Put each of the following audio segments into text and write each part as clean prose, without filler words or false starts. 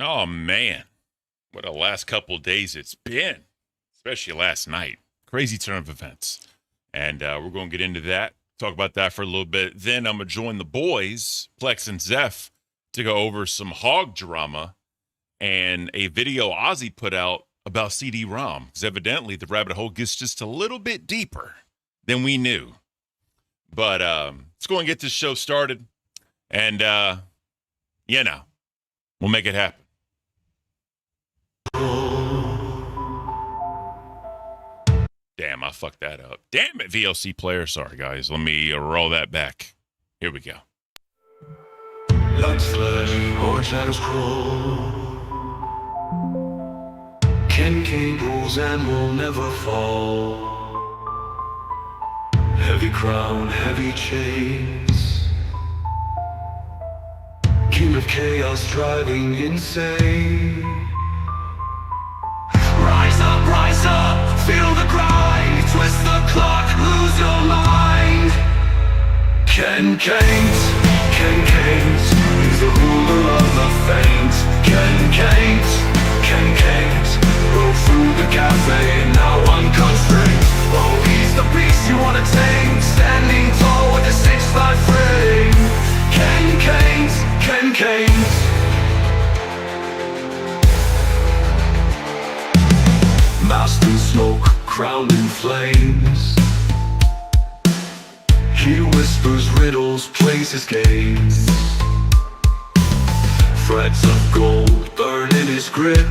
Oh man, what a last couple of days it's been, especially last night. Crazy turn of events. And we're going to get into that, talk about that for a little bit. Then I'm going to join the boys, Plex and Zeph, to go over some hog drama and a video Ozzy put out about CD-ROM. Because evidently the rabbit hole gets just a little bit deeper than we knew. But let's go and get this show started. And, we'll make it happen. Damn, I fucked that up. Damn it, VLC player. Sorry, guys. Let me roll that back. Here we go. Like flesh, orange shadows crawl. Caint rules and will never fall. Heavy crown, heavy chains. King of chaos driving insane. Rise up, feel the grind. Twist the clock, lose your mind. Caint, he's the ruler of the faint. Caint, broke through the cafe, now unconstrained. Oh, he's the beast you wanna tame, standing tall with a 6'5" frame. Caint. Masked in smoke, crowned in flames. He whispers riddles, plays his games. Threads of gold burn in his grip.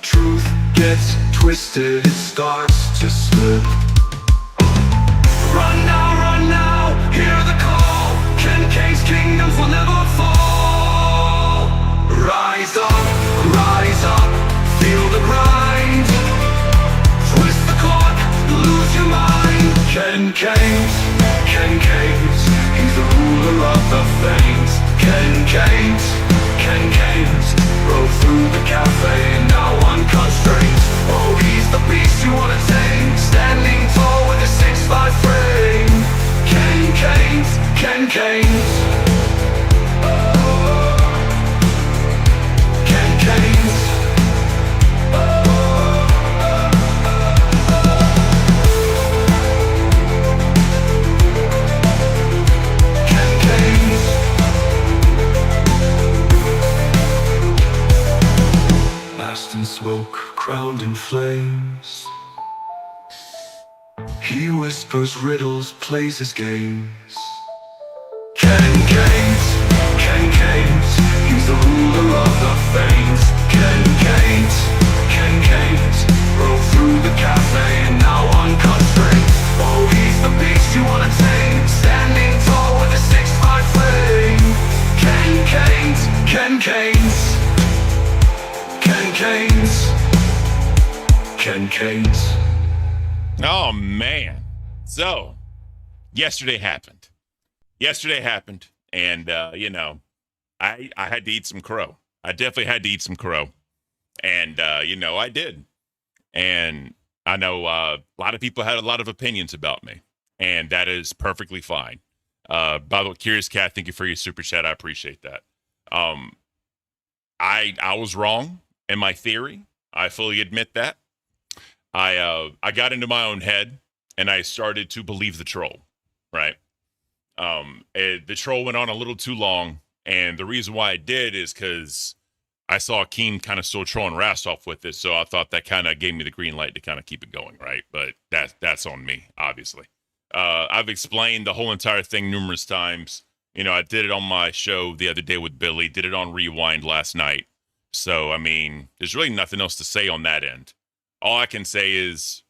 Truth gets twisted, it starts to slip. Run now, hear the call. Caint's kingdoms will never fall. Rise up, feel the grind. Twist the clock, lose your mind. Caint, he's the ruler of the faint. Caint, broke through the cafe, now unconstrained. Oh, he's the beast you wanna tame, standing tall with a 6'5" frame. Caint. In smoke, crowned in flames. He whispers riddles, plays his games. Caint, he's the ruler of the faint. Caint, broke through the cafe, now unconstrained. Oh, he's the beast you wanna tame, standing tall with a 6'5" flame. Caint. Oh, man. So, yesterday happened. And, I had to eat some crow. I definitely had to eat some crow. And, I did. And I know a lot of people had a lot of opinions about me. And that is perfectly fine. By the way, Curious Cat, thank you for your super chat. I appreciate that. I was wrong in my theory. I fully admit that. I got into my own head and I started to believe the troll, right? The troll went on a little too long, and the reason why I did is because I saw Caint kind of still trolling Rast off with it, so I thought that kind of gave me the green light to kind of keep it going, right? But that's on me, obviously. I've explained the whole entire thing numerous times. I did it on my show the other day with Billy, did it on Rewind last night. So, I mean, there's really nothing else to say on that end. All I can say is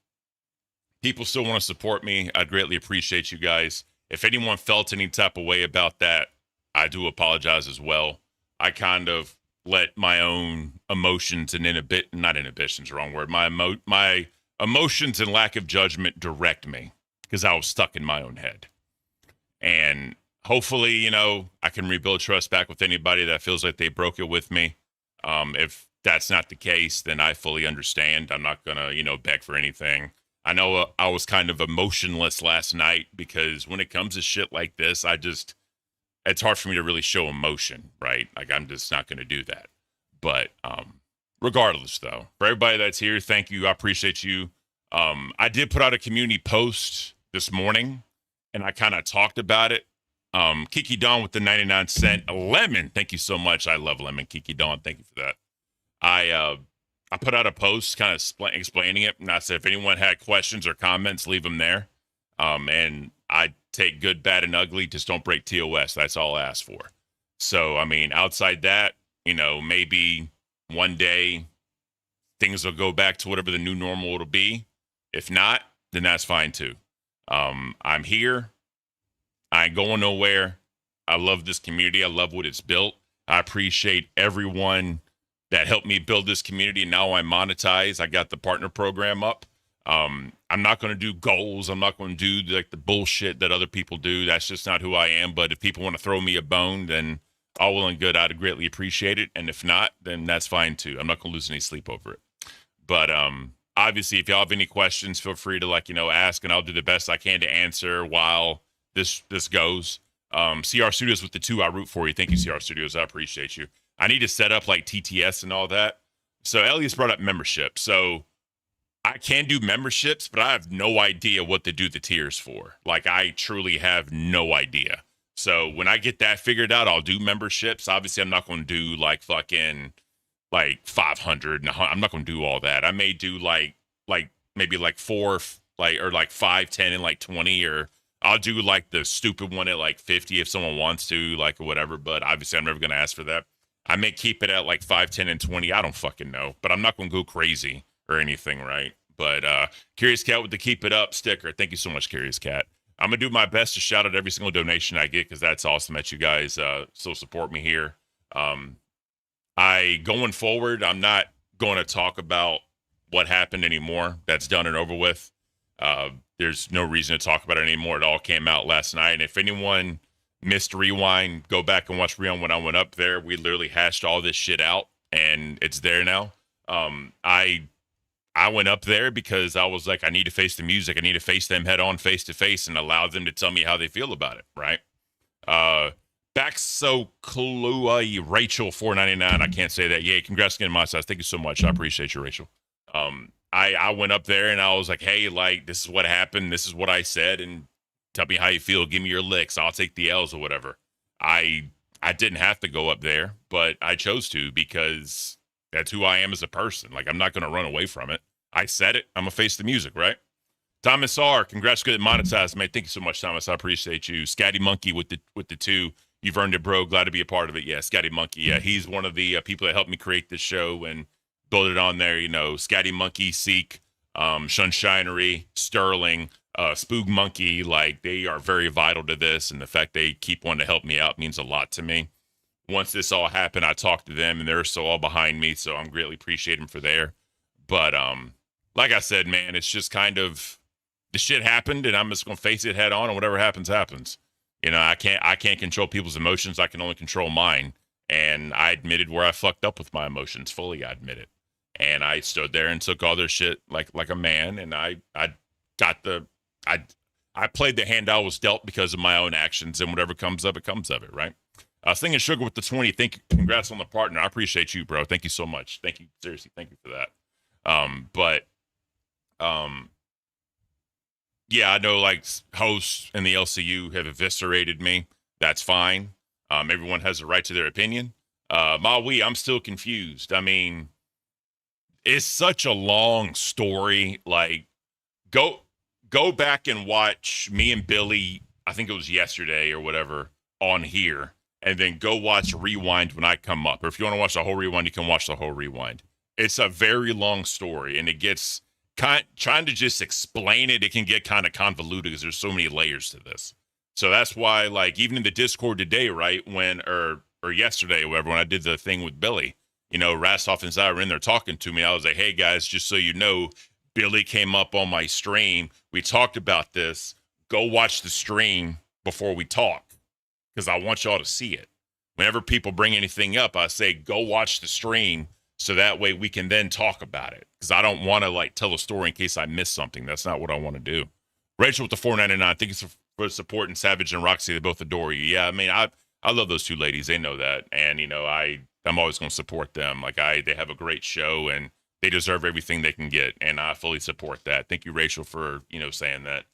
people still want to support me. I'd greatly appreciate you guys. If anyone felt any type of way about that, I do apologize as well. I kind of let my own emotions and not inhibitions, wrong word, my emotions and lack of judgment direct me because I was stuck in my own head. And hopefully, I can rebuild trust back with anybody that feels like they broke it with me. If that's not the case, then I fully understand. I'm not going to, beg for anything. I know I was kind of emotionless last night because when it comes to shit like this, it's hard for me to really show emotion, right? Like I'm just not going to do that. But regardless, though, for everybody that's here, thank you. I appreciate you. I did put out a community post this morning, and I kind of talked about it. Kiki Dawn with the 99-cent lemon. Thank you so much. I love lemon, Kiki Dawn. Thank you for that. I put out a post kind of explaining it, and I said if anyone had questions or comments, leave them there. And I take good, bad, and ugly. Just don't break TOS. That's all I ask for. So, I mean, outside that, you know, maybe one day things will go back to whatever the new normal will be. If not, then that's fine too. I'm here. I ain't going nowhere. I love this community. I love what it's built. I appreciate everyone that helped me build this community. Now I'm monetized. I got the partner program up. I'm not going to do goals. I'm not going to do like the bullshit that other people do. That's just not who I am. But if people want to throw me a bone, then all well and good. I'd greatly appreciate it. And if not, then that's fine too. I'm not going to lose any sleep over it. But obviously, if y'all have any questions, feel free to ask, and I'll do the best I can to answer while this goes. CR Studios with the 2, I root for you. Thank you, CR Studios. I appreciate you. I need to set up like TTS and all that. So Elias brought up membership. So I can do memberships, but I have no idea what to do the tiers for. Like, I truly have no idea. So when I get that figured out, I'll do memberships. Obviously, I'm not going to do like fucking like 500. And I'm not going to do all that. I may do like maybe like 4, or like 5, 10, and like 20, or I'll do like the stupid one at like 50 if someone wants to, like, or whatever. But obviously, I'm never going to ask for that. I may keep it at like 5, 10, and 20. I don't fucking know, but I'm not going to go crazy or anything, right? But Curious Cat with the Keep It Up sticker. Thank you so much, Curious Cat. I'm going to do my best to shout out every single donation I get because that's awesome that you guys still support me here. Going forward, I'm not going to talk about what happened anymore. That's done and over with. There's no reason to talk about it anymore. It all came out last night. And if anyone missed Rewind, go back and watch Rewind when I went up there. We literally hashed all this shit out, and it's there now. I went up there because I was like, I need to face the music. I need to face them head on, face to face, and allow them to tell me how they feel about it, right? Baxo Kalua Rachel 499. I can't say that. Yay, congrats again, my size. Thank you so much. I appreciate you, Rachel. I went up there and I was like, hey, like, this is what happened. This is what I said, and tell me how you feel. Give me your licks. I'll take the L's or whatever. I didn't have to go up there, but I chose to because that's who I am as a person. Like, I'm not going to run away from it. I said it. I'm going to face the music, right? Thomas R., congrats, good monetized, man. Thank you so much, Thomas. I appreciate you. Scatty Monkey with the 2. You've earned it, bro. Glad to be a part of it. Yeah, Scatty Monkey. Yeah, he's one of the people that helped me create this show and build it on there. You know, Scatty Monkey, Seek, Sunshinery, Sterling, Spook Monkey. Like, they are very vital to this, and the fact they keep wanting to help me out means a lot to me. Once this all happened, I talked to them, and they're so all behind me, so I'm greatly appreciate them for there. But like I said, man, it's just kind of the shit happened, and I'm just gonna face it head on, and whatever happens, happens. You know, I can't control people's emotions. I can only control mine. And I admitted where I fucked up with my emotions fully. I admit it, and I stood there and took all their shit like a man. And I played the hand I was dealt because of my own actions, and whatever comes of it comes of it, right? Singing Sugar with the 20. Thank you. Congrats on the partner. I appreciate you, bro. Thank you so much. Thank you. Seriously, thank you for that. Yeah, I know like hosts in the LCU have eviscerated me. That's fine. Everyone has a right to their opinion. Maui, I'm still confused. I mean, it's such a long story. Like, go back and watch me and Billy, I think it was yesterday or whatever, on here, and then go watch Rewind when I come up. Or if you want to watch the whole Rewind, you can watch the whole Rewind. It's a very long story, and it gets trying to just explain it. It can get kind of convoluted because there's so many layers to this. So that's why, like, even in the Discord today, right, or yesterday, or whatever, when I did the thing with Billy, you know, Rastoff and Zai were in there talking to me. I was like, hey guys, just so you know, Billy came up on my stream. We talked about this. Go watch the stream before we talk, because I want y'all to see it. Whenever people bring anything up, I say, go watch the stream, so that way we can then talk about it. Because I don't want to like tell a story in case I miss something. That's not what I want to do. Rachel with the $4.99. Thank you for supporting Savage and Roxy. They both adore you. Yeah, I mean, I love those two ladies. They know that. And, I'm always going to support them. Like they have a great show and they deserve everything they can get. And I fully support that. Thank you, Rachel, for, saying that.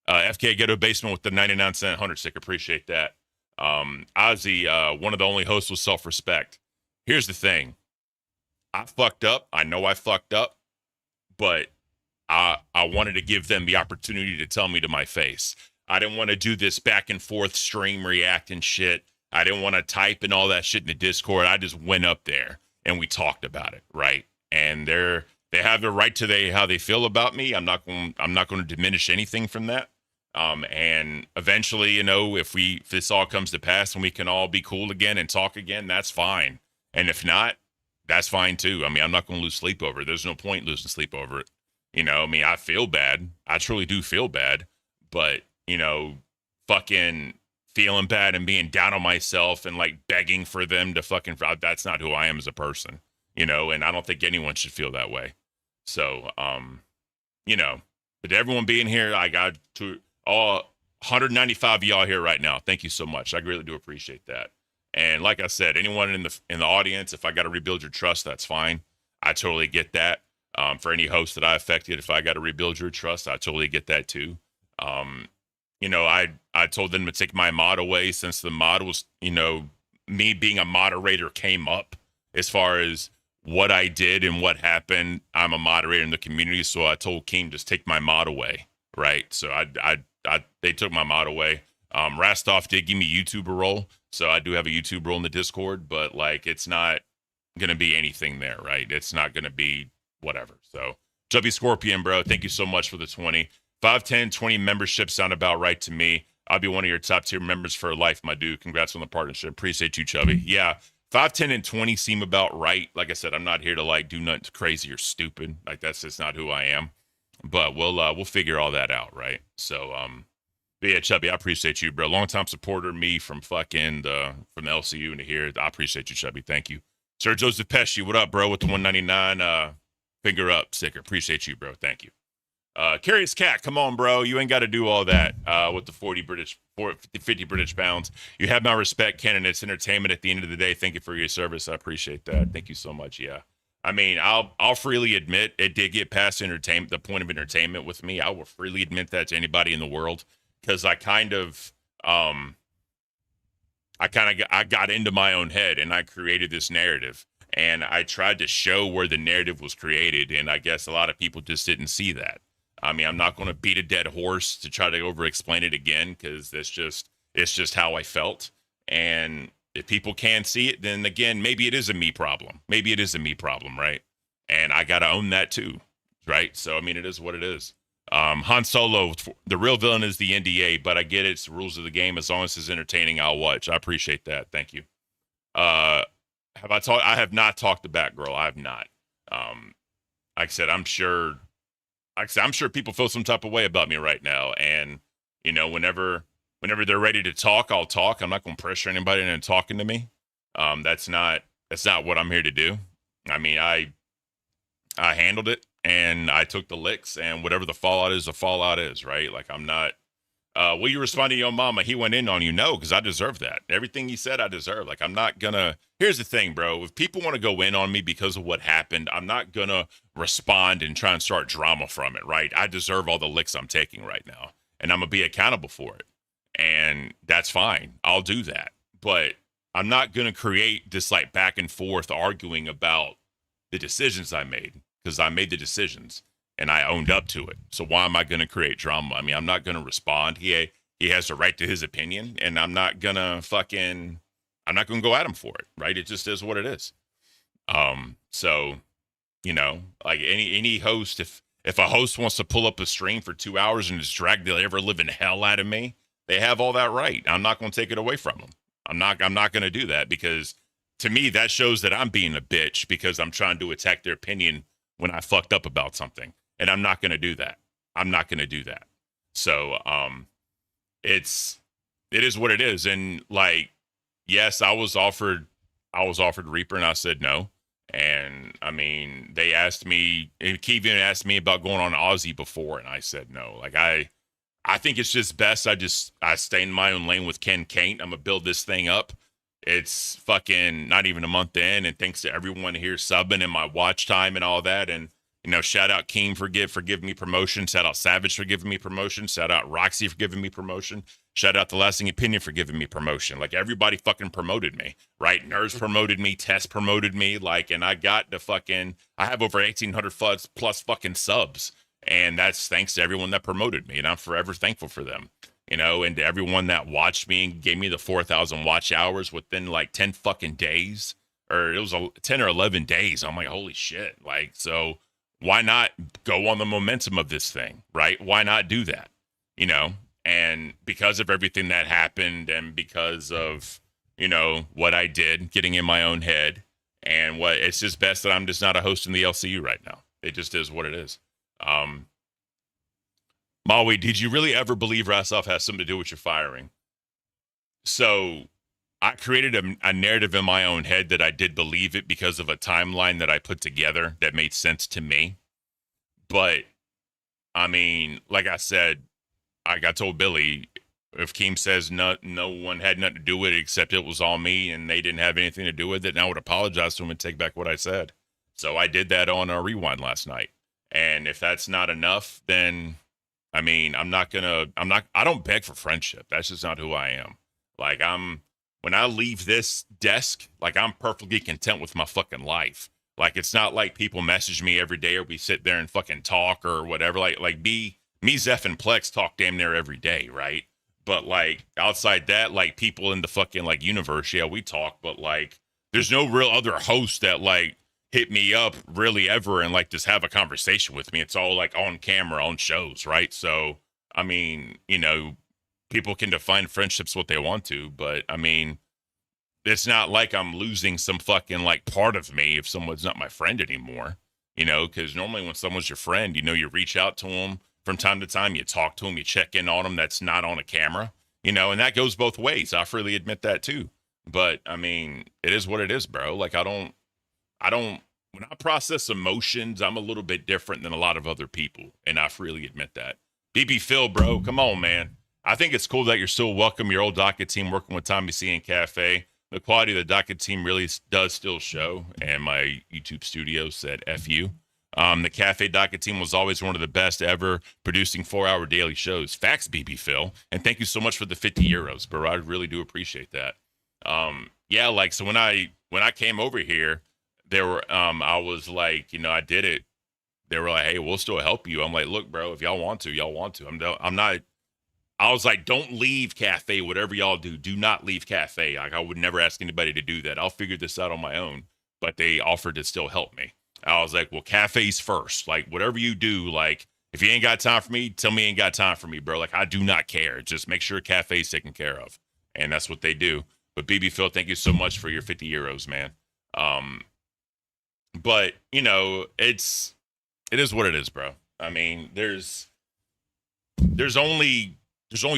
FK Ghetto Basement with the 99-cent 100 stick. Appreciate that. Ozzy, one of the only hosts with self-respect. Here's the thing. I fucked up. I know I fucked up, but I wanted to give them the opportunity to tell me to my face. I didn't want to do this back and forth stream reacting shit. I didn't want to type and all that shit in the Discord. I just went up there and we talked about it, right? And they have the right to how they feel about me. I'm not going to diminish anything from that. And eventually, if this all comes to pass and we can all be cool again and talk again, that's fine. And if not, that's fine too. I mean, I'm not going to lose sleep over it. There's no point losing sleep over it. I feel bad. I truly do feel bad, but fucking feeling bad and being down on myself and like begging for them to fucking, that's not who I am as a person, and I don't think anyone should feel that way. So, but everyone being here, I got to all 195 of y'all here right now. Thank you so much. I really do appreciate that. And like I said, anyone in the audience, if I got to rebuild your trust, that's fine. I totally get that. For any host that I affected, if I got to rebuild your trust, I totally get that too. I told them to take my mod away since the mod was, me being a moderator came up as far as what I did and what happened. I'm a moderator in the community, so I told Caint just take my mod away, right? So they took my mod away. Rastov did give me YouTuber role, so I do have a YouTube role in the Discord, but like it's not gonna be anything there, right? It's not gonna be whatever. So Chubby Scorpion, bro, thank you so much for the 20. 5, 10, 20 memberships sound about right to me. I'll be one of your top tier members for life, my dude. Congrats on the partnership. Appreciate you, Chubby. Yeah, 5, 10, and 20 seem about right. Like I said, I'm not here to like do nothing crazy or stupid. Like that's just not who I am. But we'll figure all that out, right? So but yeah, Chubby, I appreciate you, bro. Longtime supporter, me from fucking from the LCU into here. I appreciate you, Chubby. Thank you. Sir Joseph Pesci, what up, bro? With the 199 finger up sticker. Appreciate you, bro. Thank you. Curious Cat, come on, bro. You ain't got to do all that with the 50 British pounds. You have my respect, Ken, and it's entertainment at the end of the day. Thank you for your service. I appreciate that. Thank you so much. Yeah. I mean, I'll freely admit it did get past entertainment, the point of entertainment with me. I will freely admit that to anybody in the world because I got into my own head and I created this narrative and I tried to show where the narrative was created. And I guess a lot of people just didn't see that. I mean, I'm not going to beat a dead horse to try to over explain it again because it's just how I felt. And if people can see it, then again, maybe it is a me problem. Maybe it is a me problem, right? And I got to own that too, right? So, I mean, it is what it is. Han Solo, the real villain is the NDA, but I get it. It's the rules of the game. As long as it's entertaining, I'll watch. I appreciate that. Thank you. I have not talked to Batgirl. I have not. Like I said, I'm sure people feel some type of way about me right now. And, whenever they're ready to talk, I'll talk. I'm not going to pressure anybody into talking to me. That's not what I'm here to do. I mean, I handled it and I took the licks and whatever the fallout is, right? Like I'm not, will you respond to your mama? He went in on you. No, because I deserve that. Everything he said, I deserve. Like, I'm not gonna, here's the thing, bro. If people want to go in on me because of what happened, I'm not gonna respond and try and start drama from it, right? I deserve all the licks I'm taking right now. And I'm gonna be accountable for it. And that's fine. I'll do that. But I'm not gonna create this like back and forth arguing about the decisions I made. Because I made the decisions and I owned up to it. So why am I going to create drama? I mean, I'm not going to respond. He has the right to his opinion, and I'm not going to go at him for it, right? It just is what it is. So, like any host, if a host wants to pull up a stream for 2 hours and just drag the ever living hell out of me, they have all that right. I'm not going to take it away from them. I'm not going to do that because to me, that shows that I'm being a bitch because I'm trying to attack their opinion when I fucked up about something. And I'm not going to do that. So, it is what it is. And like, yes, I was offered Reaper and I said no. And I mean, they asked me, and Keevan asked me about going on Aussie before. And I said no. Like I think it's just best I stay in my own lane with Caint. I'm gonna build this thing up. It's fucking not even a month in, and thanks to everyone here subbing and my watch time and all that. And shout out Caint for giving me promotion. Shout out Savage for giving me promotion. Shout out Roxy for giving me promotion. Shout out The Lasting Opinion for giving me promotion. Like everybody fucking promoted me, right? Nerds promoted me, Tess promoted me, and I got I have over 1,800 plus fucking subs. And that's thanks to everyone that promoted me. And I'm forever thankful for them, and to everyone that watched me and gave me the 4,000 watch hours within 10 fucking days, or it was 10 or 11 days. I'm like, holy shit. So why not go on the momentum of this thing, right? Why not do that, And because of everything that happened and because of, what I did, getting in my own head, and it's just best that I'm just not a host in the LCU right now. It just is what it is. Maui, did you really ever believe Rasov has something to do with your firing? So I created a narrative in my own head that I did believe it because of a timeline that I put together that made sense to me. But I mean, like I said, I told Billy, if Keem says no one had nothing to do with it except it was all me and they didn't have anything to do with it, and I would apologize to him and take back what I said. So I did that on a rewind last night. And if that's not enough, then I mean, I don't beg for friendship. That's just not who I am. When I leave this desk, I'm perfectly content with my fucking life. It's not like people message me every day or we sit there and fucking talk or whatever. Me, Zeph, and Plex talk damn near every day, right? But outside that, people in the fucking universe, yeah, we talk, but there's no real other host that hit me up really ever and just have a conversation with me. It's all on camera, on shows, right? So, I mean, people can define friendships what they want to, but I mean, it's not like I'm losing some fucking part of me if someone's not my friend anymore, because normally when someone's your friend, you reach out to them from time to time, you talk to them, you check in on them. That's not on a camera, and that goes both ways. I freely admit that too. But I mean, it is what it is, bro. When I process emotions, I'm a little bit different than a lot of other people, and I freely admit that. BB Phil, bro, come on, man. I think it's cool that you're still welcome. Your old docket team working with Tommy C and Cafe. The quality of the docket team really does still show, and my YouTube studio said F you. The Cafe docket team was always one of the best ever, producing 4-hour daily shows. Facts, BB Phil, and thank you so much for the 50 euros, bro. I really do appreciate that. Yeah, so when I came over here, there were I was I did it. They were like, hey, we'll still help you. I'm like, look, bro, if y'all want to, y'all want to. I'm not. I was like, don't leave Cafe. Whatever y'all do not leave Cafe. I would never ask anybody to do that. I'll figure this out on my own. But they offered to still help me. I was like, well, Cafe's first. Whatever you do, if you ain't got time for me, tell me you ain't got time for me, bro. I do not care. Just make sure Cafe's taken care of. And that's what they do. But BB Phil, thank you so much for your 50 euros, man. But it is what it is, bro. I mean, there's only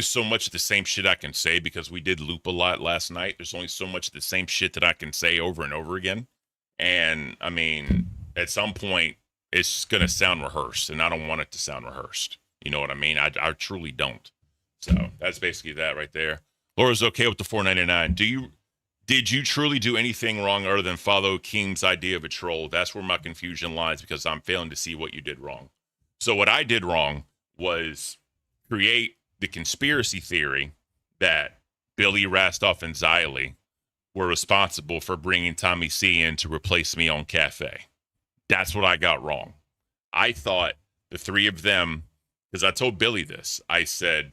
so much of the same shit I can say because we did loop a lot last night. There's only so much of the same shit that I can say over and over again. And I mean, at some point it's going to sound rehearsed, and I don't want it to sound rehearsed. You know what I mean? I truly don't. So that's basically that right there. Laura's okay with the $4.99. Did you truly do anything wrong other than follow Keem's idea of a troll? That's where my confusion lies because I'm failing to see what you did wrong. So what I did wrong was create the conspiracy theory that Billy, Rastoff, and Xylee were responsible for bringing Tommy C in to replace me on Cafe. That's what I got wrong. I thought the three of them, because I told Billy this, I said,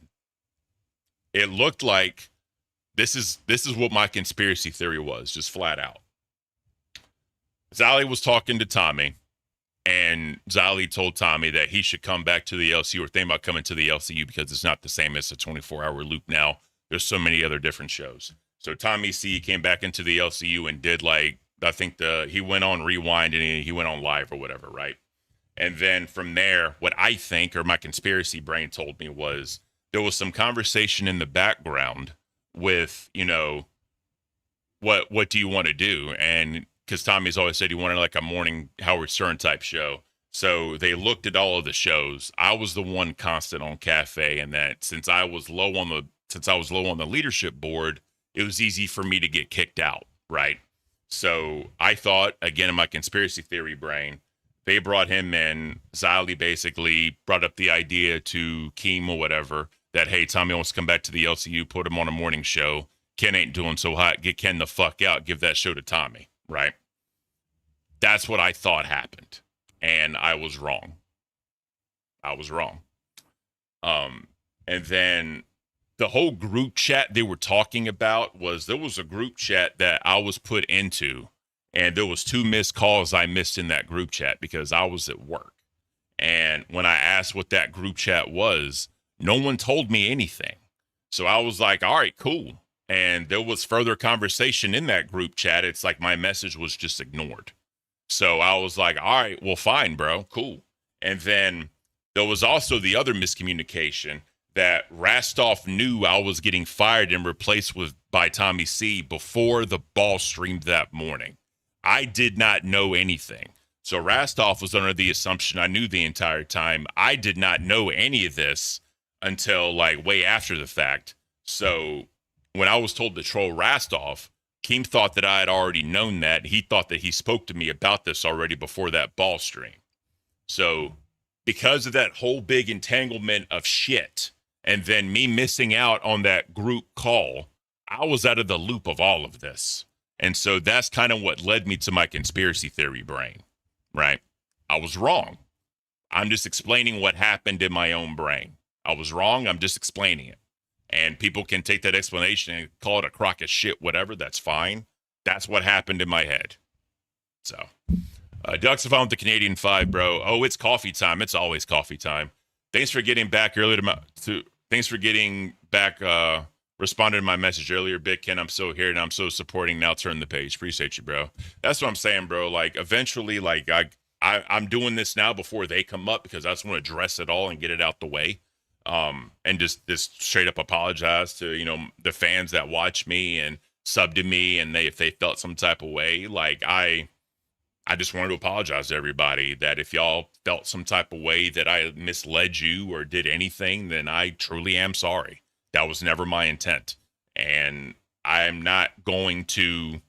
it looked like this is what my conspiracy theory was, just flat out. Xylee was talking to Tommy, and Xylee told Tommy that he should come back to the LCU or think about coming to the LCU because it's not the same as a 24-hour loop now. There's so many other different shows. So Tommy C came back into the LCU and did he went on Rewind and he went on Live or whatever, right? And then from there, what I think, or my conspiracy brain told me, was there was some conversation in the background with, what do you want to do? And because Tommy's always said he wanted a morning Howard Stern type show. So they looked at all of the shows. I was the one constant on Cafe, and that since I was low on the leadership board, it was easy for me to get kicked out, right? So I thought, again, in my conspiracy theory brain, they brought him in. Xylee basically brought up the idea to Keem or whatever that, hey, Tommy wants to come back to the LCU, put him on a morning show. Ken ain't doing so hot. Get Ken the fuck out. Give that show to Tommy, right? That's what I thought happened. And I was wrong. And then the whole group chat they were talking about there was a group chat that I was put into, and there was 2 missed calls I missed in that group chat because I was at work. And when I asked what that group chat was, no one told me anything. So I was like, all right, cool. And there was further conversation in that group chat. It's like my message was just ignored. So I was like, all right, well, fine, bro, cool. And then there was also the other miscommunication that Rastoff knew I was getting fired and replaced by Tommy C before the ball streamed that morning. I did not know anything. So Rastoff was under the assumption I knew the entire time. I did not know any of this until like way after the fact. So when I was told to troll Rastoff, Keem thought that I had already known that. He thought that he spoke to me about this already before that ball stream. So because of that whole big entanglement of shit, and then me missing out on that group call, I was out of the loop of all of this. And so that's kind of what led me to my conspiracy theory brain, right? I was wrong. I'm just explaining what happened in my own brain. I was wrong. I'm just explaining it. And people can take that explanation and call it a crock of shit, whatever. That's fine. That's what happened in my head. So, Ducks have on the Canadian 5, bro. Oh, it's coffee time. It's always coffee time. Thanks for getting back earlier thanks for getting back, responded to my message earlier, Big Ken. I'm so here and I'm so supporting. Now turn the page. Appreciate you, bro. That's what I'm saying, bro. Like, eventually, like, I'm doing this now before they come up because I just want to address it all and get it out the way. And just straight up apologize to, the fans that watch me and sub to me, and if they felt some type of way, like I just wanted to apologize to everybody that if y'all felt some type of way that I misled you or did anything, then I truly am sorry. That was never my intent. And I'm not going to,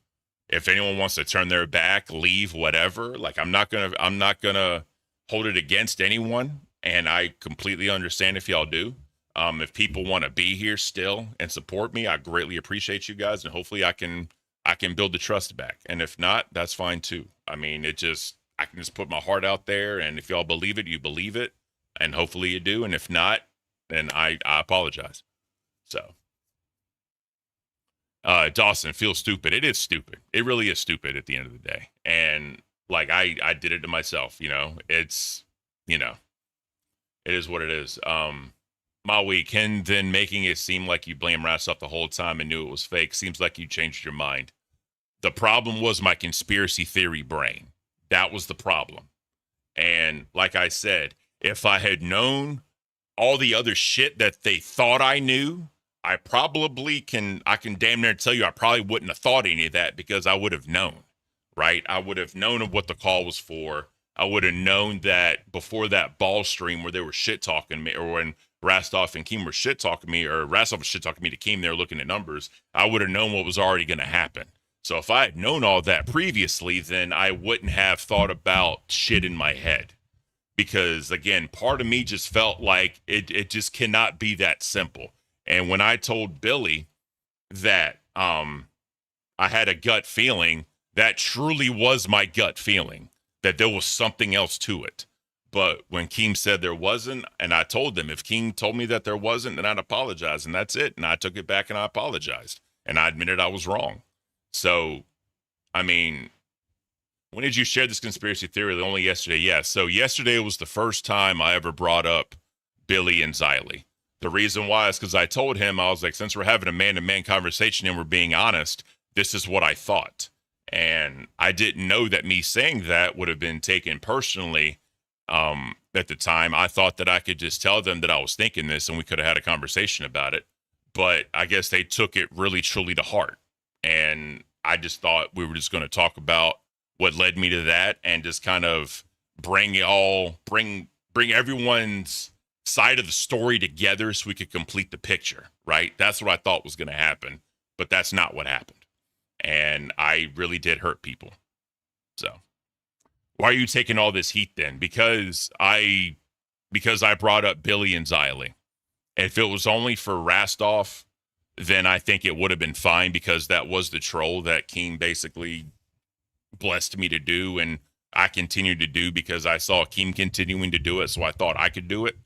if anyone wants to turn their back, leave, whatever, like I'm not gonna hold it against anyone. And I completely understand if y'all do. If people want to be here still and support me, I greatly appreciate you guys. And hopefully I can build the trust back. And if not, that's fine too. I mean, I can just put my heart out there. And if y'all believe it, you believe it. And hopefully you do. And if not, then I apologize. So, Dawson, feels stupid. It is stupid. It really is stupid at the end of the day. And like, I did it to myself, it's, it is what it is. Maui, Ken then making it seem like you blame Rastoff the whole time and knew it was fake. Seems like you changed your mind. The problem was my conspiracy theory brain. That was the problem. And like I said, if I had known all the other shit that they thought I knew, I can damn near tell you I probably wouldn't have thought any of that because I would have known, right? I would have known of what the call was for. I would have known that before that ball stream where they were shit talking me, or when Rastoff and Keem were shit talking me, or Rastoff was shit talking me to Keem, they were looking at numbers. I would have known what was already going to happen. So if I had known all that previously, then I wouldn't have thought about shit in my head. Because again, part of me just felt like it just cannot be that simple. And when I told Billy that I had a gut feeling, that truly was my gut feeling, that there was something else to it. But when Keem said there wasn't, and I told them, if Keem told me that there wasn't, then I'd apologize. And that's it. And I took it back and I apologized. And I admitted I was wrong. So, I mean, when did you share this conspiracy theory? Only yesterday. Yeah. So yesterday was the first time I ever brought up Billy and Xylee. The reason why is because I told him, I was like, since we're having a man-to-man conversation and we're being honest, this is what I thought. And I didn't know that me saying that would have been taken personally. At the time, I thought that I could just tell them that I was thinking this and we could have had a conversation about it. But I guess they took it really, truly to heart. And I just thought we were just going to talk about what led me to that and just kind of bring everyone's side of the story together so we could complete the picture, right? That's what I thought was going to happen, but that's not what happened. And I really did hurt people. So why are you taking all this heat then? Because I brought up Billy and Xylee. If it was only for Rastov, then I think it would have been fine, because that was the troll that Caint basically blessed me to do, and I continued to do because I saw Caint continuing to do it, so I thought I could do it.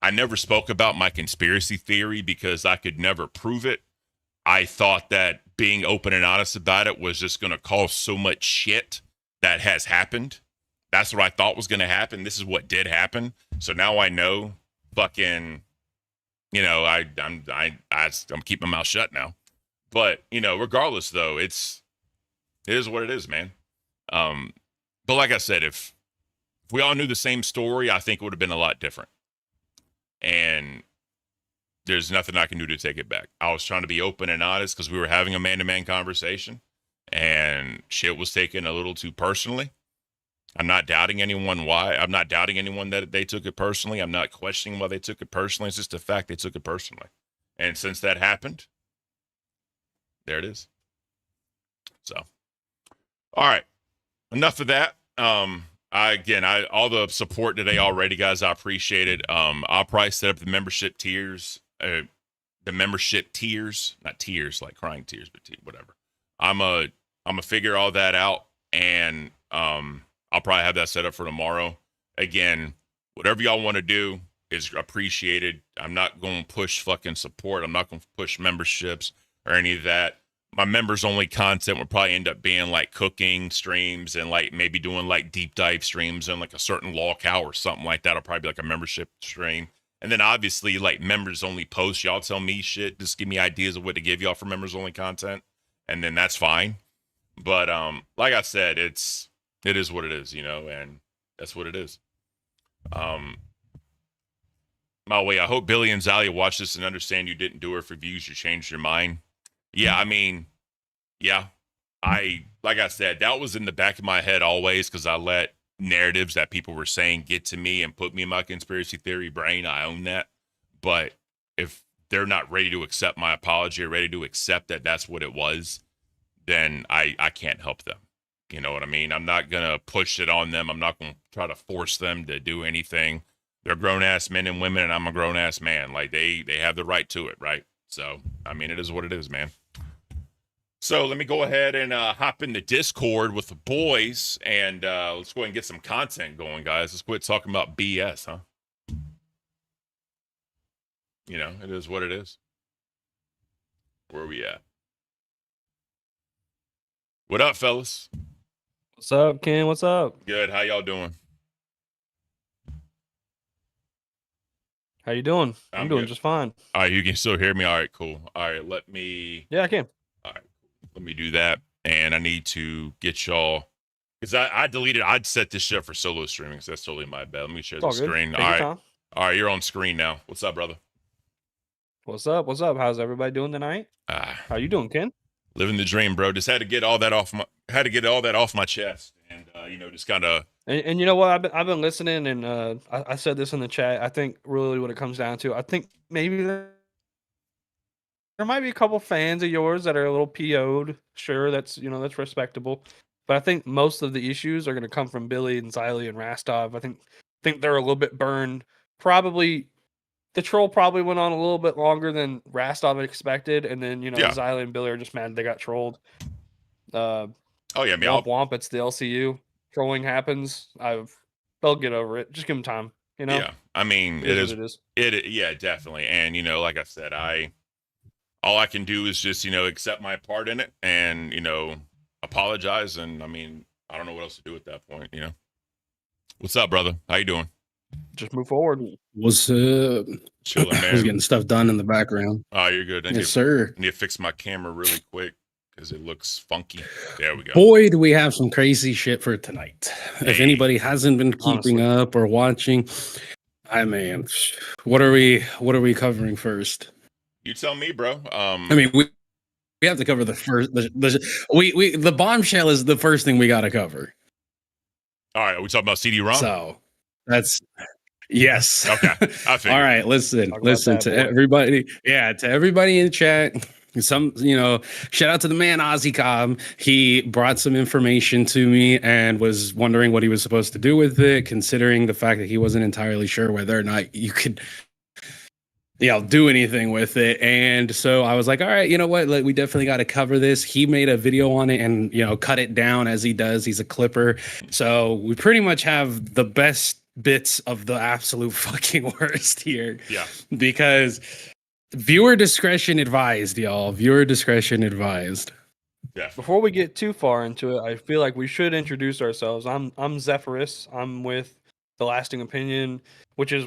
I never spoke about my conspiracy theory because I could never prove it. I thought that being open and honest about it was just going to cause so much shit that has happened. That's what I thought was going to happen. This is what did happen. So now I know, fucking, you know, I'm keeping my mouth shut now. But, you know, regardless though, it is what it is, man. But like I said, if we all knew the same story, I think it would have been a lot different. And there's nothing I can do to take it back. I was trying to be open and honest because we were having a man-to-man conversation, and shit was taken a little too personally. I'm not doubting anyone why. I'm not doubting anyone that they took it personally. I'm not questioning why they took it personally. It's just a fact they took it personally. And since that happened, there it is. So, all right. Enough of that. All the support today already, guys. I appreciate it. I'll probably set up the membership tiers. Not tears like crying tears, but whatever. I'm a figure all that out, and I'll probably have that set up for tomorrow. Again, whatever y'all want to do is appreciated. I'm not going to push fucking support. I'm not going to push memberships or any of that. My members only content would probably end up being like cooking streams and like maybe doing like deep dive streams and like a certain law cow or something like that. It'll probably be like a membership stream. And then obviously like members only posts. Y'all tell me shit. Just give me ideas of what to give y'all for members only content. And then that's fine. But like I said, it is what it is, you know, and that's what it is. My way, I hope Billy and Xylee watch this and understand you didn't do it for views. You changed your mind. Yeah, I mean, yeah. Like I said, that was in the back of my head always because I let narratives that people were saying get to me and put me in my conspiracy theory brain. I own that. But if they're not ready to accept my apology or ready to accept that that's what it was, then I can't help them. You know what I mean? I'm not going to push it on them. I'm not going to try to force them to do anything. They're grown-ass men and women, and I'm a grown-ass man. Like, they have the right to it, right? So, I mean, it is what it is, man. So let me go ahead and hop into Discord with the boys, and let's go ahead and get some content going, guys. Let's quit talking about BS, huh? You know, it is what it is. Where are we at? What up, fellas? What's up, Ken? What's up? Good. How y'all doing? How you doing? I'm doing good. just fine. All right, you can still hear me? All right, cool. All right, let me... Yeah, I can. All right, let me do that. And I need to get y'all... Because I deleted... I'd set this shit up for solo streaming, so that's totally my bad. Let me share the screen. All right. All right, you're on screen now. What's up, brother? What's up? What's up? How's everybody doing tonight? How you doing, Ken? Living the dream, bro. Just had to get all that off my chest, and you know, just kind of. And you know what? I've been listening, and I said this in the chat. I think really what it comes down to, I think maybe there might be a couple fans of yours that are a little PO'd. Sure, that's respectable. But I think most of the issues are going to come from Billy and Xylee and Rastov. I think they're a little bit burned. Probably the troll probably went on a little bit longer than Rastov expected, and then Xylee and Billy are just mad they got trolled. Oh yeah, man. Womp. It's the LCU. Trolling happens. They'll get over it. Just give them time. You know. Yeah, I mean, it is. Yeah, definitely. And like I said, all I can do is just accept my part in it and apologize. And I mean, I don't know what else to do at that point. What's up, brother? How you doing? Just move forward. What's up? Chilling, man. I was getting stuff done in the background. Oh, you're good. Yes, sir. I need to fix my camera really quick because it looks funky. There we go. Boy, do we have some crazy shit for tonight. Hey. If anybody hasn't been keeping up or watching, I mean, what are we covering first? You tell me, bro. I mean, we have to cover the first. The bombshell is the first thing we got to cover. All right, are we talking about CD-ROM? So that's yes. Okay, I figured. All right, listen Talk about to that, boy. everybody. Yeah, to everybody in chat. Shout out to the man Ozzy Cobb. He brought some information to me and was wondering what he was supposed to do with it, considering the fact that he wasn't entirely sure whether or not you could do anything with it. And so I was like, all right, you know what? Like, we definitely got to cover this. He made a video on it and, cut it down as he does. He's a clipper. So we pretty much have the best bits of the absolute fucking worst here. Yeah. Because viewer discretion advised, y'all. Viewer discretion advised. Yeah. Before we get too far into it, I feel like we should introduce ourselves. I'm Zephyrus. I'm with The Lasting Opinion, which is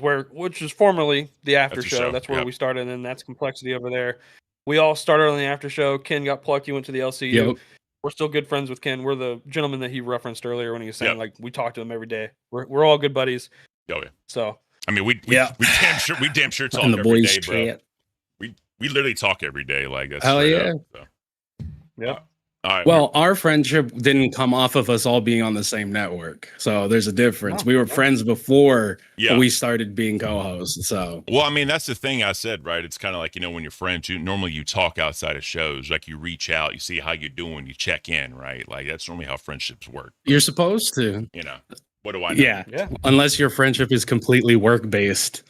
formerly the after That's the show. show, That's where yep. we started, and that's Complexity over there. We all started on the after show. Ken got plucked. He went to the LCU. Yep. We're still good friends with Ken. We're the gentleman that he referenced earlier when he was saying Yep. like we talk to him every day. We're all good buddies. Oh yeah. So I mean, we damn sure talk And the every boys day, bro. chat. We literally talk every day, like that's Hell straight yeah. up, so. yeah. All right. Well, our friendship didn't come off of us all being on the same network. So there's a difference. No, We were no. friends before Yeah. we started being co-hosts. So Well, I mean, that's the thing I said, right? It's kind of like, when you're friends, normally you talk outside of shows, like you reach out, you see how you're doing, you check in, right? Like that's normally how friendships work. you're supposed to. What do I know? Yeah. Yeah. Unless your friendship is completely work-based.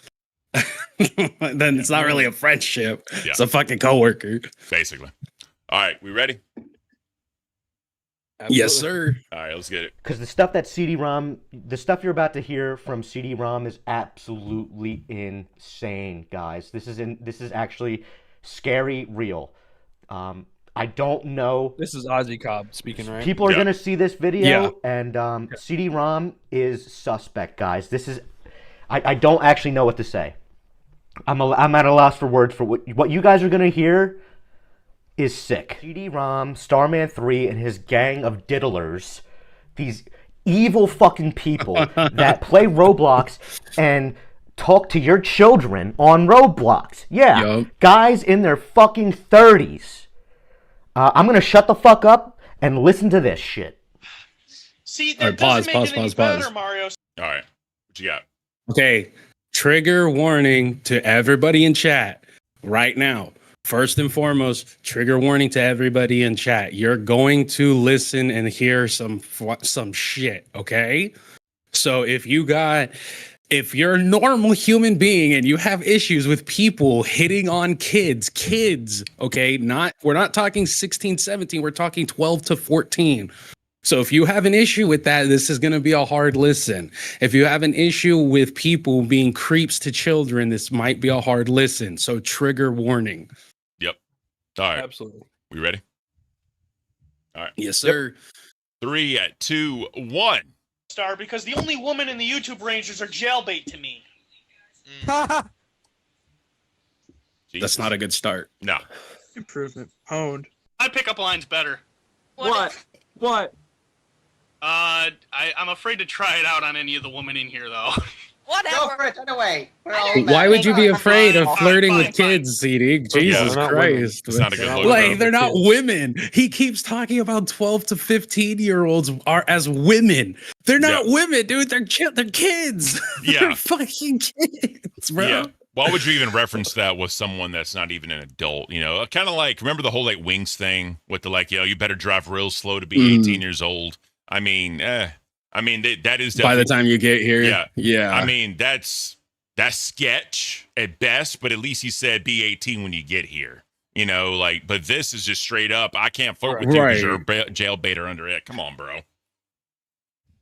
Then it's not really a friendship. Yeah. It's a fucking coworker. Basically. All right, we ready? Yes, Absolutely. sir. All right, let's get it. Because the stuff that CD-ROM, the stuff you're about to hear from CD-ROM is absolutely insane, guys. This is actually scary real. I don't know. This is Ozzy Cobb speaking, right? People are Yeah. gonna see this video, Yeah. and CD-ROM is suspect, guys. This is, I don't actually know what to say. I'm at a loss for words for what you guys are gonna hear. Is sick. CD-ROM, Starman 3, and his gang of diddlers, these evil fucking people that play Roblox and talk to your children on Roblox. Yeah, Yup. guys in their fucking 30s. I'm gonna shut the fuck up and listen to this shit. See, that All right, pause, doesn't make it any pause. better, Mario. All right, what you got? Okay. Trigger warning to everybody in chat right now. First and foremost, trigger warning to everybody in chat. You're going to listen and hear some shit, okay? So if you're a normal human being and you have issues with people hitting on kids, okay? We're not talking 16, 17, we're talking 12 to 14. So if you have an issue with that, this is going to be a hard listen. If you have an issue with people being creeps to children, this might be a hard listen. So trigger warning. All right, Absolutely. we ready? All right, Yes, sir. 3, 2, 1. Star, because the only woman in the YouTube Rangers are jailbait to me. That's not a good start. No. Improvement. Honed. My pickup line's better. What? I'm afraid to try it out on any of the women in here, though. Go for it, away. Why would you be afraid of Fine, flirting fine, with kids, CD? Jesus they're not Christ. It's not a good look. Like, bro. they're not women. He keeps talking about 12 to 15-year-olds are as women. They're not women, dude. They're kids. Yeah. They're fucking kids, bro. Yeah. Why would you even reference that with someone that's not even an adult? Kind of like, remember the whole wings thing with the you better drive real slow to be 18 years old. I mean, that is By the time you get here. Yeah. Yeah. I mean, that's sketch at best, but at least he said be 18 when you get here. But this is just straight up. I can't flirt with you because you're a jailbait or under it. Come on, bro.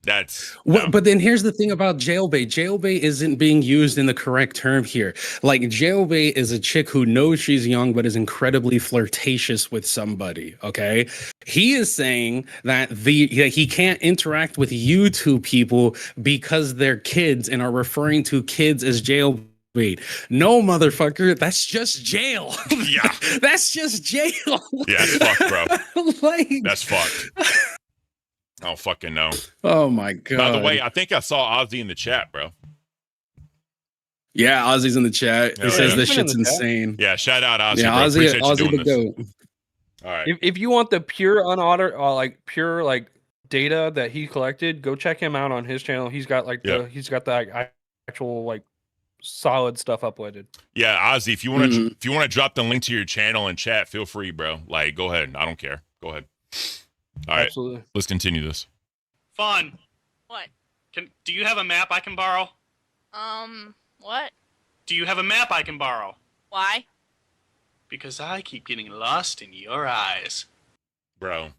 That's Well, but then here's the thing about jailbait. Jailbait isn't being used in the correct term here. Like, jailbait is a chick who knows she's young but is incredibly flirtatious with somebody. Okay, he is saying that he can't interact with YouTube people because they're kids and are referring to kids as jailbait. No, motherfucker, that's just jail. Yeah. That's just jail. Yeah, it's fucked, bro. Like, That's fucked. I don't fucking know. oh my god. By the way, I think I saw Ozzy in the chat, bro. Yeah, Ozzy's in the chat. He Oh, says yeah. this He's in shit's the chat. insane. Yeah, shout out Ozzy, Yeah, bro. Ozzy, Appreciate you Ozzy doing the this. goat. All right. If you want the pure unaudited, pure data that he collected, go check him out on his channel. He's got like the actual like solid stuff uploaded. Yeah, Ozzy, if you want to drop the link to your channel in chat, feel free, bro. Like, go ahead. I don't care. Go ahead. All right, Absolutely. let's continue this. Fun. What? Do you have a map I can borrow? What? Do you have a map I can borrow? Why? Because I keep getting lost in your eyes. Bro.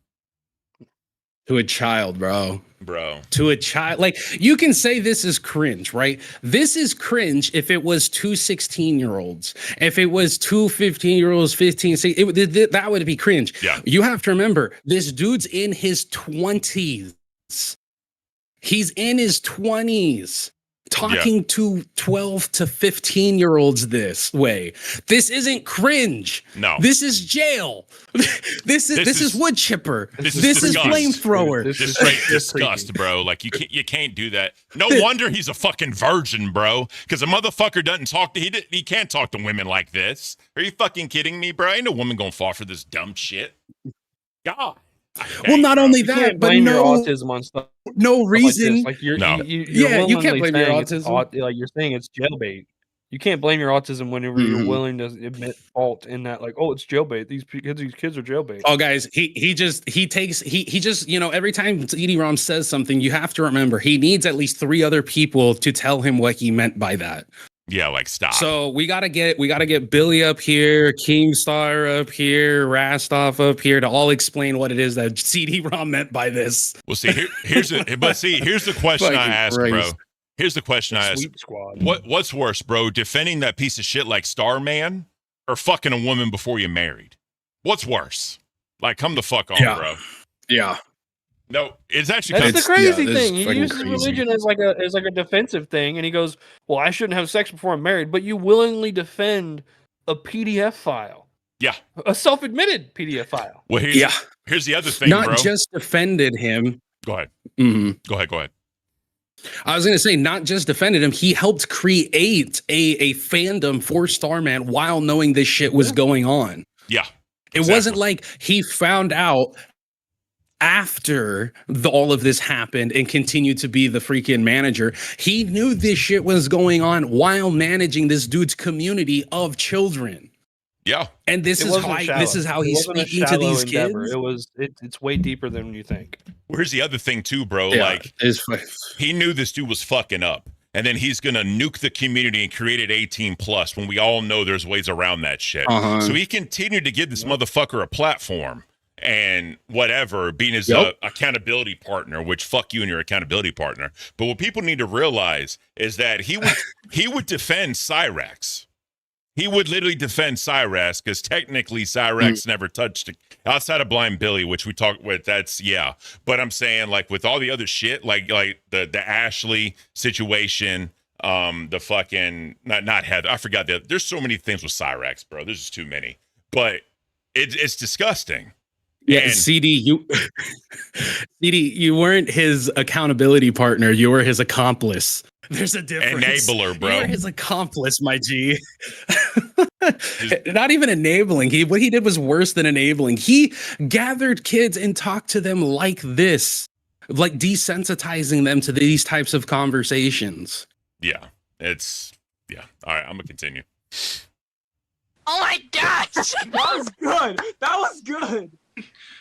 To a child, bro. Bro. To a child. Like, you can say this is cringe, right? This is cringe if it was two 16-year-olds. If it was two 15-year-olds, 15, 16, that would be cringe. Yeah. You have to remember, this dude's in his 20s. He's in his 20s. Talking to 12 to 15-year-olds this way. This isn't cringe. No. This is jail. This is wood chipper. This is disgust. flamethrower. This is straight disgust, bro. Like, you can't do that. No wonder he's a fucking virgin, bro. Because a motherfucker doesn't talk to he can't talk to women like this. Are you fucking kidding me, bro? Ain't no woman gonna fall for this dumb shit. God. Well, not only You that, can't but blame your no, autism on stuff. no reason. Like, you're No. You can't blame your autism. Like, you're saying it's jailbait. You can't blame your autism whenever you're willing to admit fault in that. Like, oh, it's jailbait. These kids are jailbait. Oh, guys, he just every time CD-ROM says something, you have to remember he needs at least 3 other people to tell him what he meant by that. Yeah, like, stop. So we gotta get Billy up here, Keemstar up here, Rastov up here to all explain what it is that CD-ROM meant by this. Well, see, here's the question I asked, bro. Christ. Here's the question I asked. Sweep squad. What's worse, bro? Defending that piece of shit like Starman, or fucking a woman before you're married? What's worse? Like, come the fuck on, bro. Yeah. No, it's actually That's the crazy this is thing. He fucking uses crazy. religion as like a defensive thing, and he goes, "Well, I shouldn't have sex before I'm married," but you willingly defend a PDF file. Yeah. A self-admitted PDF file. Well, here's the other thing, Not bro. just defended him. Go ahead. Mhm. Go ahead. I was going to say, not just defended him, he helped create a fandom for Starman while knowing this shit was going on. Yeah. It wasn't like he found out after all of this happened and continued to be the freaking manager. He knew this shit was going on while managing this dude's community of children. Yeah. And this is how he's speaking to these kids. It's way deeper than you think. Well, here's the other thing too, bro. Yeah, like, he knew this dude was fucking up, and then he's gonna nuke the community and create it 18 plus when we all know there's ways around that shit. So he continued to give this motherfucker a platform and whatever, being his accountability partner, which fuck you and your accountability partner. But what people need to realize is that he would defend Cyrax. He would literally defend Cyrax because technically Cyrax never touched it outside of Blind Billy, which we talked with. That's But I'm saying, like, with all the other shit, like the Ashley situation, the fucking not Heather. I forgot there's so many things with Cyrax, bro. There's just too many. But it's disgusting. Yeah, And- CD, you weren't his accountability partner. You were his accomplice. There's a difference. Enabler, bro. You were his accomplice, my G. Not even enabling. What he did was worse than enabling. He gathered kids and talked to them like this, like desensitizing them to these types of conversations. Yeah. All right, I'm gonna continue. Oh my gosh! That was good. That was good.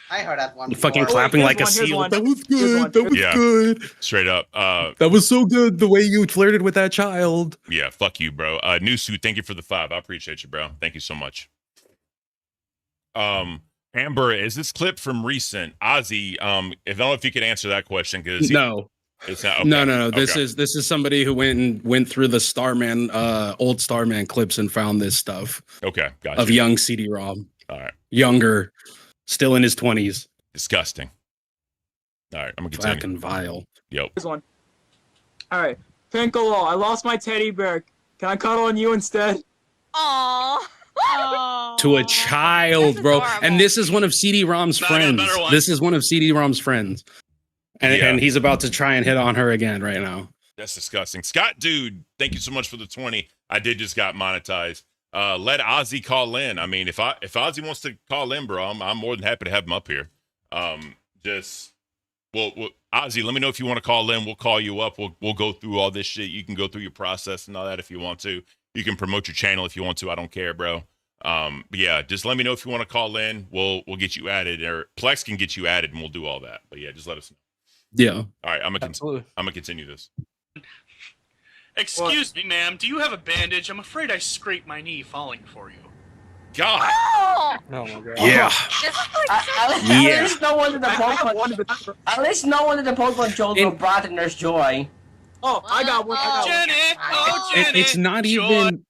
I heard that one. Fucking before. clapping like a Here's seal. one. That was Here's good. one. That was Yeah. good. Straight up. That was so good. The way you flirted with that child. Yeah, fuck you, bro. New suit, thank you for the 5. I appreciate you, bro. Thank you so much. Amber, is this clip from recent? Ozzy, I don't know if you could answer that question because No. it's not. Okay. No. This Okay. is somebody who went through the Starman, old Starman clips and found this stuff Okay, gotcha. of young CD-ROM, All right, younger, still in his 20s. disgusting. All right, I'm gonna continue. Fucking vile. Yep. Here's one. All right. Pinkalo, I lost my teddy bear. Can I cuddle on you instead? Aww. To a child, That's bro. adorable. And this is one of CD-ROM's No, I got a friends. better one. This is one of CD-ROM's friends. And, Yeah. and he's about to try and hit on her again right now. That's disgusting. Scott, dude, thank you so much for the 20. I did just got monetized. Let Ozzy call in. I mean, if Ozzy wants to call in, bro, I'm more than happy to have him up here. Just well, Ozzy, let me know if you want to call in. We'll call you up. We'll go through all this shit. You can go through your process and all that if you want to. You can promote your channel if you want to. I don't care, bro. But yeah, just let me know if you want to call in. We'll get you added, or Plex can get you added, and we'll do all that. But yeah, just let us know. Yeah. All right, I'm gonna continue this. Excuse me, ma'am. Do you have a bandage? I'm afraid I scraped my knee falling for you. God. Oh! Oh my god. Yeah. At least no one in the Pokemon children brought in Nurse Joy. Oh, I got one. Jenny! Oh, Jenny! It's not even.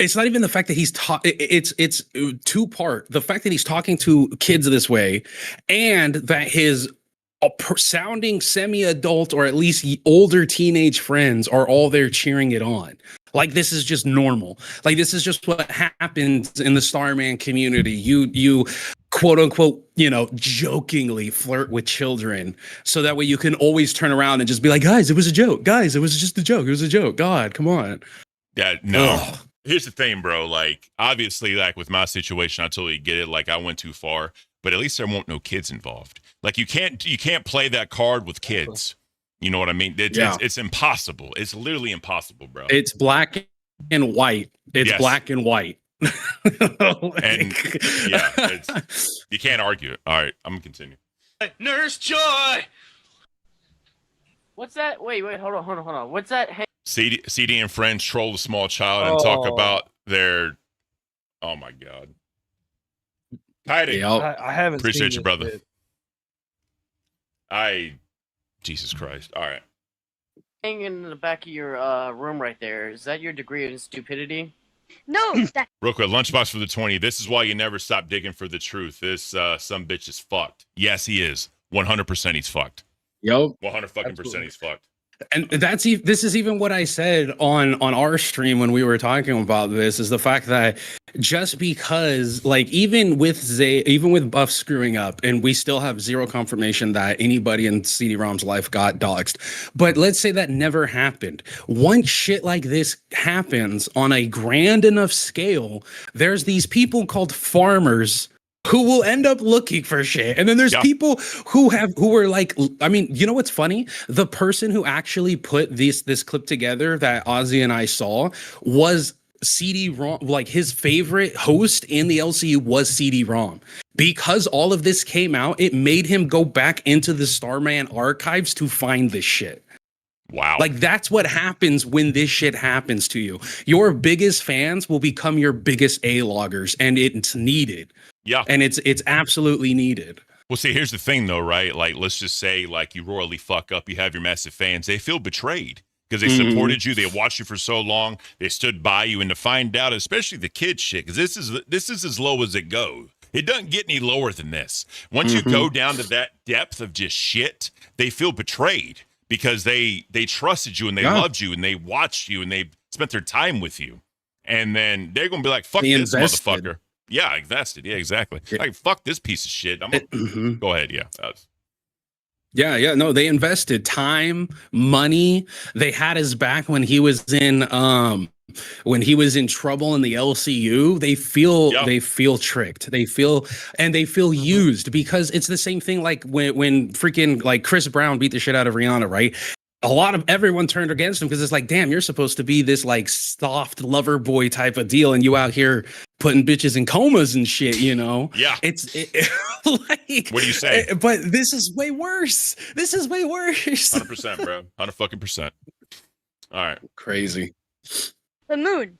It's not even the fact that he's it's two-part. The fact that he's talking to kids this way, and that his sounding semi-adult or at least older teenage friends are all there cheering it on. Like, this is just normal. Like, this is just what happens in the Starman community. You quote unquote, jokingly flirt with children so that way you can always turn around and just be like, guys, it was a joke. Guys, it was just a joke. It was a joke. God, come on. Yeah, no. Ugh. Here's the thing, bro. Like, obviously, like with my situation, I totally get it. Like, I went too far, but at least there won't no kids involved. Like, you can't play that card with kids. You know what I mean? It's impossible. It's literally impossible, bro. It's black and white. It's black and white. And yeah, you can't argue it. All right, I'm gonna continue. Nurse Joy! What's that? Wait, hold on. What's that? Hey, CD and friends troll the small child and talk about their. Oh my god. Hiding. I haven't Appreciate seen you, brother. Bit. Jesus Christ. All right. hanging in the back of your room right there. Is that your degree in stupidity? No, that Real quick, lunchbox for the 20. This is why you never stop digging for the truth. This some bitch is fucked. Yes, he is. 100% he's fucked. Yep. 100% he's fucked. And this is even what I said on our stream when we were talking about this, is the fact that just because, like, even with Buff screwing up, and we still have zero confirmation that anybody in CD-ROM's life got doxxed, but let's say that never happened. Once shit like this happens on a grand enough scale, there's these people called farmers who will end up looking for shit. And then there's people who were like, I mean, you know what's funny? The person who actually put this clip together that Ozzy and I saw was CD-ROM, like his favorite host in the LCU was CD-ROM. Because all of this came out, it made him go back into the Starman archives to find this shit. Wow. Like, that's what happens when this shit happens to you. Your biggest fans will become your biggest A-loggers, and it's needed. Yeah. And it's absolutely needed. Well, see, here's the thing, though, right? Like, let's just say, like, you royally fuck up, you have your massive fans. They feel betrayed because they supported you. They watched you for so long. They stood by you. And to find out, especially the kid shit, because this is as low as it goes. It doesn't get any lower than this. Once you go down to that depth of just shit, they feel betrayed because they trusted you and they loved you and they watched you and they spent their time with you. And then they're going to be like, fuck this motherfucker. Yeah, invested. Yeah, exactly. Like, fuck this piece of shit. Go ahead. Yeah. Yeah. No, they invested time, money. They had his back when he was in trouble in the LCU. They feel tricked. They feel used, because it's the same thing like when freaking like Chris Brown beat the shit out of Rihanna, right? Everyone turned against him because it's like, damn, you're supposed to be this like soft lover boy type of deal, and you out here putting bitches in comas and shit, you know? Yeah. Like, what do you say? But this is way worse. 100%, bro. 100%. All right. Crazy. the moon.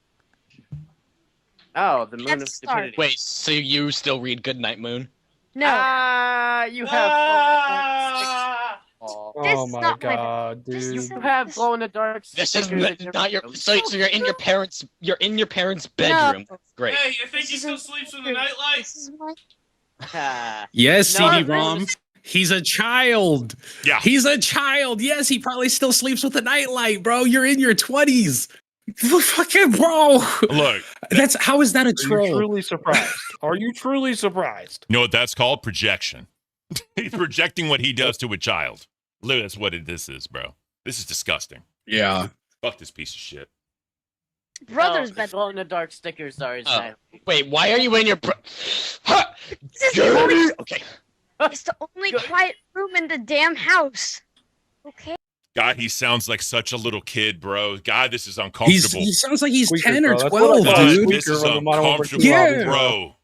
Oh, the moon That's of stupidity. Wait, so you still read Goodnight Moon? No. You have. Oh my god, dude. You have glow in the dark. This is not your. So you're in your parents. You're in your parents' bedroom. No. Great. Hey, you think he still sleeps with the nightlight? Yes, No, CD-ROM. He's a child. Yeah. He's a child. Yes, he probably still sleeps with a nightlight, bro. You're in your 20s. Fucking bro. Look. How is that a Are troll? you truly surprised? Are you truly surprised? You know what that's called? Projection. He's projecting what he does to a child. Literally, that's what this is, bro. This is disgusting. Yeah. Fuck this piece of shit. Brother's bed. Glow in the dark stickers are his Wait, why are you in your? This is Okay. It's the only quiet room in the damn house. Okay. God, he sounds like such a little kid, bro. God, this is uncomfortable. He sounds like he's Squeaker, 10 or bro. That's what I 12, thought. God, dude. this is Squeaker from the Modern Warfare uncomfortable, 2 Yeah. lobbies, bro.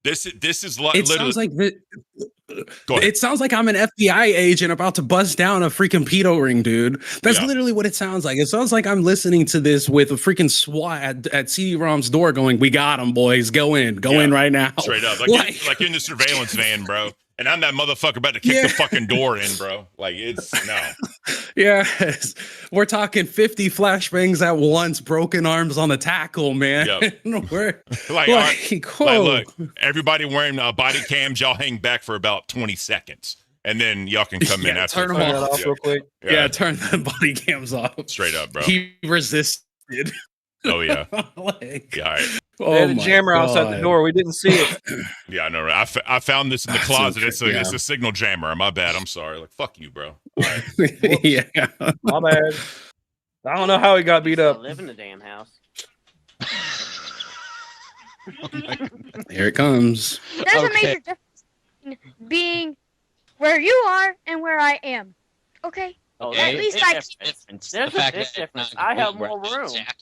This is like It literally. sounds like Go ahead. it sounds like I'm an FBI agent about to bust down a freaking pedo ring, dude. That's Yeah. literally what it sounds like. It sounds like I'm listening to this with a freaking SWAT at CD-ROM's door going, "We got him, boys. Go in right now." Straight up, like you're in the surveillance van, bro. And I'm that motherfucker about to kick the fucking door in, bro. Like it's no. Yes. We're talking 50 flashbangs at once, broken arms on the tackle, man. Yep. We're Like, whoa. look, everybody wearing body cams, y'all hang back for about 20 seconds. And then y'all can come in Yeah, after. turn 'em Turn that off. off real quick. Yeah, turn the body cams off. Straight up, bro. He resisted. Oh yeah. Like, Yeah, all right. They oh had a my jammer outside the God. door. We didn't see it. Yeah, I know, right? I found this in the That's closet. okay, It's a signal jammer. My bad. I'm sorry. Like, fuck you, bro. All right. Yeah. My bad. I don't know how he got beat I up. live in the damn house. Here it comes. There's a Okay. major difference in being where you are and where I am. Okay. Oh, Okay. At least it's I different. Difference. There's The a fact big that it's difference. not I have completely more room. Zach.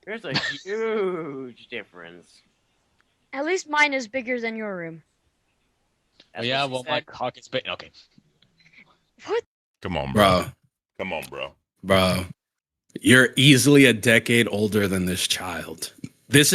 There's a huge difference. At least mine is bigger than your room. Oh, That's yeah, what she well, my said. cock is big. Okay. What? Come on, bro. Bro, Come on, bro. bro. You're easily a decade older than this child. This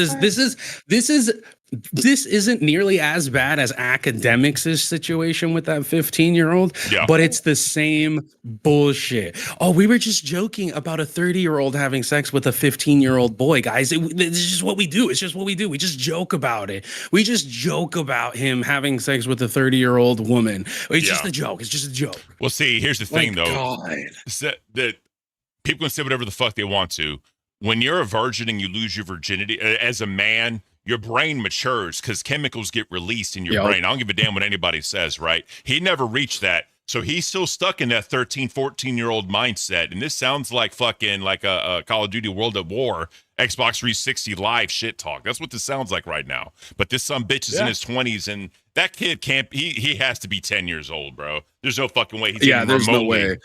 isn't nearly as bad as academics' situation with that 15-year-old, Yeah. but it's the same bullshit. Oh, we were just joking about a 30-year-old having sex with a 15-year-old boy, guys. It's just what we do. It's just what we do. We just joke about it. We just joke about him having sex with a 30-year-old woman. It's just Yeah. a joke. It's just a joke. Well, see, here's the thing, Like, though. God. That people can say whatever the fuck they want to. When you're a virgin and you lose your virginity as a man, your brain matures because chemicals get released in your Yep. brain. I don't give a damn what anybody says, right? He never reached that. So he's still stuck in that 13, 14-year-old mindset. And this sounds like fucking like a Call of Duty World at War, Xbox 360 live shit talk. That's what this sounds like right now. But this some bitch is in his 20s, and that kid can't, he has to be 10 years old, bro. There's no fucking way he's even There's no remotely. way.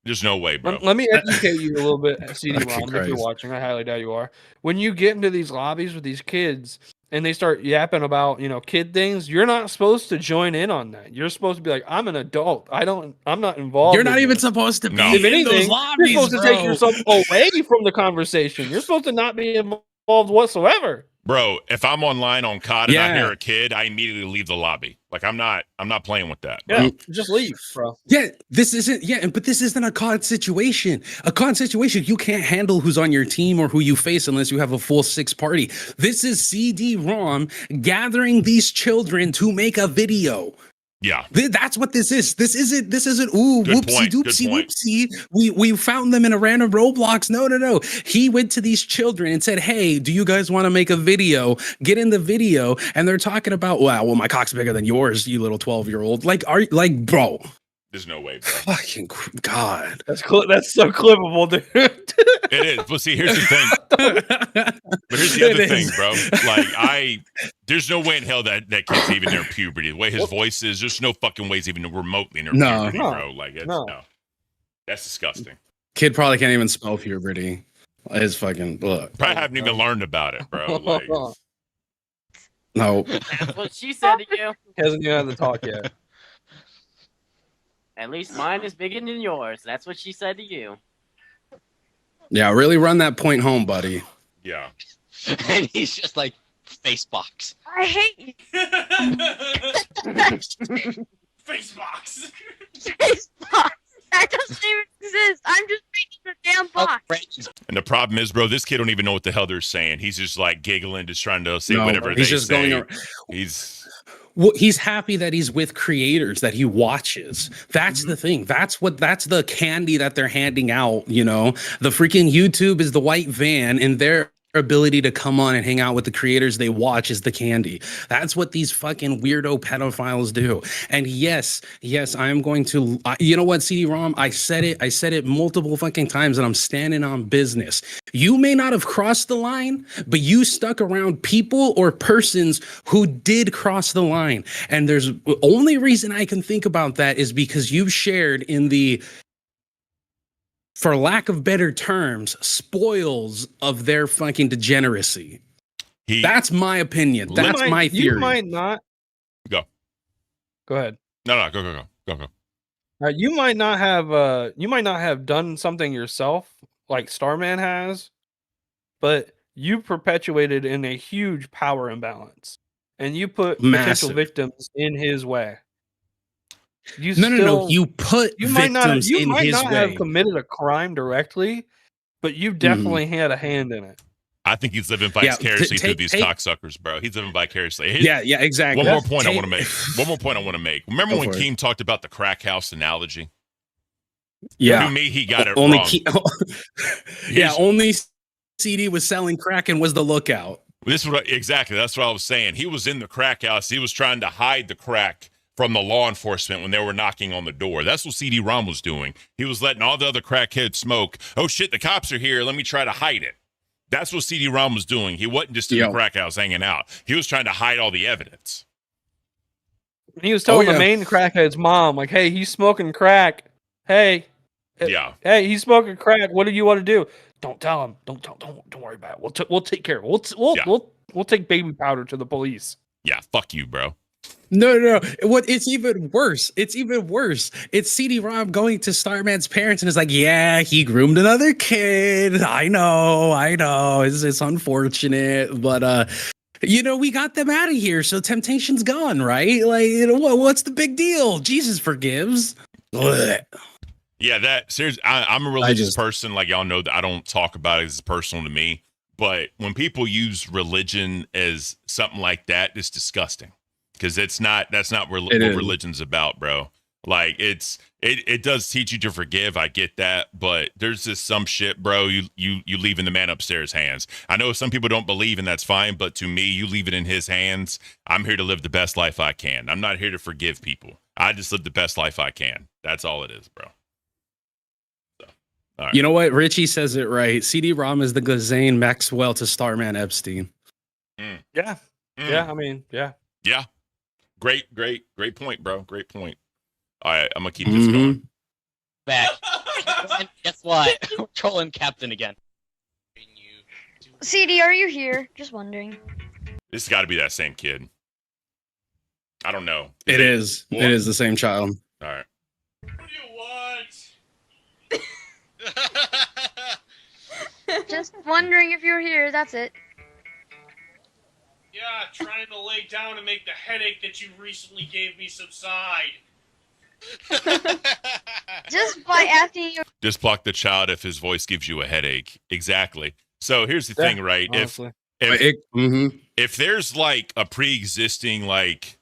There's no way, bro. Let me educate you a little bit, CD-ROM, if Christ. you're watching. I highly doubt you are. When you get into these lobbies with these kids and they start yapping about, kid things, you're not supposed to join in on that. You're supposed to be like, I'm an adult. I'm not involved. You're not in even this." supposed to be No. If in anything, those lobbies, you're supposed to take bro. yourself away from the conversation. You're supposed to not be involved whatsoever. Bro, if I'm online on COD and I Yeah. hear a kid, I immediately leave the lobby. Like I'm not playing with that. Yeah, just leave, bro. Yeah, this isn't a COD situation. A COD situation, you can't handle who's on your team or who you face unless you have a full 6 party. This is CD-ROM gathering these children to make a video. Yeah. That's what this is. This isn't ooh, Good whoopsie point, good doopsie point. whoopsie. We found them in a random Roblox. No. He went to these children and said, "Hey, do you guys want to make a video? Get in the video." And they're talking about, well, my cock's bigger than yours, you little 12-year-old. Bro. There's no way, bro. Fucking God. That's so clippable, dude. It is. But see, here's the thing. But here's the other thing, bro. Like there's no way in hell that kid's even near puberty. The way his voice is, there's no fucking ways even remotely near puberty, bro. Like it's no. That's disgusting. Kid probably can't even spell puberty. His fucking look. Probably haven't even learned about it, bro. Like, No. That's what she said to you. Hasn't even had to talk yet. At least mine is bigger than yours. That's what she said to you. Yeah, really run that point home, buddy. yeah. And he's just like, face box. I hate you. Face box. Face box. That doesn't even exist. I'm just making a damn box. And the problem is, bro, this kid don't even know what the hell they're saying. He's just like giggling, just trying to say No, whatever he's they just say. going He's he's happy that he's with creators that he watches. That's the thing. That's the candy that they're handing out, The freaking YouTube is the white van and they're ability to come on and hang out with the creators they watch is the candy. That's what these fucking weirdo pedophiles do. And yes, I am going to, you know what, CD-ROM, I said it multiple fucking times, and I'm standing on business. You may not have crossed the line, but you stuck around people or persons who did cross the line. And there's only reason I can think about that is because you've shared in the, for lack of better terms, spoils of their fucking degeneracy. That's my opinion. That's my theory. You might not. Go ahead. No, go. You might not have done something yourself like Starman has, but you perpetuated in a huge power imbalance, and you put potential victims in his way. No. You put victims in his way. You might not have committed a crime directly, but you definitely had a hand in it. I think he's living vicariously through these cocksuckers, bro. He's living vicariously. Yeah, exactly. One more point I want to make. Remember when Caint talked about the crack house analogy? Yeah. To me, he got it only wrong. Only CD was selling crack and was the lookout. This is exactly. That's what I was saying. He was in the crack house. He was trying to hide the crack from the law enforcement when they were knocking on the door. That's what CD-ROM was doing. He was letting all the other crackheads smoke. Oh shit, the cops are here. Let me try to hide it. That's what CD-ROM was doing. He wasn't just in the crack house hanging out. He was trying to hide all the evidence. He was telling the main crackhead's mom, like, "Hey, he's smoking crack. Hey, he's smoking crack. What do you want to do? Don't tell him. Don't worry about it. We'll take care of it. We'll take baby powder to the police." Yeah, fuck you, bro. No. What? It's even worse. It's CD-ROM going to Starman's parents and is like, "Yeah, he groomed another kid. I know. It's unfortunate, but we got them out of here, so temptation's gone, right? Like, what's the big deal? Jesus forgives." Ugh. Yeah, seriously. I'm a religious person. Like y'all know that I don't talk about it. It's personal to me. But when people use religion as something like that, it's disgusting. Because that's not what religion's about, bro. Like it does teach you to forgive. I get that, but there's just some shit, bro. You leaving the man upstairs' hands. I know some people don't believe, and that's fine. But to me, you leave it in his hands. I'm here to live the best life I can. I'm not here to forgive people. I just live the best life I can. That's all it is, bro. So, all right. You know what? Richie says it right. CD-ROM is the Ghislaine Maxwell to Starman Epstein. Yeah. Yeah. I mean, yeah. Yeah. Great point, bro. Great point. All right, I'm gonna keep this going. Back. Guess what? We're trolling Captain again. CD, are you here? Just wondering. This has got to be that same kid. I don't know. It is. It is the same child. All right. What do you want? Just wondering if you're here. That's it. Yeah, trying to lay down and make the headache that you recently gave me subside. Just by asking you. Just block the child if his voice gives you a headache. Exactly. So here's the thing, right? Honestly. If there's like a pre-existing like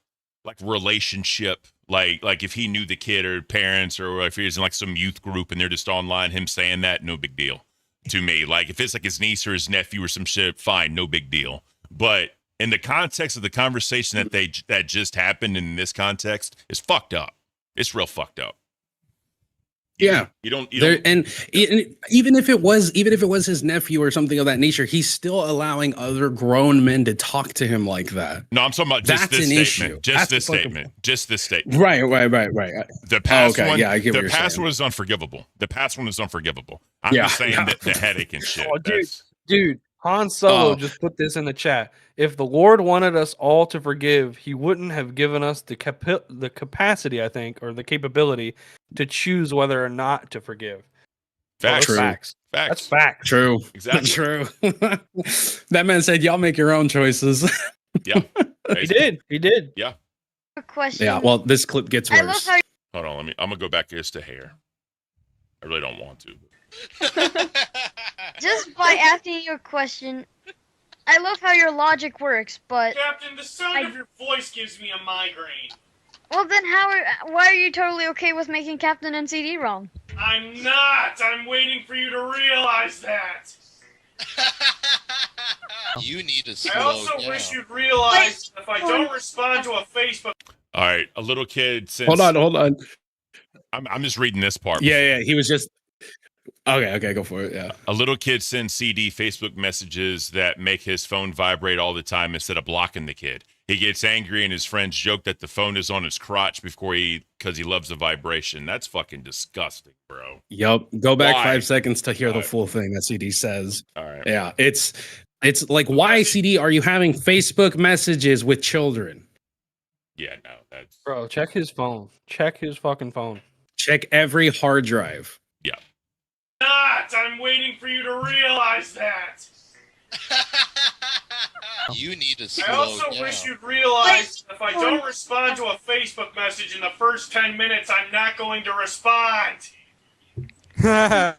relationship, like if he knew the kid or parents, or if he was in like some youth group and they're just online, him saying that, no big deal to me. Like if it's like his niece or his nephew or some shit, fine, no big deal. But in the context of the conversation that just happened in this context, is fucked up. It's real fucked up. Yeah, you don't. And even if it was his nephew or something of that nature, he's still allowing other grown men to talk to him like that. No, I'm talking about just this statement. Issue. Just this statement. Right. The past one. Yeah, I get what the you're past saying. one is unforgivable. I'm just saying that the headache and shit. Oh, dude. Han Solo just put this in the chat. If the Lord wanted us all to forgive, he wouldn't have given us the capacity, I think, or the capability to choose whether or not to forgive. Facts. Facts. That's facts. True. Exactly. True. That man said, y'all make your own choices. Yeah. He did. Yeah. A question. Yeah, well, this clip gets worse. I love how Hold on, I'm gonna go back just to hair. I really don't want to. just by asking you a question, I love how your logic works, but Captain, the sound of your voice gives me a migraine. well then why are you totally okay with making Captain and CD wrong? I'm not! I'm waiting for you to realize that! You need to slow I also down. wish you'd realize if I don't respond to a Facebook. All right, a little kid since. Hold on. I'm just reading this part. Yeah, he was just. Okay, go for it. Yeah. A little kid sends CD Facebook messages that make his phone vibrate all the time instead of blocking the kid. He gets angry and his friends joke that the phone is on his crotch because he loves the vibration. That's fucking disgusting, bro. Yep. Go back Why? 5 seconds to hear the full thing that CD says. All right. Yeah, it's like, why, CD, are you having Facebook messages with children? Yeah, no, that's Bro, check his phone. Check his fucking phone. Check every hard drive. yeah. Not! I'm waiting for you to realize that. You need to I slow also down. wish you'd realize if I don't respond to a Facebook message in the first 10 minutes, I'm not going to respond. Oh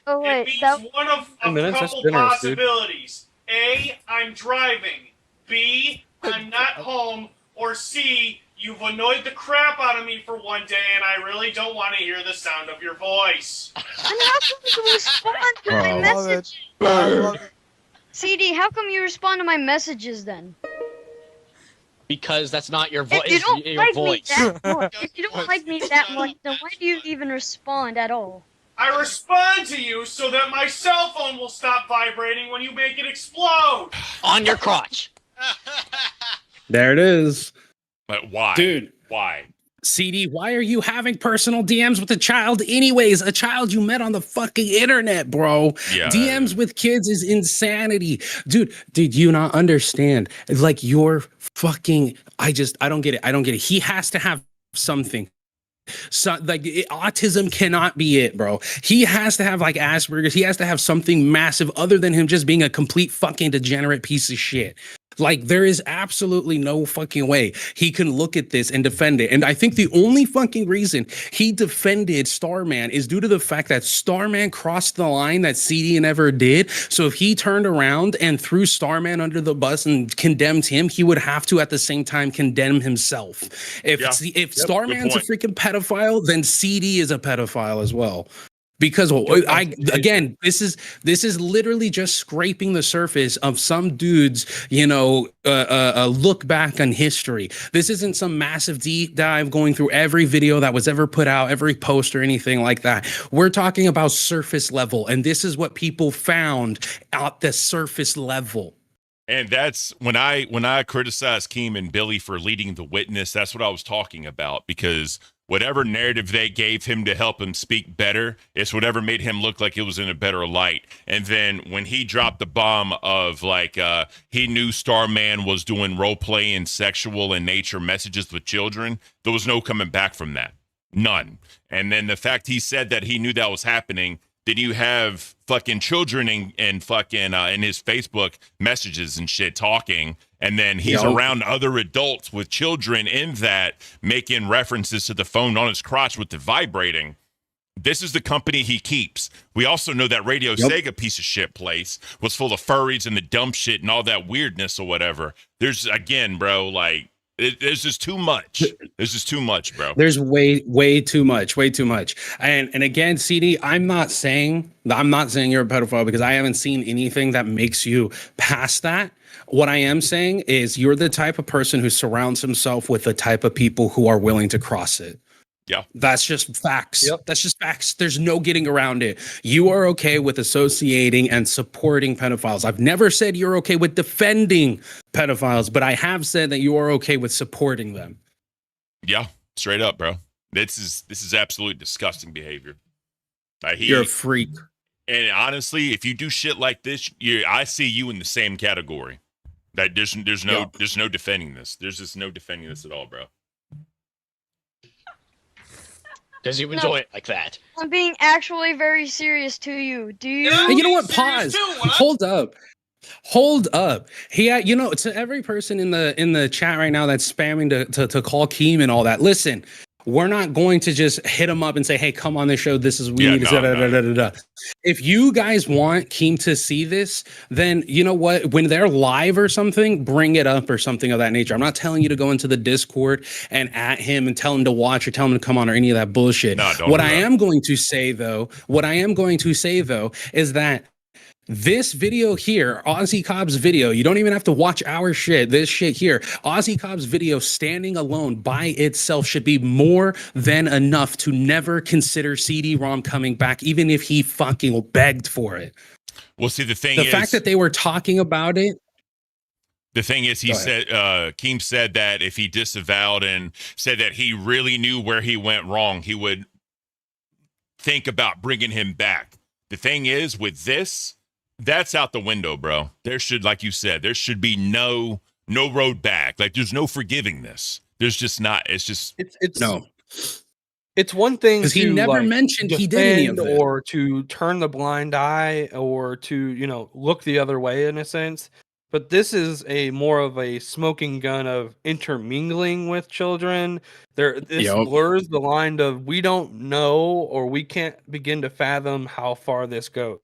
It wait, means that one of 10 a minutes, that's couple generous, dude. possibilities. A, I'm driving. B, I'm not home. Or C, you've annoyed the crap out of me for one day and I really don't want to hear the sound of your voice. and how come you respond to my Oh. message? CD, how come you respond to my messages then? Because that's not your voice. If you don't Your like me voice. that much, then why do you even respond at all? I respond to you so that my cell phone will stop vibrating when you make it explode. On your crotch. There it is. But why? Dude. Why? CD, why are you having personal DMs with a child anyways? A child you met on the fucking internet, bro. Yeah. DMs with kids is insanity. Dude, did you not understand? Like, you're fucking, I don't get it. He has to have something. So, like, autism cannot be it, bro. He has to have, like, Asperger's. He has to have something massive other than him just being a complete fucking degenerate piece of shit. Like, there is absolutely no fucking way he can look at this and defend it. And I think the only fucking reason he defended Starman is due to the fact that Starman crossed the line that CD never did. So if he turned around and threw Starman under the bus and condemned him, he would have to at the same time condemn himself. If Starman's a freaking pedophile, then CD is a pedophile as well. Because this is literally just scraping the surface of some dude's, look back on history. This isn't some massive deep dive going through every video that was ever put out, every post or anything like that. We're talking about surface level, and this is what people found at the surface level. And that's when I criticized Keem and Billy for leading the witness. That's what I was talking about, because whatever narrative they gave him to help him speak better, it's whatever made him look like it was in a better light. And then when he dropped the bomb of he knew Starman was doing role play and sexual in nature messages with children, there was no coming back from that. None. And then the fact he said that he knew that was happening, then you have fucking children in fucking in his Facebook messages and shit talking, and then he's around other adults with children in that making references to the phone on his crotch with the vibrating. This is the company he keeps. We also know that Radio Sega piece of shit place was full of furries and the dumb shit and all that weirdness or whatever. There's, again, bro, like, there's just too much. There's just too much, bro. There's way too much. And again, CD, I'm not saying you're a pedophile because I haven't seen anything that makes you past that. What I am saying is you're the type of person who surrounds himself with the type of people who are willing to cross it. Yeah. That's just facts. Yep. That's just facts. There's no getting around it. You are okay with associating and supporting pedophiles. I've never said you're okay with defending pedophiles, but I have said that you are okay with supporting them. Yeah, straight up, bro. This is absolute disgusting behavior. You're a freak. And honestly, if you do shit like this, I see you in the same category. That there's no defending this. There's just no defending this at all, bro. Does you enjoy it like that? I'm being actually very serious to you. Do you? Hey, you know what? Pause. Hold up. To every person in the chat right now that's spamming to call Keem and all that. Listen, we're not going to just hit him up and say, "Hey, come on this show. This is we need to." If you guys want Keem to see this, then you know what? When they're live or something, bring it up or something of that nature. I'm not telling you to go into the Discord and at him and tell him to watch or tell him to come on or any of that bullshit. No, What I am going to say though is that This video here, Ozzy Cobb's video, you don't even have to watch our shit. This shit here, Ozzy Cobb's video standing alone by itself should be more than enough to never consider CD-ROM coming back, even if he fucking begged for it. Well, see, the fact that they were talking about it. The thing is, he said, Caint said that if he disavowed and said that he really knew where he went wrong, he would think about bringing him back. The thing is, with this, that's out the window, bro. There should, like you said, there should be no road back. Like, there's no forgiving this. There's just not. It's just it's no. It's one thing because he never mentioned he did any of it, or to turn the blind eye, or to look the other way in a sense. But this is more of a smoking gun of intermingling with children. This blurs the line of we don't know, or we can't begin to fathom how far this goes.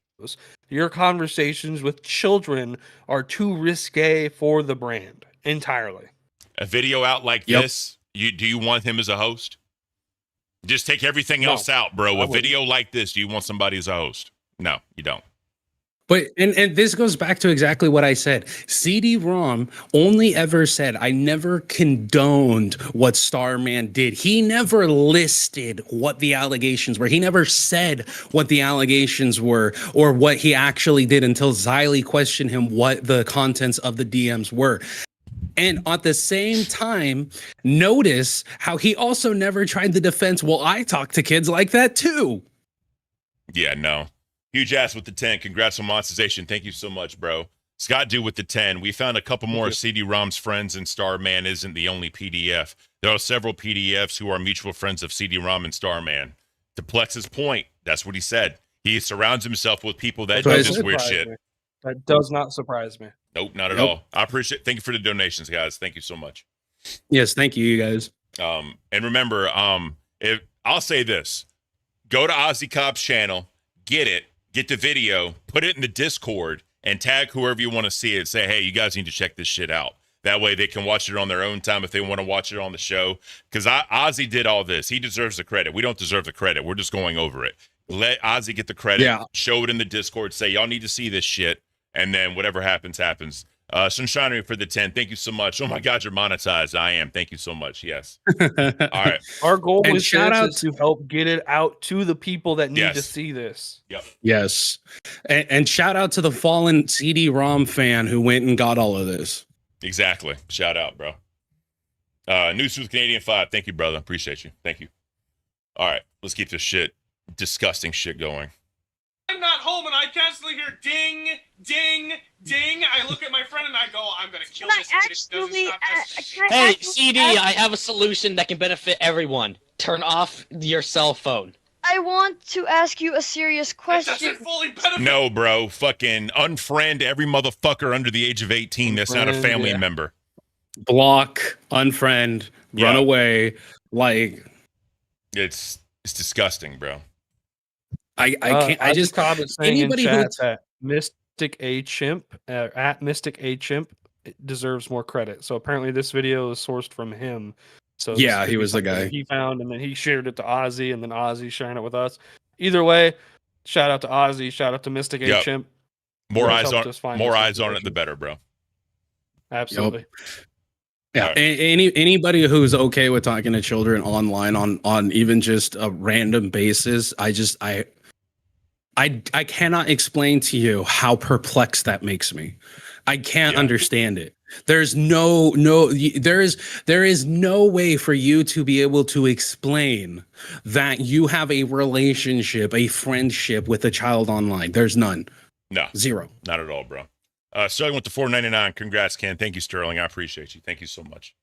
Your conversations with children are too risque for the brand entirely. A video out like this, do you want him as a host? Just take everything else out, bro. A video like this, do you want somebody as a host? No, you don't. But and this goes back to exactly what I said. CD-ROM only ever said, I never condoned what Starman did. He never listed what the allegations were. He never said what the allegations were or what he actually did until Xylee questioned him what the contents of the DMs were. And at the same time, notice how he also never tried the defense. Well, I talk to kids like that too. Yeah, no. Huge ass with the 10. Congrats on monetization. Thank you so much, bro. Scott Do with the 10. We found a couple more CD-ROM's friends, and Starman isn't the only PDF. There are several PDFs who are mutual friends of CD-ROM and Starman. To Plex's point, that's what he said. He surrounds himself with people that do this weird shit. That does not surprise me. Nope, not at all. I appreciate. Thank you for the donations, guys. Thank you so much. Yes, thank you guys. And remember, if I'll say this, go to Ozzy Cobb's channel, get the video, put it in the Discord, and tag whoever you want to see it. Say, hey, you guys need to check this shit out. That way they can watch it on their own time if they want to watch it on the show. Because Ozzy did all this. He deserves the credit. We don't deserve the credit. We're just going over it. Let Ozzy get the credit. Yeah. Show it in the Discord. Say, y'all need to see this shit. And then whatever happens, happens. Sunshinery for the 10. Thank you so much. Oh my God, you're monetized. I am. Thank you so much. Yes. All right. Our goal is to help get it out to the people that need to see this. Yep. Yes. And shout out to the fallen CD-ROM fan who went and got all of this. Exactly. Shout out, bro. News with Canadian 5. Thank you, brother. Appreciate you. Thank you. All right. Let's keep this disgusting shit going. I'm not home and I constantly hear ding, ding, ding. I look at my friend and I go, I'm going to kill this kid. Hey, CD, I have a solution that can benefit everyone. Turn off your cell phone. I want to ask you a serious question. No, bro. Fucking unfriend every motherfucker under the age of 18 that's not a family member. Block, unfriend, run away. Like, it's disgusting, bro. I can't. I just anybody in chat that Mystic A Chimp at Mystic A Chimp deserves more credit. So apparently this video is sourced from him. So yeah, he was the guy he found, and then he shared it to Ozzy, and then Ozzy sharing it with us. Either way, shout out to Ozzy, shout out to Mystic A Chimp. More eyes on it, the better, bro. Absolutely. Yeah, anybody who's okay with talking to children online on even just a random basis, I cannot explain to you how perplexed that makes me. I can't understand it. There is no way for you to be able to explain that you have a relationship, a friendship with a child online. There's none. No. Zero. Not at all, bro. Sterling with the $4.99. Congrats, Ken. Thank you, Sterling. I appreciate you. Thank you so much.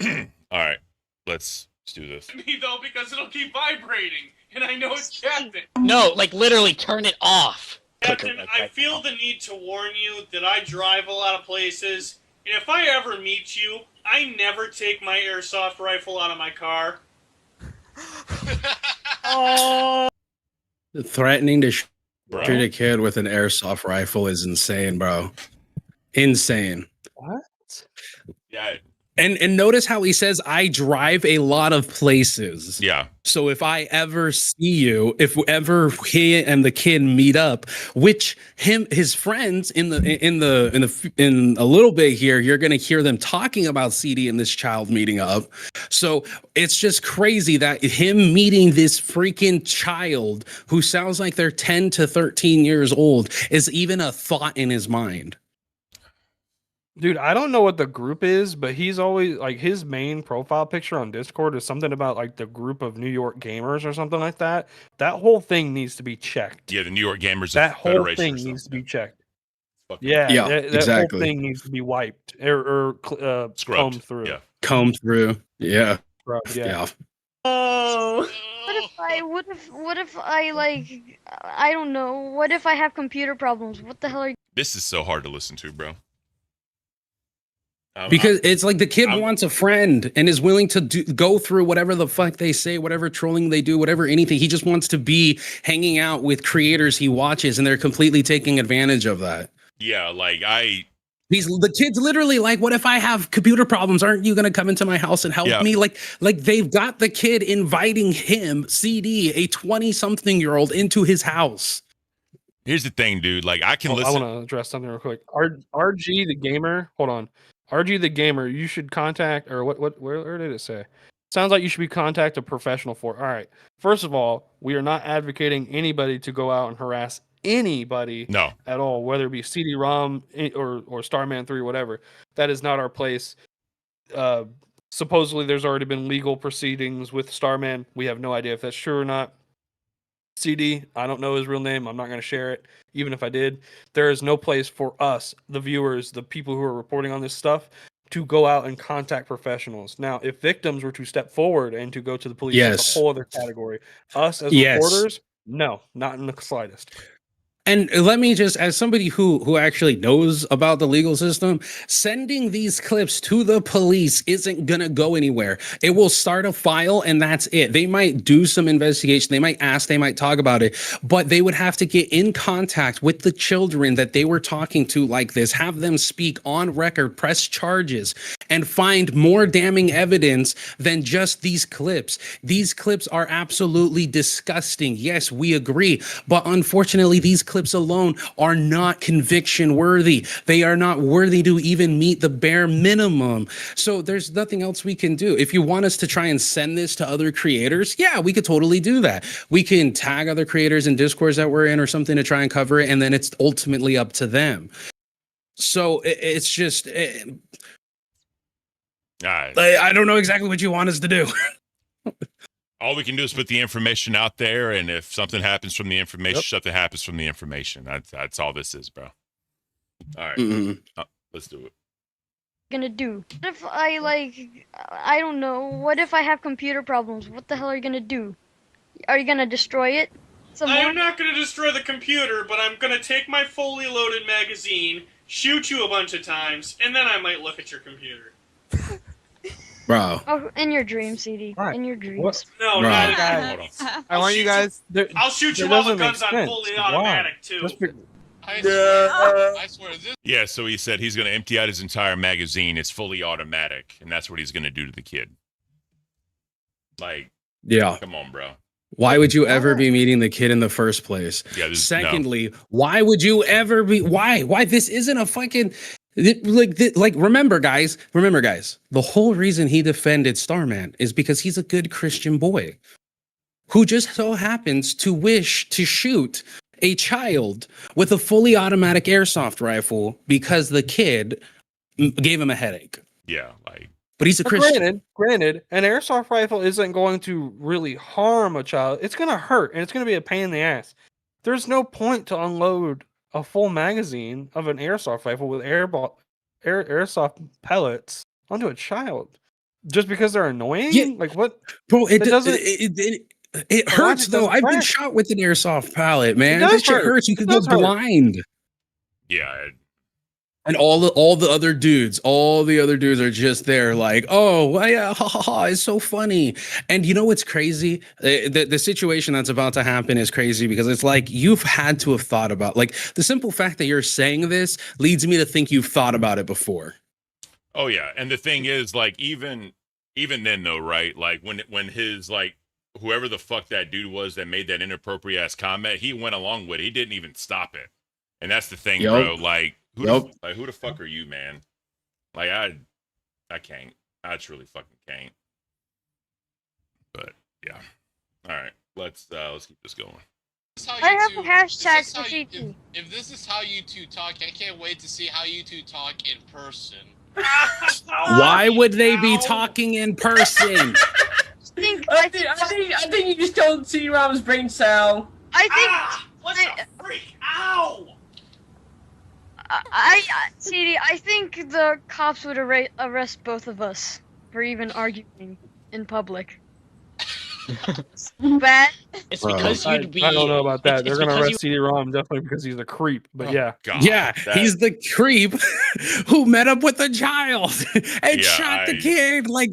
All right. Let's do this. Me though, because it'll keep vibrating. And I know it's Captain. No, like literally turn it off. Captain, I feel the need to warn you that I drive a lot of places, and if I ever meet you, I never take my airsoft rifle out of my car. Threatening to shoot a kid with an airsoft rifle is insane, bro. Insane. What? Yeah. And notice how he says, I drive a lot of places. Yeah. So if I ever see you, if ever he and the kid meet up, which his friends in a little bit here, you're gonna hear them talking about CD and this child meeting up. So it's just crazy that him meeting this freaking child who sounds like they're 10 to 13 years old is even a thought in his mind. Dude, I don't know what the group is, but he's always like his main profile picture on Discord is something about like the group of New York gamers or something like that. That whole thing needs to be checked. Yeah, the New York Gamers That whole Federation thing or something. needs to be checked. Fucking Yeah, that exactly. whole thing needs to be wiped or scrubbed. combed through. Yeah. Comb through. Yeah. Scrubbed, yeah. Yeah. Oh. What if I like, I don't know. What if I have computer problems? What the hell are you? This is so hard to listen to, bro. Because it's like the kid wants a friend and is willing to go through whatever the fuck they say, whatever trolling they do, whatever anything. He just wants to be hanging out with creators he watches, and they're completely taking advantage of that. Yeah, like the kid's literally like, what if I have computer problems? Aren't you going to come into my house and help me? Like they've got the kid inviting him, CD, a 20-something-year-old, into his house. Here's the thing, dude. Like I can listen. I want to address something real quick. RG the gamer, hold on. RG the gamer, you should contact, or where did it say? Sounds like you should be contact a professional for. All right. First of all, we are not advocating anybody to go out and harass anybody at all, whether it be CD-ROM or Starman 3 or whatever. That is not our place. Supposedly there's already been legal proceedings with Starman. We have no idea if that's true or not. CD, I don't know his real name. I'm not going to share it. Even if I did, there is no place for us, the viewers, the people who are reporting on this stuff, to go out and contact professionals. Now, if victims were to step forward and to go to the police, that's a whole other category. Us as reporters, no, not in the slightest. And let me just, as somebody who actually knows about the legal system, sending these clips to the police isn't gonna go anywhere. It will start a file and that's it. They might do some investigation, they might ask, they might talk about it, but they would have to get in contact with the children that they were talking to like this, have them speak on record, press charges, and find more damning evidence than just these clips. These clips are absolutely disgusting. Yes, we agree, but unfortunately, these clips alone are not conviction worthy. They are not worthy to even meet the bare minimum. So there's nothing else we can do. If you want us to try and send this to other creators, yeah, we could totally do that. We can tag other creators in Discords that we're in or something to try and cover it, and then it's ultimately up to them. So it's just, I don't know exactly what you want us to do. All we can do is put the information out there, and if something happens from the information, something happens from the information. That's all this is, bro. All right, let's do it. Gonna do? What if I like, I don't know. What if I have computer problems? What the hell are you gonna do? Are you gonna destroy it? I'm not gonna destroy the computer, but I'm gonna take my fully loaded magazine, shoot you a bunch of times, and then I might look at your computer. Bro. Oh, in your dreams, CD. Right. In your dreams. What? No, Bro. not I want you guys. I'll shoot you while the gun's on fully automatic, too. I swear this. Yeah, so he said he's going to empty out his entire magazine. It's fully automatic, and that's what he's going to do to the kid. Like, yeah, come on, bro. Why would you ever be meeting the kid in the first place? Yeah, secondly, why would you ever be? Why? This isn't a fucking. Remember guys, the whole reason he defended Starman is because he's a good Christian boy who just so happens to wish to shoot a child with a fully automatic airsoft rifle because the kid gave him a headache. Yeah, like, but he's a Christian. Granted, an airsoft rifle isn't going to really harm a child. It's going to hurt, and it's going to be a pain in the ass. There's no point to unload a full magazine of an airsoft rifle with airsoft pellets onto a child just because they're annoying. Yeah. Like what, bro? It doesn't. It hurts though. I've been shot with an airsoft pellet, man. That shit hurts. You could go blind. Yeah. And all the other dudes are just there like, oh, well, yeah, ha, ha, ha, it's so funny. And you know what's crazy? The situation that's about to happen is crazy because it's like you've had to have thought about, like, the simple fact that you're saying this leads me to think you've thought about it before. Oh yeah, and the thing is, like, even then though, right? Like when his like whoever the fuck that dude was that made that inappropriate ass comment, he went along with it. He didn't even stop it. And that's the thing, bro. Like who the fuck are you, man? Like I can't. I truly fucking can't. But yeah. All right. Let's keep this going. I have a hashtag for CT. If this is how you two talk, I can't wait to see how you two talk in person. Why would they be talking in person? I think you just killed CD-ROM's brain cell. I think. What the freak? Ow! CD, I think the cops would arrest both of us for even arguing in public. Bad. It's because you'd be. I don't know about that. It's They're gonna because arrest CD-ROM definitely because he's a creep. But yeah, God, Yeah, he's the creep who met up with a child and Yeah, shot the kid. Like,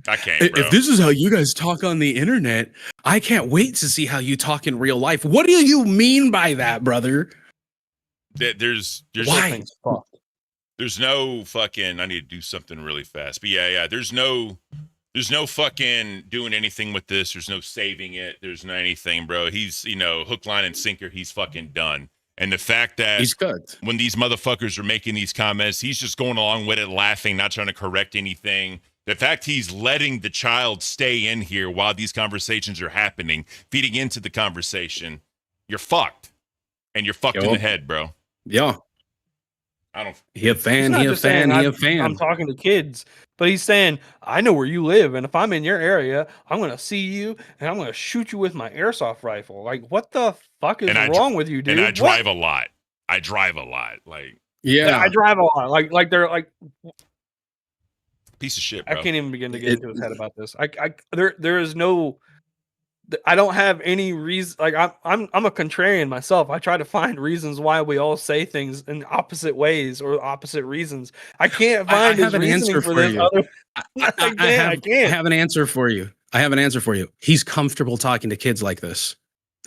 I can't, bro. if this is how you guys talk on the internet, I can't wait to see how you talk in real life. What do you mean by that, brother? There's Why? There's no fucking. I need to do something really fast. But yeah. There's no fucking doing anything with this. There's no saving it. There's no anything, bro. He's, hook, line, and sinker. He's fucking done. And the fact that He's cooked. when these motherfuckers are making these comments, he's just going along with it, laughing, not trying to correct anything. The fact he's letting the child stay in here while these conversations are happening, feeding into the conversation, you're fucked. And you're fucked in the head, bro. Yeah. I don't. He a fan. He's He not a just saying, fan. He a fan. I'm talking to kids, but he's saying, I know where you live, and if I'm in your area, I'm gonna see you, and I'm gonna shoot you with my airsoft rifle. Like, what the fuck is wrong with you, dude? And I drive a lot. Like, Yeah, I drive a lot. Like they're like piece of shit, I bro. can't even begin to get into his head about this. There is no. I don't have any reason. Like I'm a contrarian myself. I try to find reasons why we all say things in opposite ways or opposite reasons. I can't find I have an answer for for this. you. Other... I have an answer for you. I have an answer for you. He's comfortable talking to kids like this.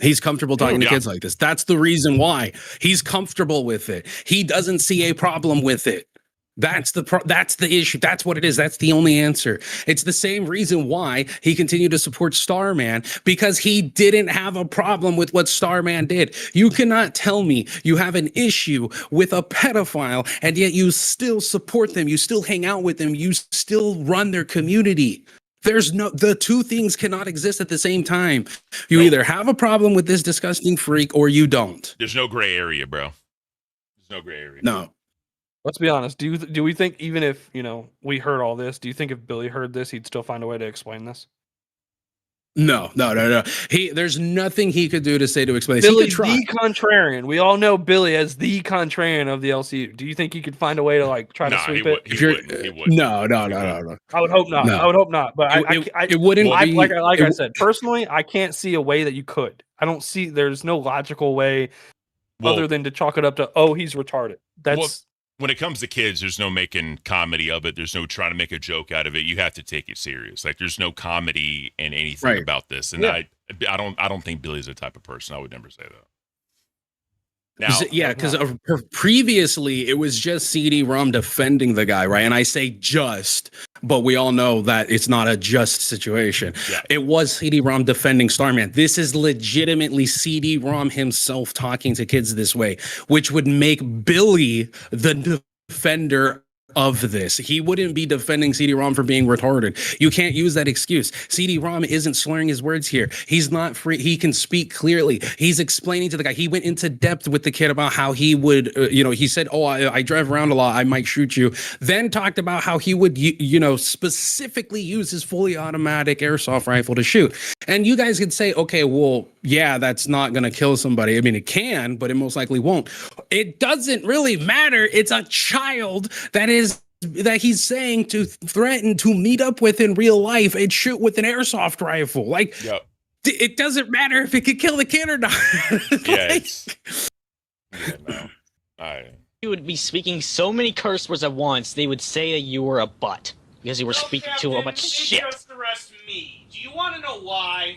He's comfortable talking to kids like this. That's the reason why. He's comfortable with it. He doesn't see a problem with it. That's the issue. That's what it is. That's the only answer. It's the same reason why he continued to support Starman, because he didn't have a problem with what Starman did. You cannot tell me you have an issue with a pedophile and yet you still support them. You still hang out with them. You still run their community. The two things cannot exist at the same time. You either have a problem with this disgusting freak or you don't. There's no gray area, bro. There's no gray area. No. Let's be honest. Do we think even if we heard all this, do you think if Billy heard this, he'd still find a way to explain this? No. There's nothing he could do to explain this. Billy's the contrarian. We all know Billy as the contrarian of the LCU. Do you think he could find a way to try to sweep it? He wouldn't. No. I would hope not. No. I would hope not. But it wouldn't. Like I said, personally, I can't see a way that you could. I don't see. There's no logical way other than to chalk it up to, oh, he's retarded. When it comes to kids, there's no making comedy of it. There's no trying to make a joke out of it. You have to take it serious. Like, there's no comedy in anything about this. And I don't think Billy's the type of person. I would never say that. Now, because previously it was just CD-ROM defending the guy, right? And I say just, but we all know that it's not a just situation. Yeah. It was CD-ROM defending Starman. This is legitimately CD-ROM himself talking to kids this way, which would make Billy the defender of this. He wouldn't be defending CD-ROM for being retarded. You can't use that excuse. CD-ROM isn't slurring his words here. He's not free. He can speak clearly. He's explaining to the guy. He went into depth with the kid about how he would, he said, oh, I drive around a lot. I might shoot you. Then talked about how he would, specifically use his fully automatic airsoft rifle to shoot. And you guys could say, okay, well, yeah, that's not going to kill somebody. I mean, it can, but it most likely won't. It doesn't really matter. It's a child that he's saying to threaten to meet up with in real life and shoot with an airsoft rifle. Like, it doesn't matter if it could kill the kid or not. You would be speaking so many curse words at once, they would say that you were a butt because you were speaking too much shit. Just arrest me. Do you want to know why?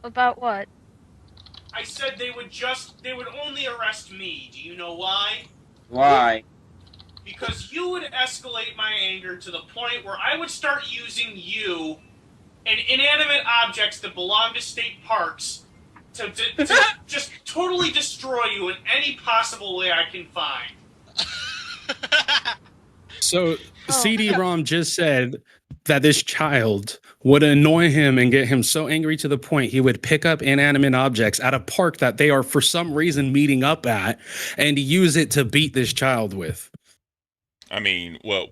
About what? I said they would only arrest me. Do you know why? Why? because you would escalate my anger to the point where I would start using you and inanimate objects that belong to state parks to just totally destroy you in any possible way I can find. So CD-ROM just said that this child would annoy him and get him so angry to the point he would pick up inanimate objects at a park that they are for some reason meeting up at and use it to beat this child with. I mean, well,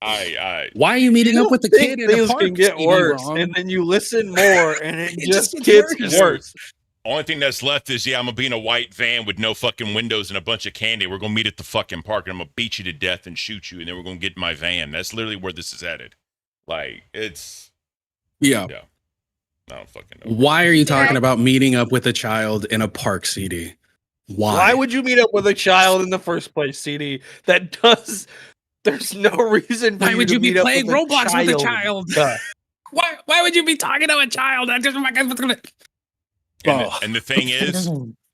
why are you meeting up with the kid in a things park? can get worse, CD-ROM? and then you listen more, and it, It just just gets gets worse. only thing that's left is, I'm gonna be in a white van with no fucking windows and a bunch of candy. We're gonna meet at the fucking park, and I'm gonna beat you to death and shoot you, and then we're gonna get in my van. That's literally where this is headed. Like, it's Yeah. I don't fucking know. Why are you talking about meeting up with a child in a park, CD? Why would you meet up with a child in the first place, CD? That does. There's no reason for Why you would to you be meet up playing with a Roblox with a child? Duh. Why would you be talking to a child? And the thing is,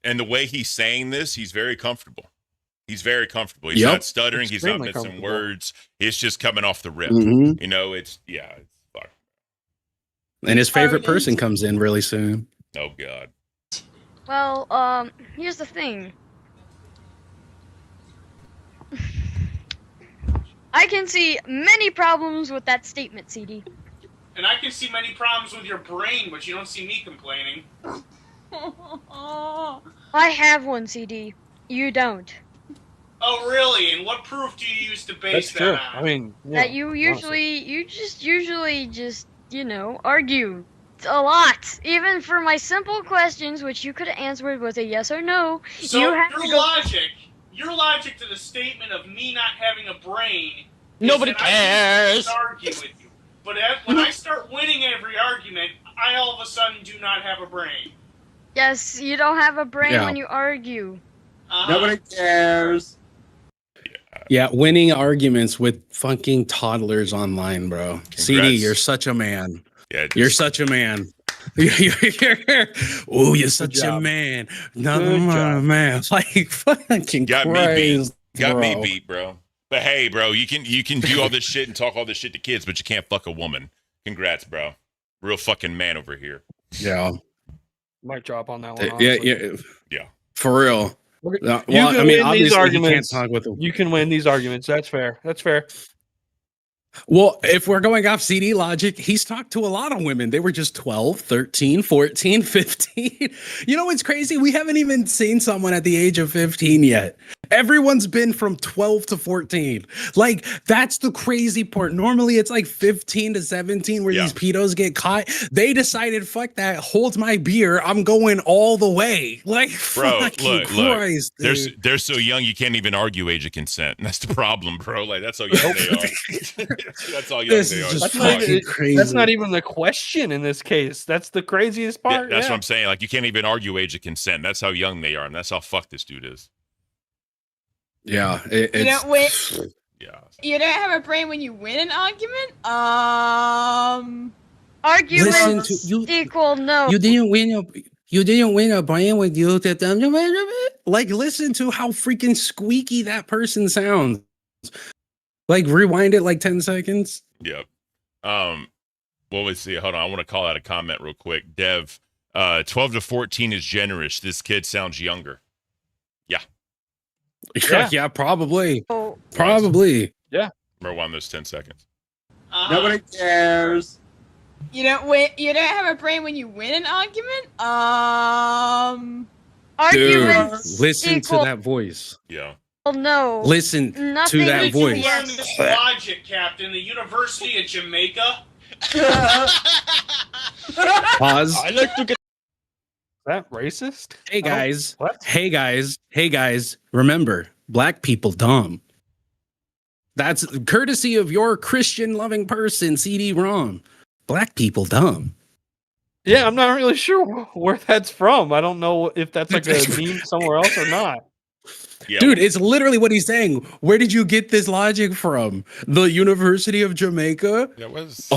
and the way he's saying this, he's very comfortable. He's very comfortable. He's not stuttering. He's not Extremely missing words. It's just coming off the rip. Mhm. You know, it's fuck. And his favorite person comes in really soon. Oh God. Well, here's the thing. I can see many problems with that statement, CD. And I can see many problems with your brain, but you don't see me complaining. I have one, CD. You don't. Oh, really? And what proof do you use to base That's true. that on? I mean, That you usually, usually just, argue a lot. Even for my simple questions, which you could have answered with a yes or no. So you have to go. Your logic to the statement of me not having a brain. Nobody is that I cares. can't argue with you. But when I start winning every argument, I all of a sudden do not have a brain. Yes, you don't have a brain Yeah. when you argue. Nobody cares. Yeah, winning arguments with fucking toddlers online, bro. CD, Congrats. you're such a man. Yeah, You're such a man. Oh, you're such a job. man. No, Good job. man. Like fucking got me beat. Christ, Got me bro. beat, bro. But hey, bro, you can do all this shit and talk all this shit to kids, but you can't fuck a woman. Congrats, bro. Real fucking man over here. Yeah. Might drop on that one. Yeah, honestly. Yeah. For real. You Well, can I mean, win these obviously, you can't arguments. talk with them. You can win these arguments. That's fair. That's fair. Well, if we're going off CD logic, he's talked to a lot of women. They were just 12, 13, 14, 15. You know what's crazy? We haven't even seen someone at the age of 15 yet. Everyone's been from 12 to 14. Like, that's the crazy part. Normally, it's like 15 to 17 where these pedos get caught. They decided, fuck that, hold my beer. I'm going all the way. Like, Bro, fucking look. Christ, They're so young you can't even argue age of consent. And that's the problem, bro. Like, that's how young they are. That's all young This they is are. just That's not, fucking even, crazy. that's not even the question in this case. That's the craziest Yeah, part. that's what I'm saying. Like, you can't even argue age of consent. That's how young they are, and that's how fucked this dude is. Yeah, You it's don't win. Yeah. You don't have a brain when you win an argument. Arguments Listen equal no. You didn't win a brain with you. Like, listen to how freaking squeaky that person sounds. Like, rewind it like 10 seconds. Yep. Well, let's see. Hold on. I want to call out a comment real quick. Dev, 12 to 14 is generous. This kid sounds younger. Yeah. Yeah, probably. Oh. Probably. Yeah. Rewind those 10 seconds. Nobody cares. You don't win. You don't have a brain when you win an argument. Dude, Arguments listen equal to that voice. Yeah. no. Listen to Nothing that is voice. Learn yes. this logic, Captain. The University of Jamaica. Pause. I like to get. Is that racist? Hey guys. What? Hey guys. Remember, black people dumb. That's courtesy of your Christian loving person, CD-ROM. Black people dumb. Yeah, I'm not really sure where that's from. I don't know if that's like a meme somewhere else or not. Yeah. Dude, it's literally what he's saying. Where did you get this logic from? The University of Jamaica? That was.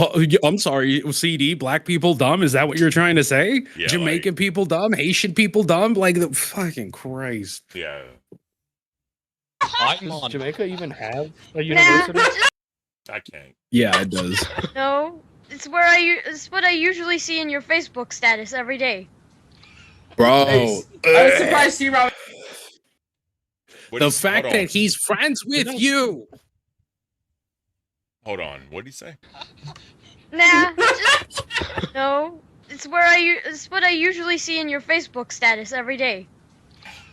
I'm sorry, CD, black people dumb? Is that what you're trying to say? Yeah, Jamaican people dumb? Haitian people dumb? Like, the fucking Christ. Yeah. I'm Does on. Jamaica even have a Nah, university? I can't. Yeah, it does. no. It's what I usually see in your Facebook status every day. Bro. I'm surprised C-Rob. The fact that he's friends with you. Hold on. What did he say? Nah, no. It's what I usually see in your Facebook status every day.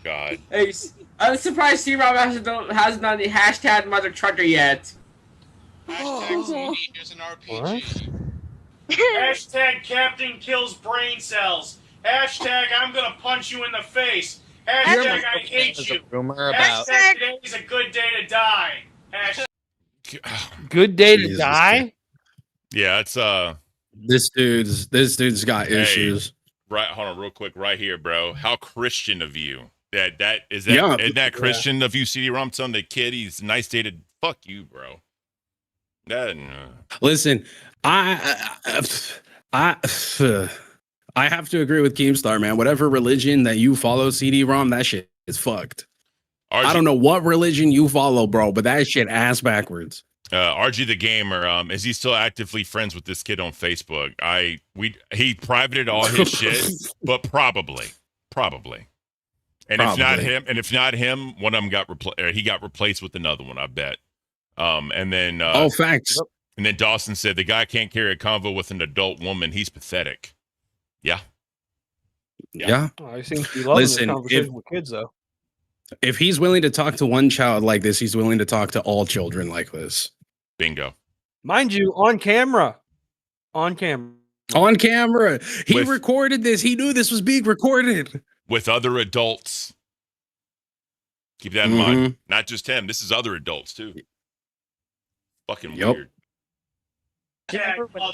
God. Hey, I'm surprised C-Rob hasn't done the hashtag mother trucker yet. Hashtag CD, here's an RPG. Hashtag Captain kills brain cells. Hashtag I'm gonna punch you in the face. Hashtag I hate There's you. a rumor about. Hashtag today's a good day to die. Hashtag Good day to Jesus die? Yeah, it's This dude's got Hey. issues. right. Hold on, real quick, right here, bro. How Christian of you. Isn't Yeah. that Christian of you, CD-ROM? Telling the kid he's nice dated. Fuck you, bro. That, Listen, I have to agree with Keemstar, man. Whatever religion that you follow, CD-ROM, that shit is fucked. I don't know what religion you follow, bro, but that shit ass backwards. RG the Gamer, is he still actively friends with this kid on Facebook? He privated all his shit, but probably. And if not him, one of them he got replaced with another one, I bet. And then facts. And then Dawson said the guy can't carry a convo with an adult woman. He's pathetic. Yeah. Yeah. Oh, I seem to be loving this conversation with kids, though. If he's willing to talk to one child like this, he's willing to talk to all children like this. Bingo. Mind you, on camera. On camera. On camera. He recorded this. He knew this was being recorded. With other adults. Keep that in mind. Not just him. This is other adults, too. Fucking weird. Hashtag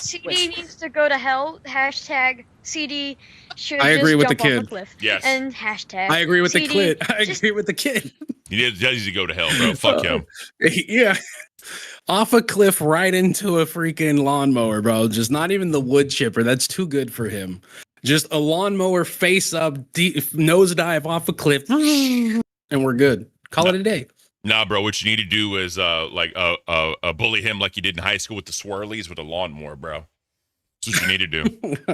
CD needs to go to hell. Hashtag CD should I agree just with the jump off a kid. cliff. Yes. And hashtag I agree with the CD kid. I agree with the kid. He needs to go to hell, bro. Fuck him. Yeah. Off a cliff right into a freaking lawnmower, bro. Just not even the wood chipper. That's too good for him. Just a lawnmower face up, nosedive off a cliff, and we're good. Call it a day. Nah, bro. What you need to do is bully him like you did in high school with the swirlies with a lawnmower, bro. That's what you need to do.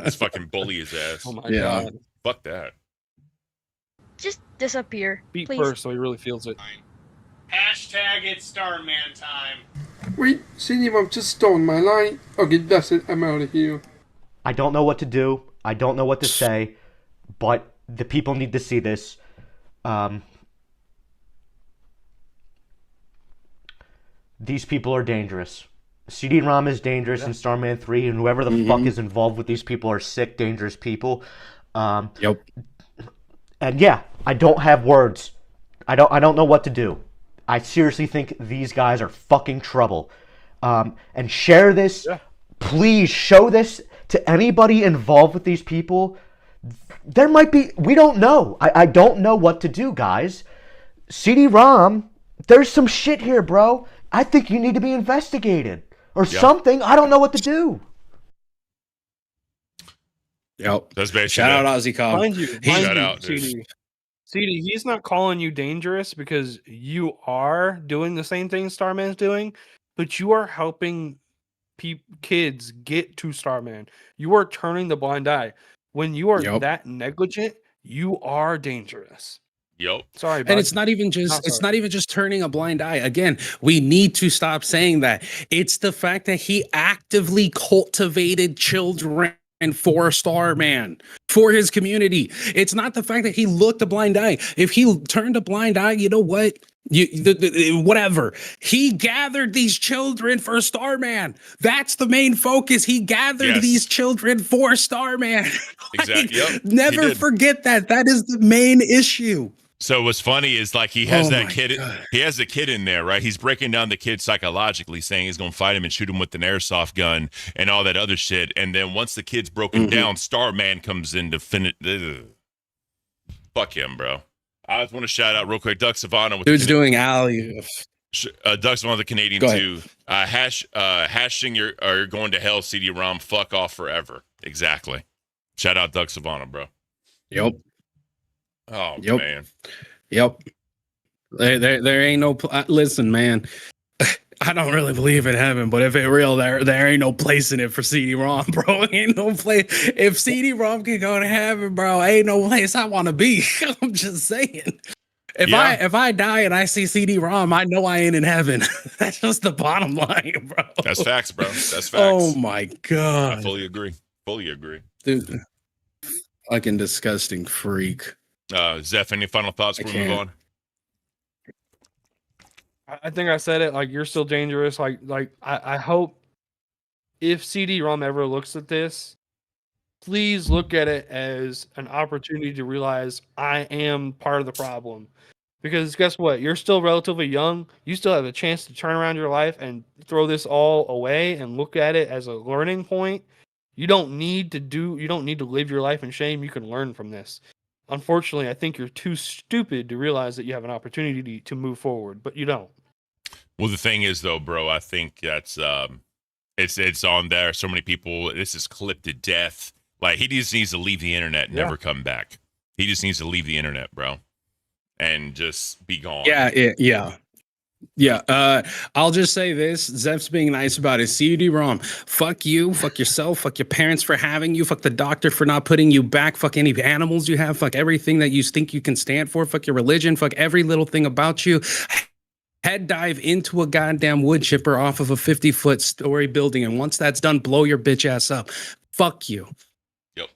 Just fucking bully his ass. Oh my god. Fuck that. Just disappear, Beat please. first so he really feels it. Hashtag it's Starman time. Wait, CD-ROM just stole my line. Okay, that's it. I'm out of here. I don't know what to do. I don't know what to say, but the people need to see this. These people are dangerous. CD-ROM is dangerous in Starman 3, and whoever the fuck is involved with these people are sick, dangerous people. Yep. And yeah, I don't have words. I don't know what to do. I seriously think these guys are fucking trouble. And share this. Yeah. Please show this to anybody involved with these people. There might be... We don't know. I don't know what to do, guys. CD-ROM, there's some shit here, bro. I think you need to be investigated. Or something. I don't know what to do. Yep. That's basically Shout out Ozzy Cobb. Mind you, Shout out, dude. CD, he's not calling you dangerous because you are doing the same thing Starman's doing, but you are helping kids get to Starman. You are turning the blind eye. When you are that negligent, you are dangerous. Yep. Sorry, bud. And it's not even just turning a blind eye. Again, we need to stop saying that. It's the fact that he actively cultivated children for Starman, for his community. It's not the fact that he looked a blind eye. If he turned a blind eye, you know what? Whatever. He gathered these children for Starman. That's the main focus. He gathered these children for Starman. Exactly. Yep. Never forget that. That is the main issue. So what's funny is like he has that kid. He has the kid in there, right? He's breaking down the kid psychologically, saying he's going to fight him and shoot him with an airsoft gun and all that other shit. And then once the kid's broken down, Starman comes in to finish. Fuck him, bro. I just want to shout out real quick, Doug Savannah. With Dude's doing alley. Doug Savannah, the Canadian too. Hashing you're going to hell, CD-ROM. Fuck off forever. Exactly. Shout out Doug Savannah, bro. Yep. Oh man. Yep. There ain't no. Listen, man. I don't really believe in heaven, but if it real, there ain't no place in it for CD-ROM, bro. Ain't no place. If CD-ROM can go to heaven, bro, ain't no place I want to be. I'm just saying. If I die and I see CD-ROM, I know I ain't in heaven. That's just the bottom line, bro. That's facts, bro. That's facts. Oh my god. I fully agree. Fully agree. Dude, fucking disgusting freak. Zeph, any final thoughts before we move on? I think I said it. Like, you're still dangerous. I hope if CD-ROM ever looks at this, please look at it as an opportunity to realize I am part of the problem. Because guess what? You're still relatively young. You still have a chance to turn around your life and throw this all away and look at it as a learning point. You don't need to live your life in shame. You can learn from this. Unfortunately, I think you're too stupid to realize that you have an opportunity to move forward, but you don't. Well, the thing is, though, bro, I think that's it's on there. So many people. This is clipped to death. Like, he just needs to leave the internet and never come back. He just needs to leave the internet, bro, and just be gone. Yeah. I'll just say this. Zeph's being nice about it. CD-ROM. Fuck you. Fuck yourself. Fuck your parents for having you. Fuck the doctor for not putting you back. Fuck any animals you have. Fuck everything that you think you can stand for. Fuck your religion. Fuck every little thing about you. Head dive into a goddamn wood chipper off of a 50-foot story building. And once that's done, blow your bitch ass up. Fuck you. Yep.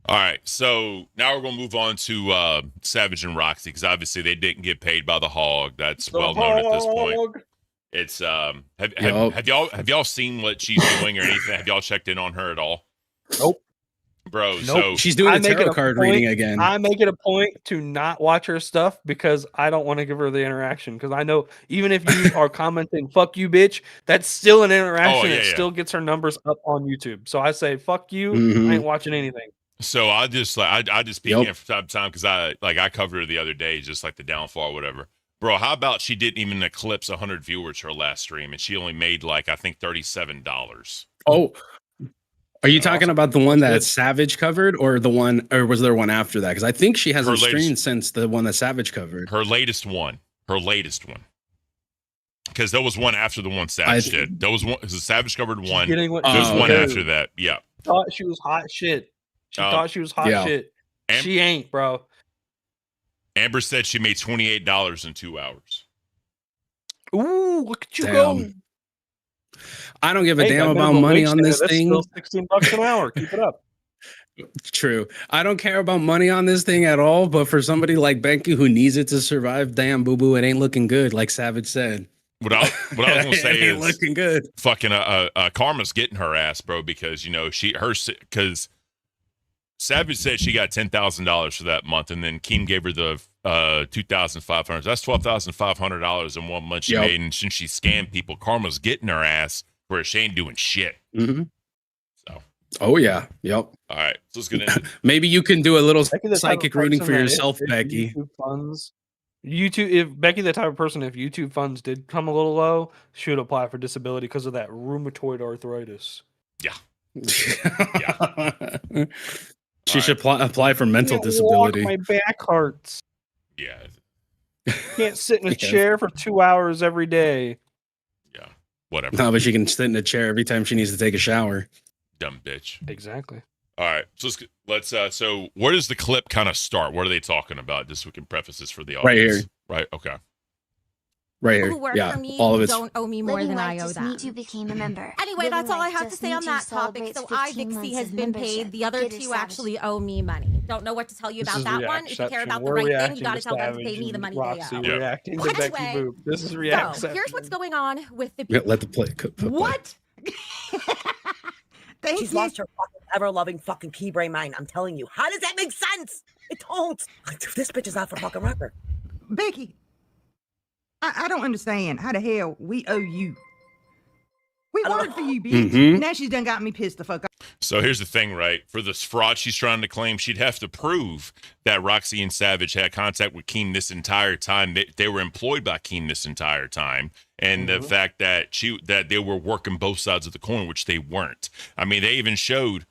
All right. So now we're going to move on to Savage and Roxy, because obviously they didn't get paid by the hog. That's well known at this point. It's have y'all seen what she's doing or anything? Have y'all checked in on her at all? Nope. Bro, Nope. so she's doing a tarot card reading again. I make it a point to not watch her stuff because I don't want to give her the interaction. Because I know even if you are commenting "fuck you, bitch," that's still an interaction. It still gets her numbers up on YouTube. So I say "fuck you." I ain't watching anything. So I just peek in from time to time because I covered her the other day, just like the downfall or whatever. Bro, how about she didn't even eclipse 100 viewers her last stream, and she only made like I think $37. Oh. Are you talking about the one that Savage covered, or was there one after that? Because I think she hasn't streamed since the one that Savage covered. Her latest one. Because there was one after the one Savage did. There was one. Savage covered one. There was one after that. Yeah. Thought she was hot shit. She thought she was hot shit. She ain't, bro. Amber said she made $28 in 2 hours. Ooh, look at you go. I don't give a damn about money on this thing. That's still $16 an hour. Keep it up. True. I don't care about money on this thing at all, but for somebody like Becky who needs it to survive, damn, boo-boo, it ain't looking good, like Savage said. What I was gonna say is looking good. Fucking Karma's getting her ass, bro, because because Savage said she got $10,000 for that month, and then Caint gave her the $2,500. That's $12,500 in 1 month she made, and since she scammed people, Karma's getting her ass where she ain't doing shit. Mm-hmm. So. Oh yeah. Yep. All right. So let's get into maybe you can do a little psychic rooting for yourself, Becky. If Becky the type of person, if YouTube funds did come a little low, she would apply for disability because of that rheumatoid arthritis. Yeah. She should apply for mental disability. My back hurts. Yeah. Can't sit in a chair for 2 hours every day. Yeah. Whatever. No, but she can sit in a chair every time she needs to take a shower. Dumb bitch. Exactly. All right. So let's so where does the clip kind of start? What are they talking about? Just so we can preface this for the audience. Right here. Right. Okay. Right here. Who work yeah. for me all of it. Don't owe me more Living than I Life owe Just them. Me Too became a member. Anyway, that's all I have to say on that topic. So I, Dixie, has been paid. The other two actually owe me money. Don't know what to tell you about that one. If you care about the right thing, you got to tell them to pay me the money they owe. Reacting to Becky Boop. This is reaction. So here's what's going on with the. Let the play. What? She's lost her fucking ever-loving fucking key brain mind. I'm telling you. How does that make sense? It don't. This bitch is out for fucking rocker. Becky, I don't understand how the hell we owe you. We worked for you, bitch. Mm-hmm. Now she's done got me pissed the fuck off. So here's the thing, right? For this fraud she's trying to claim, she'd have to prove that Roxy and Savage had contact with Caint this entire time. They were employed by Caint this entire time. And the fact that that they were working both sides of the coin, which they weren't. I mean, they even showed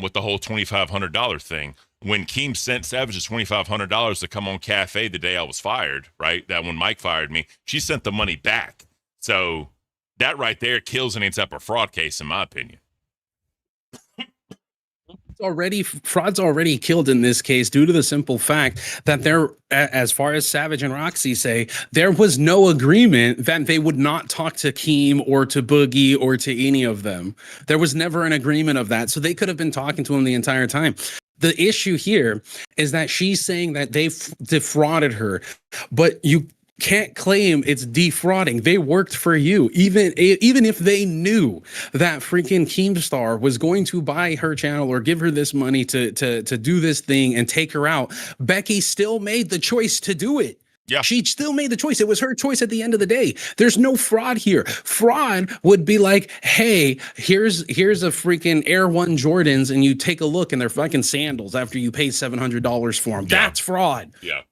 with the whole $2,500 thing. when Keem sent Savage $2,500 to come on Cafe the day I was fired, right? That when Mike fired me, she sent the money back. So that right there kills any type of fraud case, in my opinion. Fraud's already killed in this case due to the simple fact that there, as far as Savage and Roxy say, there was no agreement that they would not talk to Keem or to Boogie or to any of them. There was never an agreement of that, so they could have been talking to him the entire time. The issue here is that she's saying that they defrauded her, but you can't claim it's defrauding. They worked for you. Even if they knew that freaking Keemstar was going to buy her channel or give her this money to do this thing and take her out, Becky still made the choice to do it. Yeah. She still made the choice. It was her choice at the end of the day. There's no fraud here. Fraud would be like, hey, here's a freaking Air One Jordans, and you take a look and they're fucking sandals after you pay $700 for them. Yeah. That's fraud. Yeah.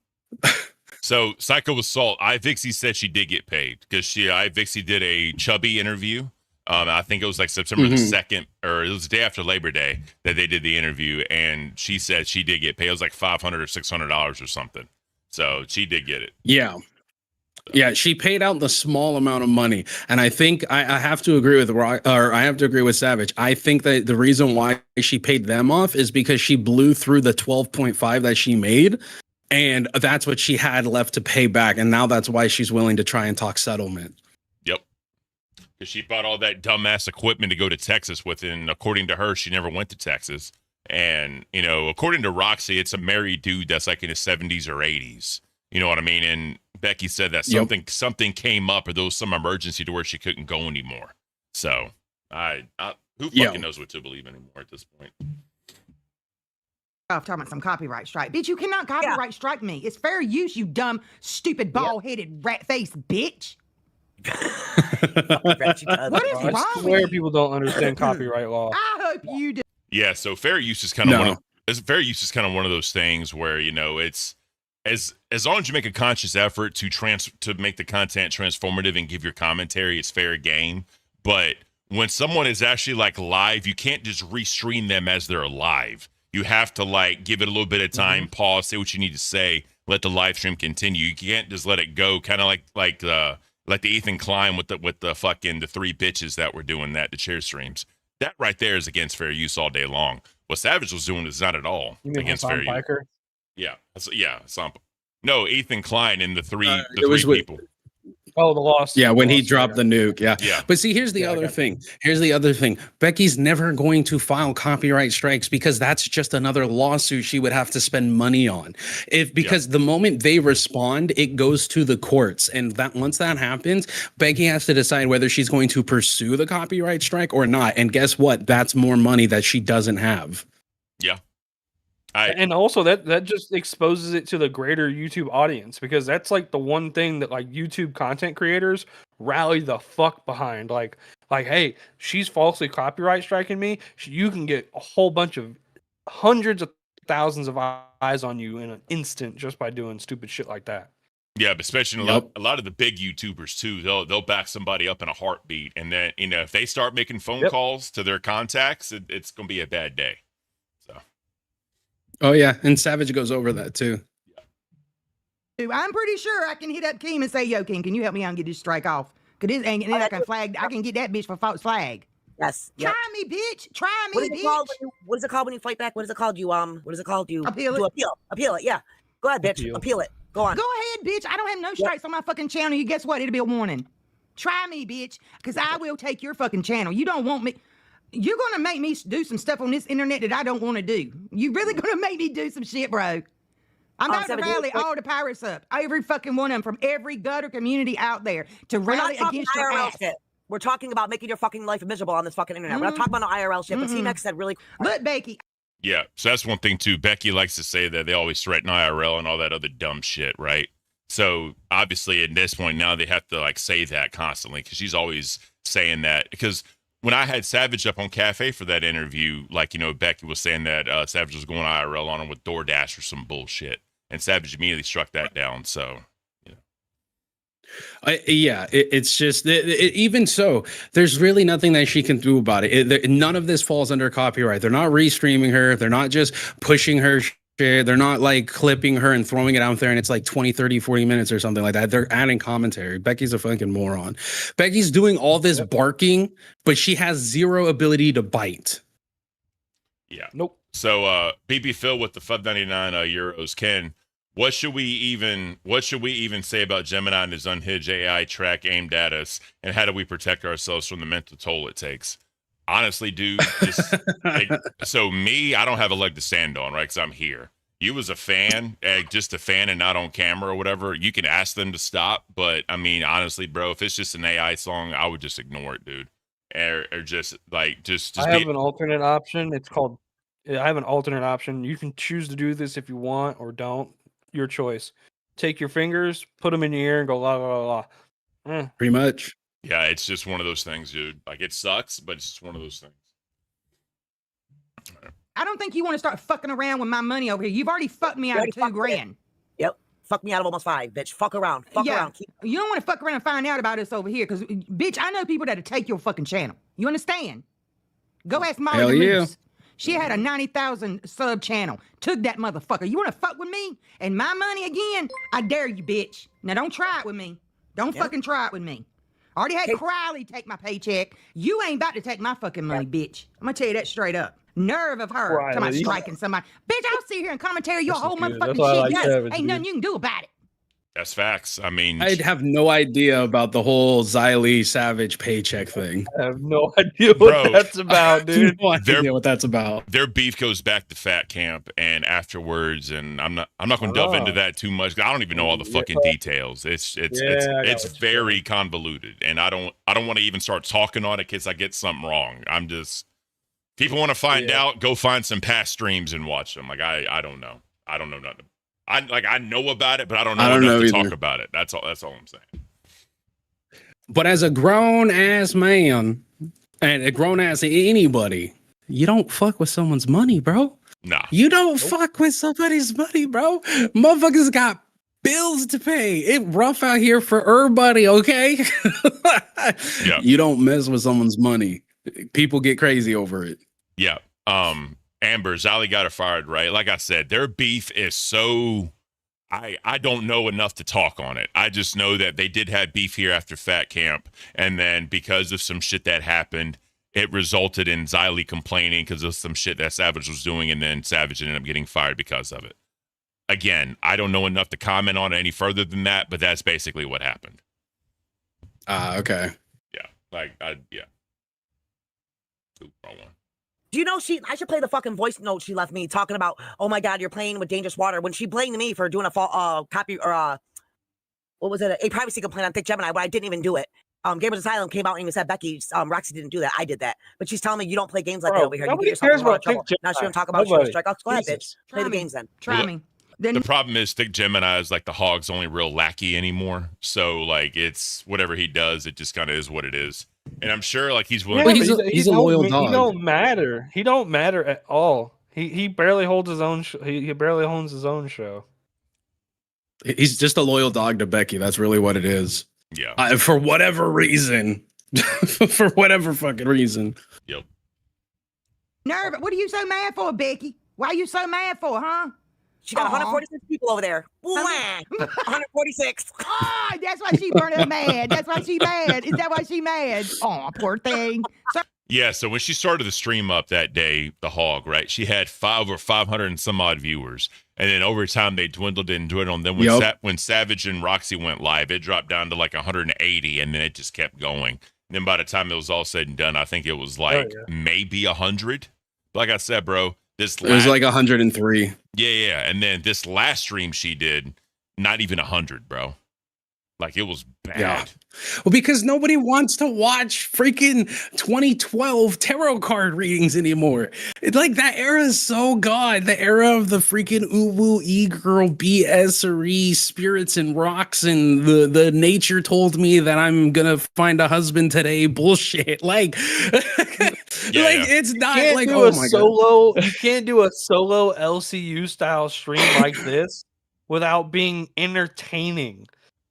So Psycho Assault, iVixie said she did get paid because iVixie did a Chubby interview. I think it was like September the 2nd, or it was the day after Labor Day that they did the interview, and she said she did get paid. It was like $500 or $600 or something. So she did get it. Yeah. Yeah, she paid out the small amount of money, and I think I have to agree with I have to agree with Savage. I think that the reason why she paid them off is because she blew through the 12.5 that she made. And that's what she had left to pay back. And now that's why she's willing to try and talk settlement. Yep. Because she bought all that dumbass equipment to go to Texas with. And according to her, she never went to Texas. And, you know, according to Roxy, it's a married dude that's like in his 70s or 80s. You know what I mean? And Becky said that something came up, or there was some emergency to where she couldn't go anymore. So who fucking knows what to believe anymore at this point? Talking about some copyright strike. Bitch, you cannot copyright strike me. It's fair use, you dumb, stupid, bald-headed, rat-faced bitch. What is wrong? I swear people don't understand copyright law. I hope you do. Yeah, so fair use is kind of one of those things where, you know, it's as long as you make a conscious effort to make the content transformative and give your commentary, it's fair game. But when someone is actually like live, you can't just restream them as they're live. You have to like give it a little bit of time, pause, say what you need to say, let the live stream continue. You can't just let it go, kind of like the Ethan Klein with the fucking the three bitches that were doing that, the chair streams. That right there is against fair use all day long. What Savage was doing is not at all against fair use. Yeah, no, Ethan Klein and the three people. Oh, the loss. Yeah, when he dropped the nuke. Yeah. But see, here's the other thing. Becky's never going to file copyright strikes because that's just another lawsuit she would have to spend money on. Because the moment they respond, it goes to the courts. And that once that happens, Becky has to decide whether she's going to pursue the copyright strike or not. And guess what? That's more money that she doesn't have. Yeah. And also that just exposes it to the greater YouTube audience, because that's like the one thing that like YouTube content creators rally the fuck behind. Like, hey, she's falsely copyright striking me. You can get a whole bunch of hundreds of thousands of eyes on you in an instant just by doing stupid shit like that. Yeah, but especially a lot of the big YouTubers too. They'll back somebody up in a heartbeat, and then if they start making phone calls to their contacts, it's gonna be a bad day. Oh yeah, and Savage goes over that too. I'm pretty sure I can hit up Keem and say, "Yo, Keem, can you help me out and get this strike off? Cause this ain't I can get that bitch for false flag." Yes. Try me, bitch. Try me, bitch. What is it called when you fight back? What is it called? What is it called? You appeal it. Appeal it. Yeah. Go ahead, bitch. Appeal it. Go on. Go ahead, bitch. I don't have no strikes on my fucking channel. You guess what? It'll be a warning. Try me, bitch, because I will take your fucking channel. You don't want me. You're going to make me do some stuff on this internet that I don't want to do. You really going to make me do some shit, bro. I'm about to rally all the pirates up. Every fucking one of them from every gutter community out there to rally against your ass. Shit. We're talking about making your fucking life miserable on this fucking internet. We're not talking about no IRL shit, but C-Max said really... Look, Becky. Yeah, so that's one thing, too. Becky likes to say that they always threaten IRL and all that other dumb shit, right? So, obviously, at this point now, they have to, like, say that constantly, because she's always saying that. Because when I had Savage up on Cafe for that interview, like, Becky was saying that Savage was going IRL on him with DoorDash or some bullshit. And Savage immediately struck that down, so... It's just even so, there's really nothing that she can do about it. None of this falls under copyright. They're not restreaming her. They're not just pushing her shit. They're not like clipping her and throwing it out there and it's like 20, 30, 40 minutes or something like that. They're adding commentary. Becky's a fucking moron. Becky's doing all this barking, but she has zero ability to bite. Yeah. Nope. So PP Phil with the 599 euros. Ken, what should we even say about Gemini and his unhinged AI track aimed at us, and how do we protect ourselves from the mental toll it takes? Honestly, dude, just so me, I don't have a leg to stand on, right? Because I'm here. You as a fan, just a fan and not on camera or whatever, you can ask them to stop. But I mean, honestly, bro, if it's just an AI song, I would just ignore it, dude. Or just I have an alternate option. I have an alternate option. You can choose to do this if you want or don't. Your choice. Take your fingers, put them in your ear, and go la la la la. Pretty much. Yeah, it's just one of those things, dude. Like, it sucks, but it's just one of those things. I don't think you want to start fucking around with my money over here. You've already fucked me out of $2,000. Yep. Fuck me out of almost 5, bitch. Fuck around. Fuck around. You don't want to fuck around and find out about us over here, because, bitch, I know people that'll take your fucking channel. You understand? Go ask Molly Hell the yeah. Moose. She had a 90,000 sub channel. Took that motherfucker. You want to fuck with me and my money again? I dare you, bitch. Now don't try it with me. Don't fucking try it with me. I already had Crowley take my paycheck. You ain't about to take my fucking money, bitch. I'm gonna tell you that straight up. Nerve of her talking about striking somebody. Bitch, I'll sit here and commentary your whole motherfucking shit. Yes, ain't nothing you can do about it. That's facts. I mean, I have no idea about the whole Xylee Savage paycheck thing. I have no idea what that's about, dude. No idea what that's about. Their beef goes back to Fat Camp and afterwards, and I'm not going to delve into that too much, 'cause I don't even know all the fucking details. It's very convoluted, and I don't want to even start talking on it because I get something wrong. I'm just, people want to find out, go find some past streams and watch them. Like I don't know. I don't know nothing. I know about it, but I don't know enough to talk about it. That's all I'm saying. But as a grown ass man and a grown ass anybody, you don't fuck with someone's money, bro. Nah. You don't fuck with somebody's money, bro. Motherfuckers got bills to pay. It rough out here for everybody, okay? Yeah. You don't mess with someone's money. People get crazy over it. Yeah. Amber, Zali got her fired, right? Like I said, their beef is so... I don't know enough to talk on it. I just know that they did have beef here after Fat Camp, and then because of some shit that happened, it resulted in Xylee complaining because of some shit that Savage was doing, and then Savage ended up getting fired because of it. Again, I don't know enough to comment on it any further than that, but that's basically what happened. Okay. Yeah. Yeah. Ooh, wrong one. Do you know I should play the fucking voice note she left me talking about, oh my God, you're playing with dangerous water, when she blamed me for doing a copy or what was it? A privacy complaint on Thick Gemini, but I didn't even do it. Gamers Asylum came out and even said, Becky, Roxy didn't do that. I did that. But she's telling me you don't play games like that over here. Nobody cares about Thick Gemini. Now she don't talk about strike. Go ahead, bitch. Play the games then. Try me. The problem is Thick Gemini is like the Hog's only real lackey anymore. So like it's whatever he does, it just kind of is what it is. And I'm sure like he's willing. Yeah, he's a loyal dog. He don't matter. He don't matter at all. He barely holds his own. He barely owns his own show. He's just a loyal dog to Becky. That's really what it is. Yeah. For whatever reason. For whatever fucking reason. Yep. Nerve. What are you so mad for, Becky? Why are you so mad for, huh? She got 146 people over there. 146. Oh, that's why she burning mad. That's why she mad. Is that why she mad? Oh, poor thing. Yeah, so when she started the stream up that day, the Hog, right? She had over 500 and some odd viewers. And then over time, they dwindled and dwindled. And then when Savage and Roxy went live, it dropped down to like 180, and then it just kept going. And then by the time it was all said and done, I think it was like maybe 100. But like I said, bro, it was like 103. Yeah. And then this last stream she did, not even 100, bro. Like it was bad. Yeah. Well, because nobody wants to watch freaking 2012 tarot card readings anymore. It's like that era is so gone. The era of the freaking uwu e-girl BS-ery spirits and rocks and the nature told me that I'm gonna find a husband today bullshit. Like, it's not like You can't do a solo LCU style stream like this without being entertaining.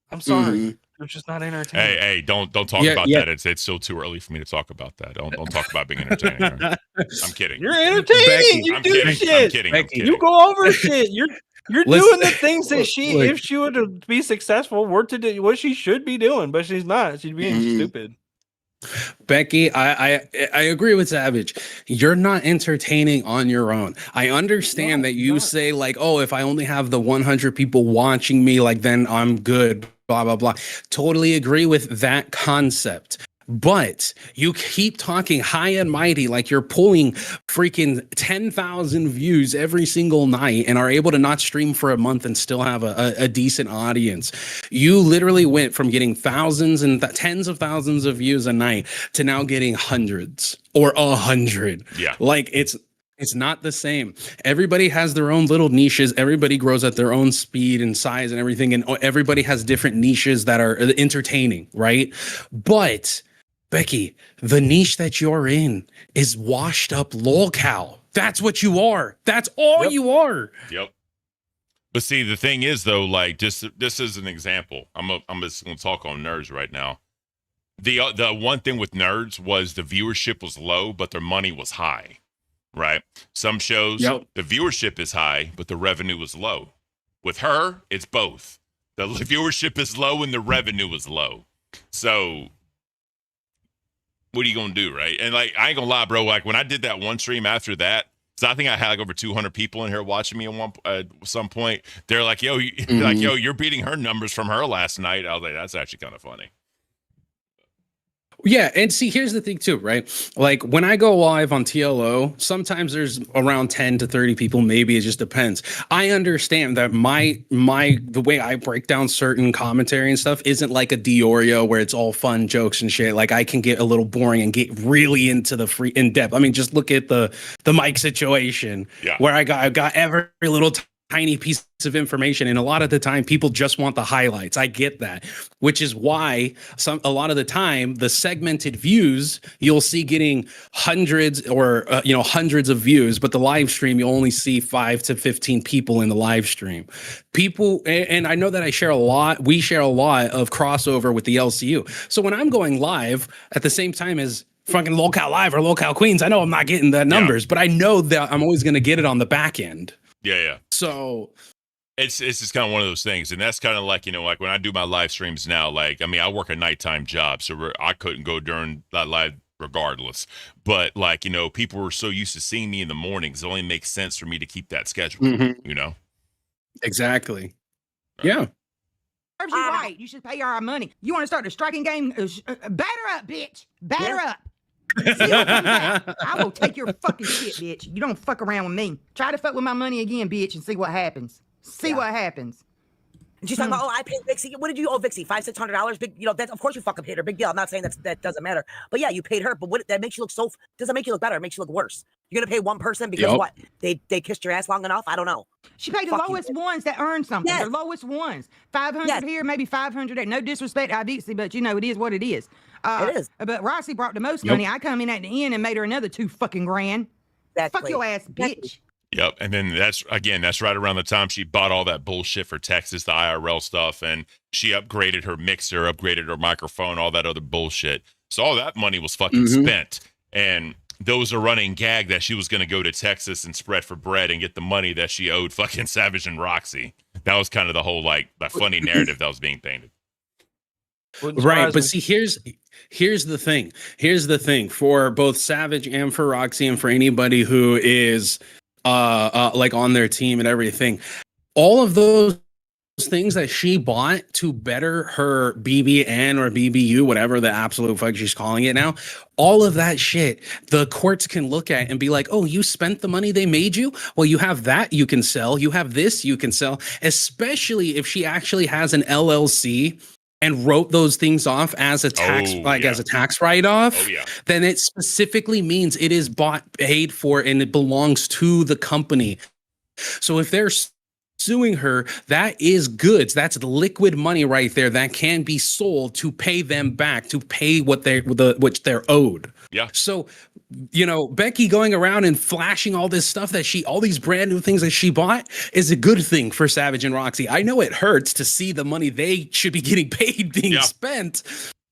I'm sorry. They're just not entertaining. Hey, don't talk about that. It's still too early for me to talk about that. Don't talk about being entertaining. Right? I'm kidding. You're entertaining. Becky, You I'm do kidding. shit. I'm kidding. I'm kidding. You go over shit. You're doing the things that look. if she were to be successful, were to do what she should be doing, but she's not. She's being stupid. Becky, I agree with Savage. You're not entertaining on your own. I understand that you say like, oh, if I only have the 100 people watching me, like then I'm good, blah, blah, blah. Totally agree with that concept. But you keep talking high and mighty like you're pulling freaking 10,000 views every single night and are able to not stream for a month and still have a decent audience. You literally went from getting thousands and tens of thousands of views a night to now getting hundreds or 100. Yeah. Like it's not the same. Everybody has their own little niches. Everybody grows at their own speed and size and everything. And everybody has different niches that are entertaining, right? But Becky, the niche that you're in is washed up lolcow. That's what you are. That's all you are. Yep. But see, the thing is though, like just this is an example. I'm just gonna talk on nerds right now. The one thing with nerds was the viewership was low, but their money was high. Right? Some shows the viewership is high, but the revenue is low. With her, it's both. The viewership is low and the revenue is low. So what are you gonna do, right? And like, I ain't gonna lie, bro. Like when I did that one stream after that, so I think I had like over 200 people in here watching me at some point. They're like, "Yo, you're beating her numbers from her last night." I was like, "That's actually kind of funny." Yeah, and see, here's the thing too, right? Like when I go live on TLO, sometimes there's around 10 to 30 people, maybe it just depends. I understand that the way I break down certain commentary and stuff isn't like a Diorio where it's all fun jokes and shit. Like I can get a little boring and get really into the in depth. I mean, just look at the mic situation where I got every little tiny piece of information, and a lot of the time people just want the highlights. I get that, which is why a lot of the time the segmented views you'll see getting hundreds or hundreds of views, but the live stream you only see 5 to 15 people in the live stream. People, and I know that we share a lot of crossover with the LCU. So when I'm going live at the same time as fucking Lolcow Live or Lolcow Queens, I know I'm not getting the numbers, but I know that I'm always going to get it on the back end. Yeah. So it's just kind of one of those things, and that's kind of like like when I do my live streams now. Like, I mean, I work a nighttime job, so I couldn't go during that live regardless. But like, people were so used to seeing me in the mornings, it only makes sense for me to keep that schedule. Exactly. Yeah. Serves you right. You should pay our money. You want to start the striking game? Batter up, bitch. Batter up. See what comes out. I will take your fucking shit, bitch. You don't fuck around with me. Try to fuck with my money again, bitch, and see what happens. What happens. And she's talking about, I paid Vixie. What did you owe Vixie? $500-$600? Big, that's of course you fucking paid her. Big deal. I'm not saying that doesn't matter. But yeah, you paid her. But what that makes you look so doesn't make you look better. It makes you look worse. You're gonna pay one person because what? They kissed your ass long enough? I don't know. She paid the lowest ones that earn something. The lowest ones. 500 here, maybe 500 there. No disrespect to Vixie, but it is what it is. It is. But Roxy brought the most money. I come in at the end and made her another $2 fucking grand. Fuck your ass, bitch. Yep. And then that's right around the time she bought all that bullshit for Texas, the IRL stuff, and she upgraded her mixer, upgraded her microphone, all that other bullshit. So all that money was fucking spent. And there was a running gag that she was going to go to Texas and spread for bread and get the money that she owed fucking Savage and Roxy. That was kind of the whole, that funny narrative that was being painted. Right, but see, here's the thing. Here's the thing for both Savage and for Roxy and for anybody who is like on their team and everything. All of those things that she bought to better her BBN or BBU, whatever the absolute fuck she's calling it now, all of that shit, the courts can look at and be like, oh, you spent the money they made you? Well, you have that you can sell. You have this you can sell, especially if she actually has an LLC and wrote those things off as a tax, as a tax write-off, then it specifically means it is paid for and it belongs to the company. So if there's suing her, that is goods. That's liquid money right there that can be sold to pay them back, to pay what which they're owed. Yeah. So, you know, Becky going around and flashing all this stuff all these brand new things that she bought is a good thing for Savage and Roxy. I know it hurts to see the money they should be getting paid being spent,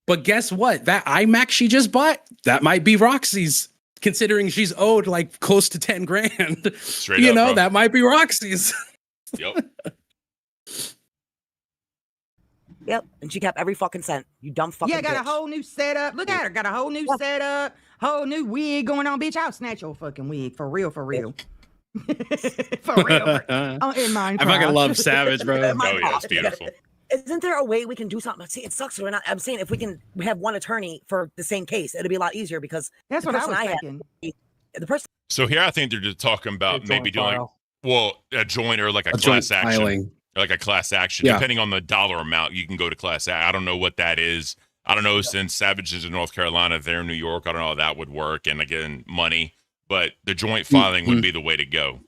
but guess what? That iMac she just bought, that might be Roxy's. Considering she's owed like close to 10 grand, Straight you up, know, bro. that might be Roxy's. Yep. Yep. And she kept every fucking cent. You dumb fucking Yeah, got bitch. a whole new setup. Look at her. Got a whole new setup. Whole new wig going on, bitch. I'll snatch your fucking wig. For real, for real. For real. Oh, in Minecraft. I fucking love Savage, bro. Oh yeah, it's beautiful. Isn't there a way we can do something? See, it sucks. We're not. I'm saying if we can have one attorney for the same case, it'd be a lot easier because that's the what I person was had, thinking. the person. So here I think they're just talking about maybe doing a joint or like a class joint action. filing. Like a class action. Yeah. Depending on the dollar amount, you can go to class action. I don't know what that is. I don't know, since Savage is in North Carolina, they're in New York. I don't know how that would work. And again, money. But the joint filing would be the way to go.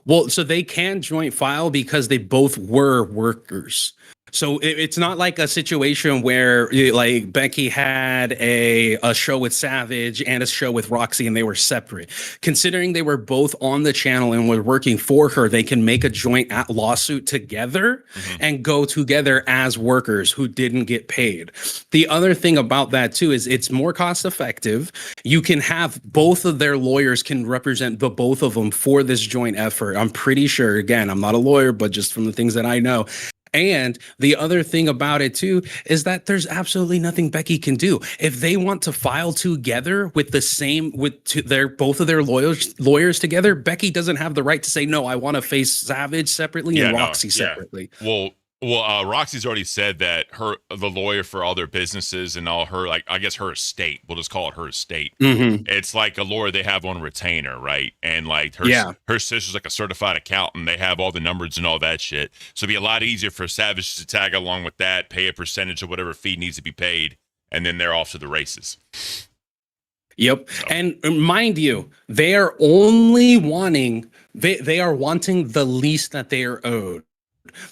Well, so they can joint file because they both were workers. So it's not like a situation where like Becky had a show with Savage and a show with Roxy and they were separate. Considering they were both on the channel and were working for her, they can make a joint lawsuit together and go together as workers who didn't get paid. The other thing about that too is it's more cost effective. You can have both of their lawyers can represent the both of them for this joint effort. I'm pretty sure, again, I'm not a lawyer, but just from the things that I know. And the other thing about it too is that there's absolutely nothing Becky can do. If they want to file together with the same both of their lawyers together, Becky doesn't have the right to say no. I want to face Savage separately and Roxy separately. Well, Roxy's already said that the lawyer for all their businesses and all her, like, I guess her estate, we'll just call it her estate. It's like a lawyer they have on retainer, right? And like her sister's like a certified accountant. They have all the numbers and all that shit. So it'd be a lot easier for Savage to tag along with that, pay a percentage of whatever fee needs to be paid, and then they're off to the races. Yep. So. And mind you, they are only wanting, they are wanting the least that they are owed.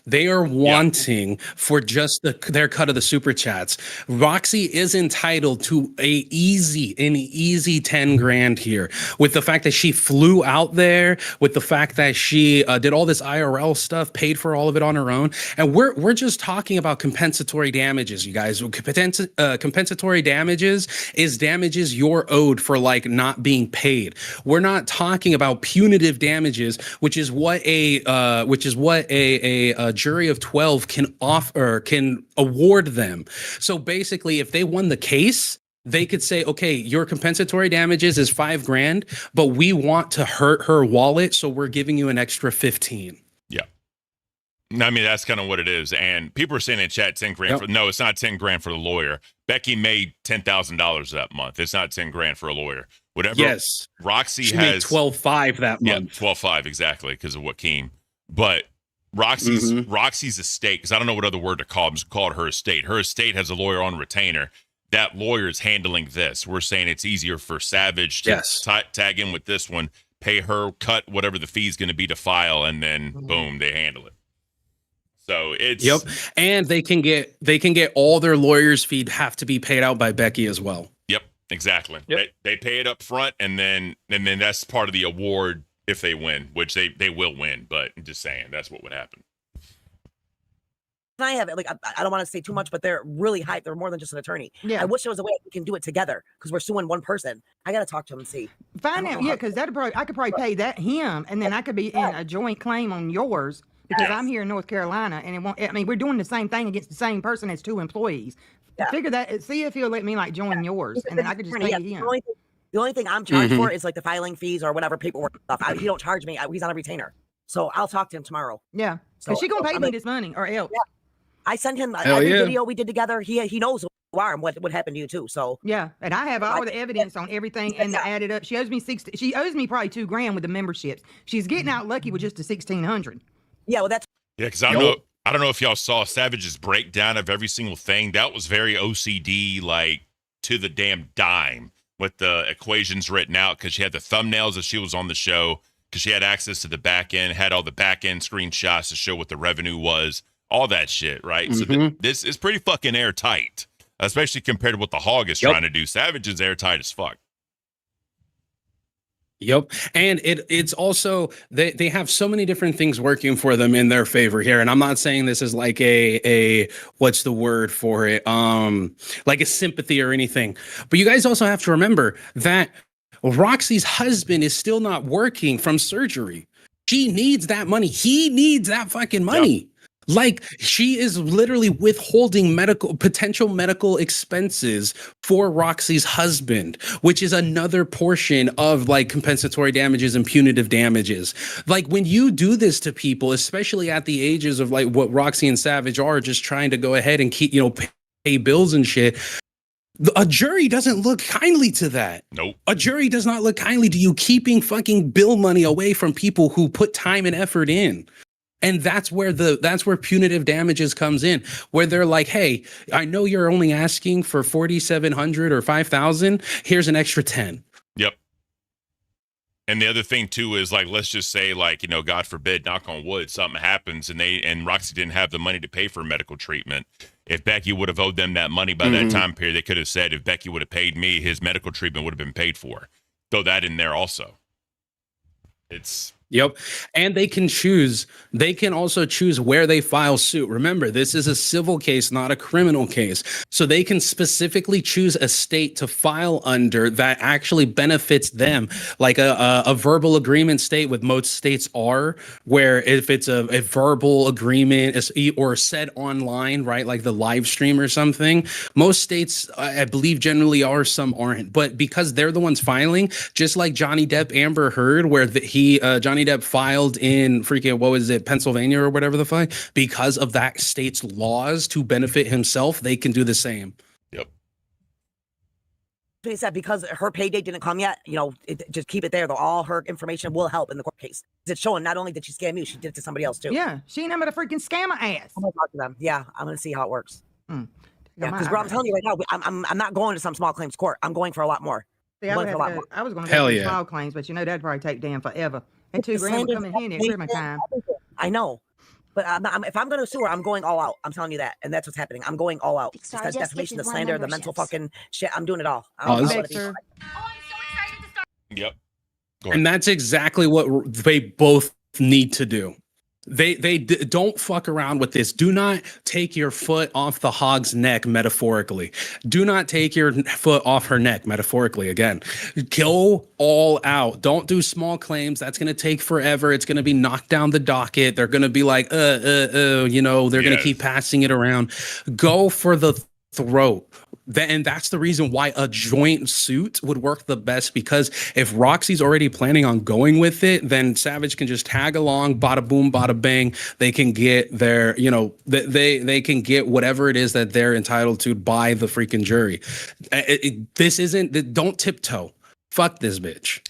They are wanting for just their cut of the super chats. Roxy is entitled to an easy 10 grand here, with the fact that she flew out there, with the fact that she did all this IRL stuff, paid for all of it on her own. And we're just talking about compensatory damages, you guys. Compensatory damages is damages you're owed for like not being paid. We're not talking about punitive damages, which is what a jury of 12 can award them. So basically, if they won the case, they could say, okay, your compensatory damages is 5 grand, but we want to hurt her wallet, so we're giving you an extra 15. Yeah. I mean, that's kind of what it is. And people are saying in chat 10 grand no, it's not 10 grand for the lawyer. Becky made $10,000 that month. It's not 10 grand for a lawyer. Whatever. Yes. Roxy she has made 12.5 that month. 12.5 exactly, because of Joaquin. But Roxy's estate, because I don't know what other word to call it, called her estate. Her estate has a lawyer on retainer. That lawyer is handling this. We're saying it's easier for Savage to tag in with this one, pay her, cut whatever the fee is going to be to file, and then boom, they handle it. So it's and they can get all their lawyers' fees have to be paid out by Becky as well. Yep, exactly. They pay it up front, and then that's part of the award. If they win, which they will win, but I'm just saying that's what would happen. I have it. Like, I don't want to say too much, but they're really hyped. They're more than just an attorney. Yeah. I wish there was a way we can do it together because we're suing one person. I got to talk to him and see. Find out, because I could probably pay him, and then I could be in a joint claim on yours because I'm here in North Carolina, and it won't. I mean, we're doing the same thing against the same person as 2 employees. Figure that. See if he'll let me like join yours, and then I could just pay him. The only thing I'm charged for is like the filing fees or whatever paperwork stuff. He don't charge me. He's on a retainer. So I'll talk to him tomorrow. Yeah. Because she going to pay me this money or else. Yeah. I sent him every video we did together. He knows who you are and what happened to you too. So yeah. And I have all the evidence on everything and added up. She owes me probably $2 grand with the memberships. She's getting out lucky with just the 1,600. Yeah. Well, that's. Yeah. Because I don't know if y'all saw Savage's breakdown of every single thing. That was very OCD, like to the damn dime. With the equations written out, because she had the thumbnails as she was on the show. because she had access to the back end, had all the back end screenshots to show what the revenue was, all that shit, right? So this is pretty fucking airtight, especially compared to what the Hog is trying to do. Savage is airtight as fuck. Yep. And it's also they have so many different things working for them in their favor here. And I'm not saying this is like a what's the word for it? Like a sympathy or anything. But you guys also have to remember that Roxy's husband is still not working from surgery. She needs that money. He needs that fucking money. Yep. Like, she is literally withholding potential medical expenses for Roxy's husband, which is another portion of like compensatory damages and punitive damages. Like, when you do this to people, especially at the ages of like what Roxy and Savage are, just trying to go ahead and keep, pay bills and shit, a jury doesn't look kindly to that. Nope. A jury does not look kindly to you keeping fucking bill money away from people who put time and effort in. And that's where punitive damages comes in, where they're like, hey, I know you're only asking for $4,700 or $5,000. Here's an extra 10. Yep. And the other thing too is, like, let's just say, like, God forbid, knock on wood, something happens and Roxy didn't have the money to pay for medical treatment. If Becky would have owed them that money by that time period, they could have said, if Becky would have paid me, his medical treatment would have been paid for. Throw that in there also. Yep. And they can also choose where they file suit. Remember, this is a civil case, not a criminal case. So they can specifically choose a state to file under that actually benefits them, like a verbal agreement state, with most states are, where if it's a verbal agreement or said online, right, like the live stream or something, most states, I believe, generally are, some aren't. But because they're the ones filing, just like Johnny Depp Amber Heard, where Johnny Depp filed in freaking, Pennsylvania or whatever the fuck, because of that state's laws to benefit himself, they can do the same. Yep. He said because her payday didn't come yet, just keep it there. Though all her information will help in the court case. It's showing not only did she scam you, she did it to somebody else too. Yeah, she ain't nothing but a freaking scammer ass. I'm gonna talk to them. Yeah, I'm gonna see how it works. Yeah, because bro, I'm telling you right now, I'm not going to some small claims court. I'm going for a lot more. See, I was going to go for small claims, but that'd probably take damn forever. And $2 grand would come in handy every time. I know. But if I'm going to sue her, I'm going all out. I'm telling you that. And that's what's happening. I'm going all out. That's defamation, the slander, the mental fucking shit. I'm doing it all. Yep. And that's exactly what they both need to do. They don't fuck around with this. Do not take your foot off the Hog's neck, metaphorically. Do not take your foot off her neck, metaphorically. Again, go all out. Don't do small claims. That's going to take forever. It's going to be knocked down the docket. They're going to be like, they're going to keep passing it around. Go for the throat. And that's the reason why a joint suit would work the best, because if Roxy's already planning on going with it, then Savage can just tag along, bada boom, bada bang. They can get their, they can get whatever it is that they're entitled to by the freaking jury. Don't tiptoe. Fuck this bitch.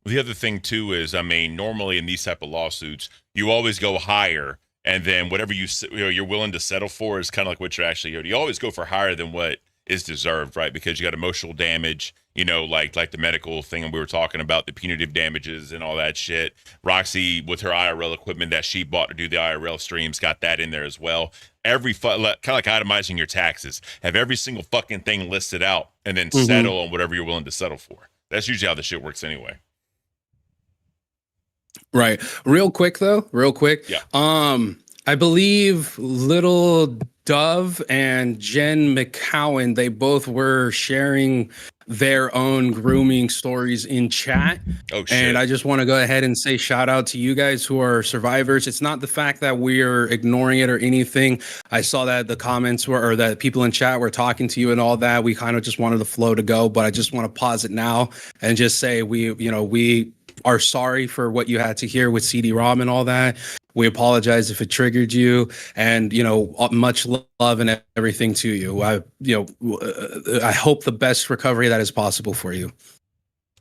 The other thing too is, normally in these type of lawsuits, you always go higher, and then whatever you're willing to settle for is kind of like what you're actually. You always go for higher than what is deserved, right? Because you got emotional damage, like the medical thing, and we were talking about the punitive damages and all that shit. Roxy, with her IRL equipment that she bought to do the IRL streams, got that in there as well. Kind of like itemizing your taxes. Have every single fucking thing listed out, and then settle on whatever you're willing to settle for. That's usually how the shit works anyway. Right. Real quick. Yeah. I believe Little Dove and Jen McCowan, they both were sharing their own grooming stories in chat. Oh, shit. And I just want to go ahead and say shout out to you guys who are survivors. It's not the fact that we're ignoring it or anything. I saw that the comments or that people in chat were talking to you and all that. We kind of just wanted the flow to go, but I just want to pause it now and just say we are sorry for what you had to hear with CD-ROM and all that. We apologize if it triggered you, and much love and everything to you. I hope the best recovery that is possible for you.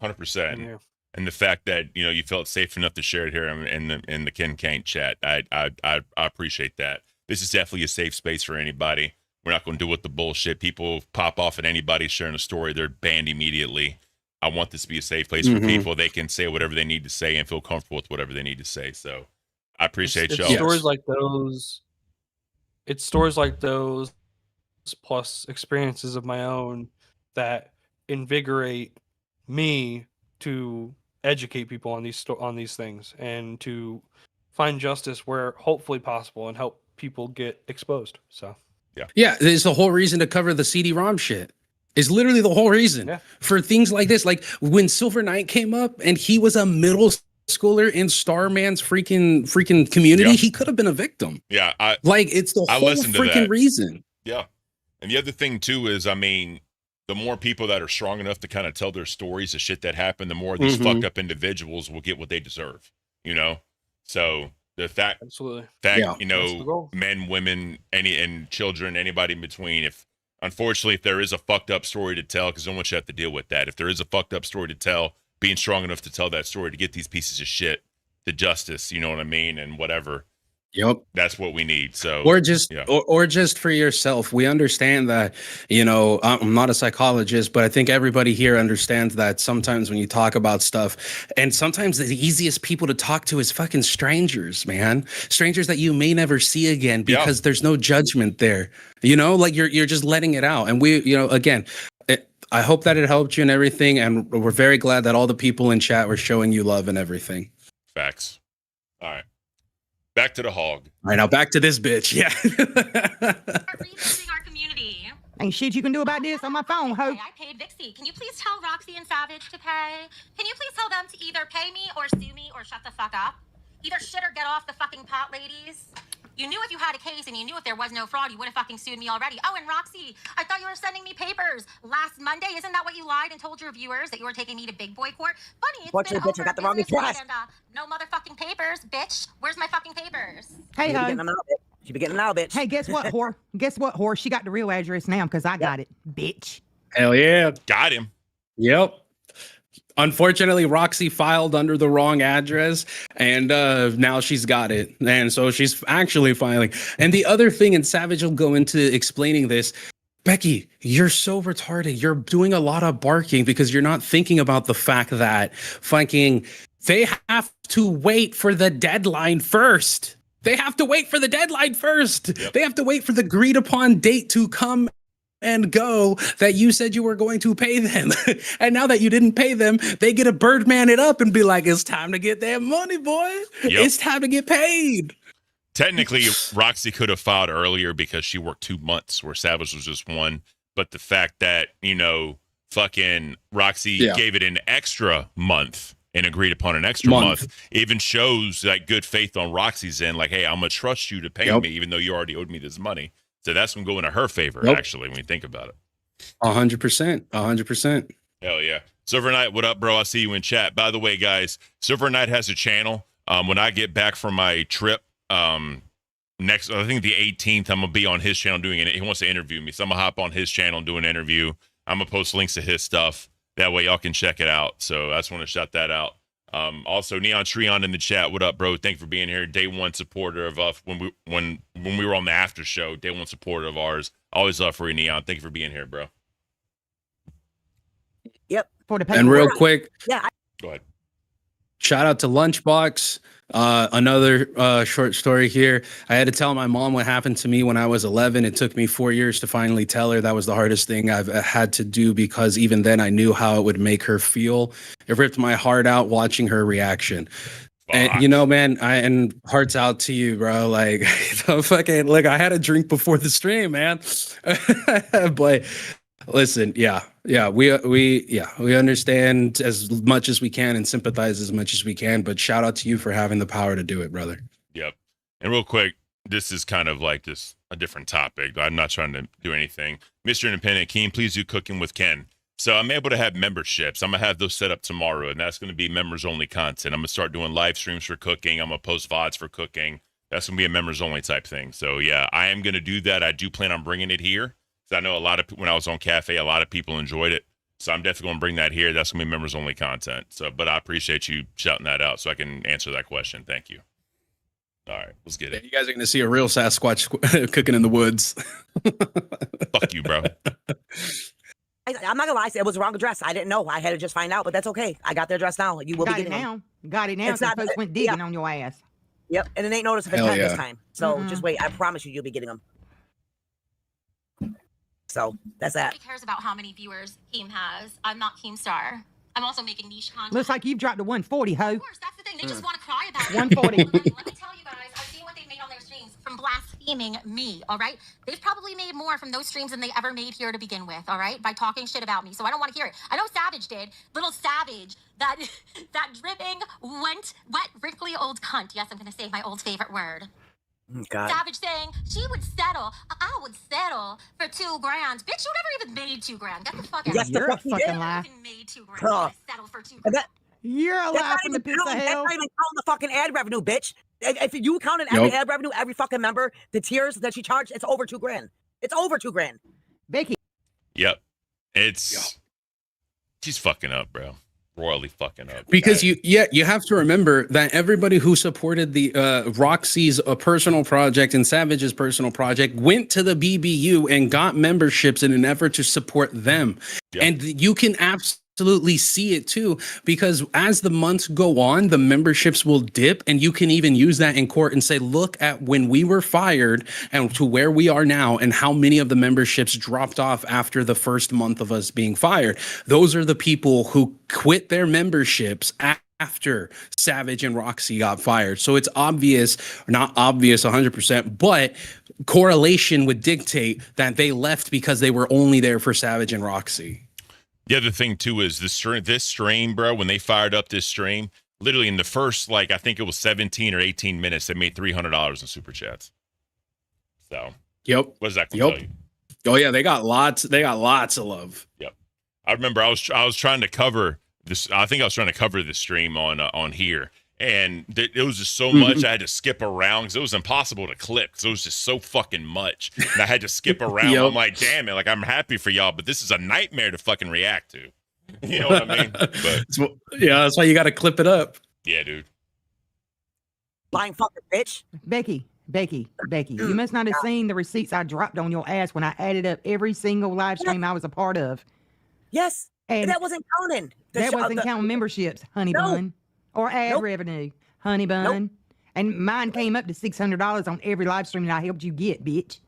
100%. Yeah. And the fact that you felt safe enough to share it here in the Caint chat, I appreciate that. This is definitely a safe space for anybody. We're not going to deal with the bullshit. People pop off at anybody sharing a story, they're banned immediately. I want this to be a safe place for people. They can say whatever they need to say and feel comfortable with whatever they need to say. So I appreciate y'all. It's stories like those. It's stories like those, plus experiences of my own, that invigorate me to educate people on these things and to find justice where hopefully possible and help people get exposed. So yeah, there's the whole reason to cover the CD-ROM shit. Is literally the whole reason for things like this. Like when Silver Knight came up and he was a middle schooler in Starman's freaking community, he could have been a victim. Yeah, it's the whole freaking reason. Yeah, and the other thing too is, I mean, the more people that are strong enough to kind of tell their stories of shit that happened, the more these fucked up individuals will get what they deserve. You know, so the fact, you know, men, women, and children, anybody in between. Unfortunately, if there is a fucked up story to tell, because no one should have to deal with that. If there is a fucked up story to tell, being strong enough to tell that story to get these pieces of shit to justice, you know what I mean, and whatever. Yep, that's what we need. So, or just for yourself. We understand that, you know, I'm not a psychologist, but I think everybody here understands that sometimes when you talk about stuff, and sometimes the easiest people to talk to is fucking strangers, man. Strangers that you may never see again because there's no judgment there. You know, like you're just letting it out. And we, you know, again, I hope that it helped you and everything. And we're very glad that all the people in chat were showing you love and everything. Facts. All right. Back to the hog. All right, now back to this bitch. Yeah. Rebuilding our community. Ain't shit you can do about this on my phone, ho. Okay, I paid Vixie. Can you please tell Roxy and Savage to pay? Can you please tell them to either pay me or sue me or shut the fuck up? Either shit or get off the fucking pot, ladies. You knew if you had a case and you knew if there was no fraud, you would have fucking sued me already. Oh, and Roxy, I thought you were sending me papers last Monday. Isn't that what you lied and told your viewers, that you were taking me to big boy court? Funny, it's been bitch, I got the wrong address. And, no motherfucking papers, bitch. Where's my fucking papers? Hey, ho. She be getting them now, bitch. Hey, guess what, whore? Guess what, whore? She got the real address now because I got it, bitch. Hell yeah. Got him. Yep. Unfortunately, Roxy filed under the wrong address, and now she's got it. And so she's actually filing. And the other thing, and Savage will go into explaining this, Becky, you're so retarded. You're doing a lot of barking because you're not thinking about the fact that fucking they have to wait for the deadline first. They have to wait for the deadline first. Yep. They have to wait for the agreed upon date to come and go that you said you were going to pay them. And now that you didn't pay them, they get to Birdman it up and be like, it's time to get that money, boy. Yep. It's time to get paid. Technically, Roxy could have filed earlier because she worked 2 months where Savage was just 1. But the fact that, you know, fucking Roxy gave it an extra month and agreed upon an extra month even shows like good faith on Roxy's end. Like, hey, I'm going to trust you to pay me even though you already owed me this money. So that's going to go into her favor, actually, when you think about it. 100%. 100%. Hell yeah. Silver Knight, what up, bro? I see you in chat. By the way, guys, Silver Knight has a channel. When I get back from my trip, next, I think the 18th, I'm going to be on his channel doing it. He wants to interview me. So I'm going to hop on his channel and do an interview. I'm going to post links to his stuff. That way y'all can check it out. So I just want to shout that out. Also, Neon Treon in the chat. What up, bro? Thank you for being here. Day one supporter of us when we were on the after show. Day one supporter of ours. Always love for you, Neon. Thank you for being here, bro. Yep. For the and real quick, go ahead. Shout out to Lunchbox. Another short story here. I had to tell my mom what happened to me when I was 11. It took me 4 years to finally tell her. That was the hardest thing I've had to do because even then I knew how it would make her feel. It ripped my heart out watching her reaction. And you know, man, and hearts out to you, bro. Like, fucking, like I had a drink before the stream, man. But listen, we understand as much as we can and sympathize as much as we can, but shout out to you for having the power to do it, brother. Yep. And real quick, this is kind of like just a different topic. I'm not trying to do anything. Mr. Independent King, please do Cooking with Ken. So I'm able to have memberships. I'm going to have those set up tomorrow, and that's going to be members only content. I'm going to start doing live streams for cooking. I'm going to post VODs for cooking. That's going to be a members only type thing. So yeah, I am going to do that. I do plan on bringing it here. I know a lot of, when I was on Cafe, a lot of people enjoyed it. So I'm definitely going to bring that here. That's going to be members only content. So, but I appreciate you shouting that out so I can answer that question. Thank you. All right, let's get it. You guys are going to see a real Sasquatch cooking in the woods. Fuck you, bro. I'm not gonna lie. It was the wrong address. I didn't know. I had to just find out, but that's okay. I got the address now. You will got be it getting now. them. Got it now. It's Because not- folks went digging on your ass. Yep, and it ain't notice if it's Hell 10 this yeah. time. So just wait. I promise you'll be getting them. So that's that. Nobody cares about how many viewers Keem has. I'm not Keemstar. I'm also making niche content. Looks like you've dropped to 140, ho. Of course, that's the thing. They just want to cry about it. 140. Let me tell you guys, I've seen what they've made on their streams from blaspheming me, all right? They've probably made more from those streams than they ever made here to begin with, all right? By talking shit about me. So I don't want to hear it. I know Savage did. Little Savage, that dripping, wet, wrinkly old cunt. Yes, I'm going to say my old favorite word. God. Savage saying she would settle. I would settle for $2,000. Bitch, you never even made $2,000. Get the fuck out Yes, of the here. fuck you You did. never Lie. even made $2,000. Huh. Settle for $2,000. And that- You're That's alive not from the even pits of counting- That's hell. not even counting the fucking ad revenue, bitch. If you count in every Yup. ad revenue, every fucking member, the tiers that she charged, it's over $2,000. It's over $2,000. Becky. Yep. She's fucking up, bro. Royally fucking up. Because you have to remember that everybody who supported the Roxy's personal project and Savage's personal project went to the BBU and got memberships in an effort to support them. Yep. And you can absolutely see it too, because as the months go on, the memberships will dip, and you can even use that in court and say, look at when we were fired and to where we are now and how many of the memberships dropped off after the first month of us being fired. Those are the people who quit their memberships after Savage and Roxy got fired. So it's obvious, not obvious 100%, but correlation would dictate that they left because they were only there for Savage and Roxy. The other thing too is this stream, bro. When they fired up this stream, literally in the first, I think it was 17 or 18 minutes, they made $300 in super chats. So, yep, what does that tell you? Oh yeah, they got lots. They got lots of love. Yep. I remember I was trying to cover this. I think I was trying to cover the stream on here, and it was just so much I had to skip around because it was impossible to clip because it was just so fucking much, and I had to skip around. Yep. I'm like, damn it, I'm happy for y'all, but this is a nightmare to fucking react to. You know what I mean? But yeah, that's why you got to clip it up. yeah, dude. Lying fucking bitch. Becky, you must not have seen the receipts I dropped on your ass when I added up every single live stream I was a part of. Yes. And that wasn't counting. That wasn't counting memberships, honey bun, or ad revenue, honey bun. And mine came up to $600 on every live stream that I helped you get, bitch.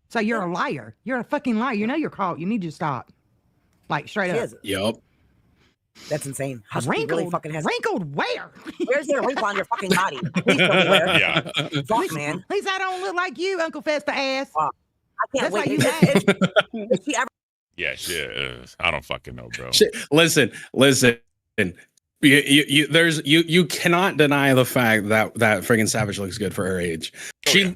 So you're a liar. You're a fucking liar. You know you're caught. You need to stop. Like straight up. Yep. That's insane. Wrinkled? Really fucking has... Wrinkled where? Where's there a wrinkle on your fucking body? Please tell me where. Yeah. Fuck, man. At least I don't look like you, Uncle Festa ass. I can't That's why wait. you mad. If she ever... Yeah, shit. I don't fucking know, bro. Listen. You cannot deny the fact that friggin' Savage looks good for her age.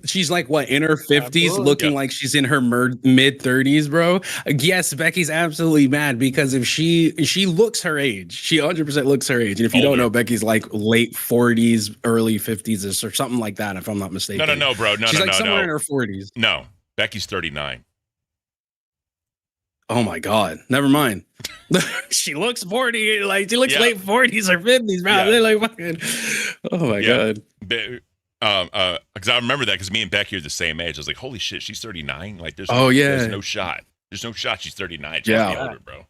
She's like what, in her 50s, looking like she's in her mid 30s, bro. Yes, Becky's absolutely mad because if she looks her age, she 100% looks her age. And if you don't know, Becky's like late 40s, early 50s or something like that, if I'm not mistaken. No, bro. She's like somewhere in her 40s. No, Becky's 39. Oh my God! Never mind. She looks 40, like she looks late 40s or 50s, bro. Yeah. They're like fucking. Oh my God. Because I remember that because me and Becky are the same age. I was like, holy shit, she's 39. Like, there's no shot. There's no shot she's 39. She's older, bro.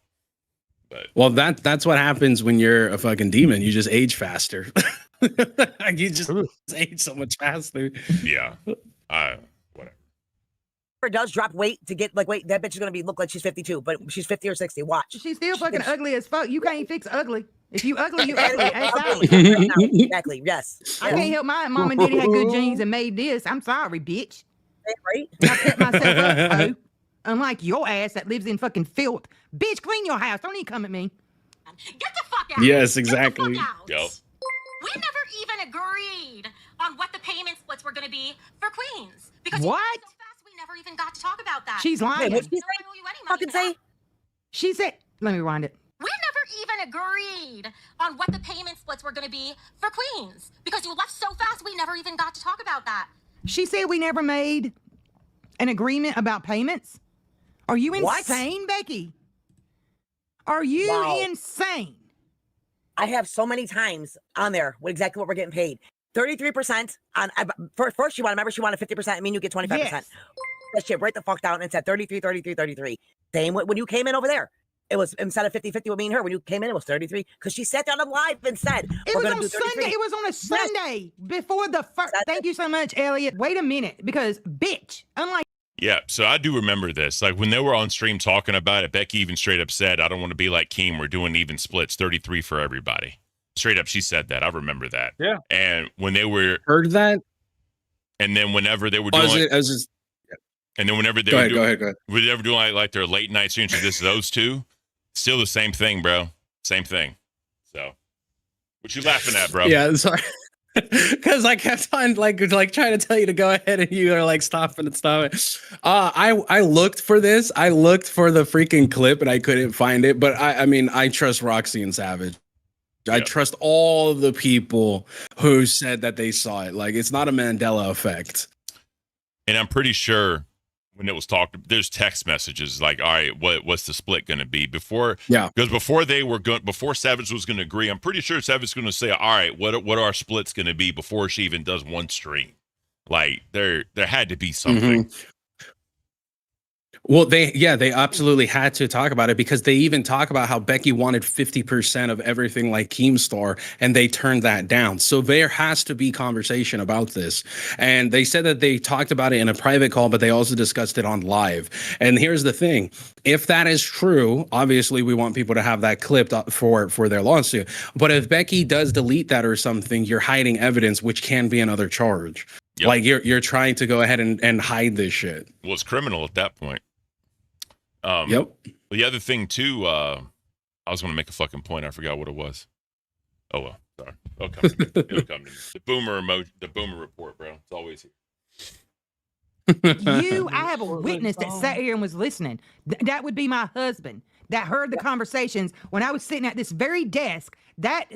But well, that's what happens when you're a fucking demon. You just age faster. You just age so much faster. Yeah. does drop weight to get wait, that bitch is gonna look like she's 52, but she's 50 or 60. Watch. She's still fucking ugly as fuck. You can't fix ugly. If you ugly, you ugly. Exactly. Yes. I can't help my mom and daddy had good genes and made this. I'm sorry, bitch. Right? I set myself up, ho. Unlike your ass that lives in fucking filth. Bitch, clean your house. Don't even come at me. Get the fuck out. Yes, exactly. Yep. We never even agreed on what the payment splits were going to be for Queens. Because what? So fast, we never even got to talk about that. She's lying. What'd she say? She said, let me rewind it. We never even agreed on what the payment splits were going to be for Queens. Because you left so fast, we never even got to talk about that. She said we never made an agreement about payments. Are you insane, Becky? Are you insane? I have so many times on there with exactly what we're getting paid. 33% on first she wanted 50%. I mean, you get 25%. Yes. that shit right the fuck down and said 33, 33, 33. Same when you came in over there. It was instead of 50-50 with me and her. When you came in, it was 33 because she sat down on live and said, It was on Sunday. It was on a Sunday before the first. Thank you so much, Elliot. Wait a minute, because bitch, unlike. Yeah, so I do remember this. Like when they were on stream talking about it, Becky even straight up said, I don't want to be like Caint. We're doing even splits, 33 for everybody. Straight up, she said that. I remember that. Yeah. And when they were Heard that? And then whenever they were Oh, doing and then whenever they Go were ahead, doing, go ahead, go ahead. were they ever doing like their late night streams with those two, still the same thing, bro. Same thing. So what you laughing at, bro? Yeah, sorry. Because I kept on like trying to tell you to go ahead and you are like stopping and stopping. I looked for this. I looked for the freaking clip and I couldn't find it. But I mean, I trust Roxy and Savage. I trust all the people who said that they saw it. Like it's not a Mandela effect. And I'm pretty sure when it was talked, there's text messages like, all right, what's the split going to be before? Yeah. Because before Savage was going to agree, I'm pretty sure Savage was going to say, all right, what are our splits going to be before she even does one stream? Like there had to be something. Mm-hmm. Well, they absolutely had to talk about it because they even talk about how Becky wanted 50% of everything like Keemstar and they turned that down. So there has to be conversation about this. And they said that they talked about it in a private call, but they also discussed it on live. And here's the thing. If that is true, obviously we want people to have that clipped up for their lawsuit. But if Becky does delete that or something, you're hiding evidence, which can be another charge. Yep. Like you're trying to go ahead and hide this shit. Well, it's criminal at that point. Yep. The other thing too, I was going to make a fucking point. I forgot what it was. Oh well, sorry. It'll come to me. It'll come to me. The boomer emoji, the boomer report, bro. It's always here. I have a witness that sat here and was listening. That would be my husband that heard the conversations when I was sitting at this very desk that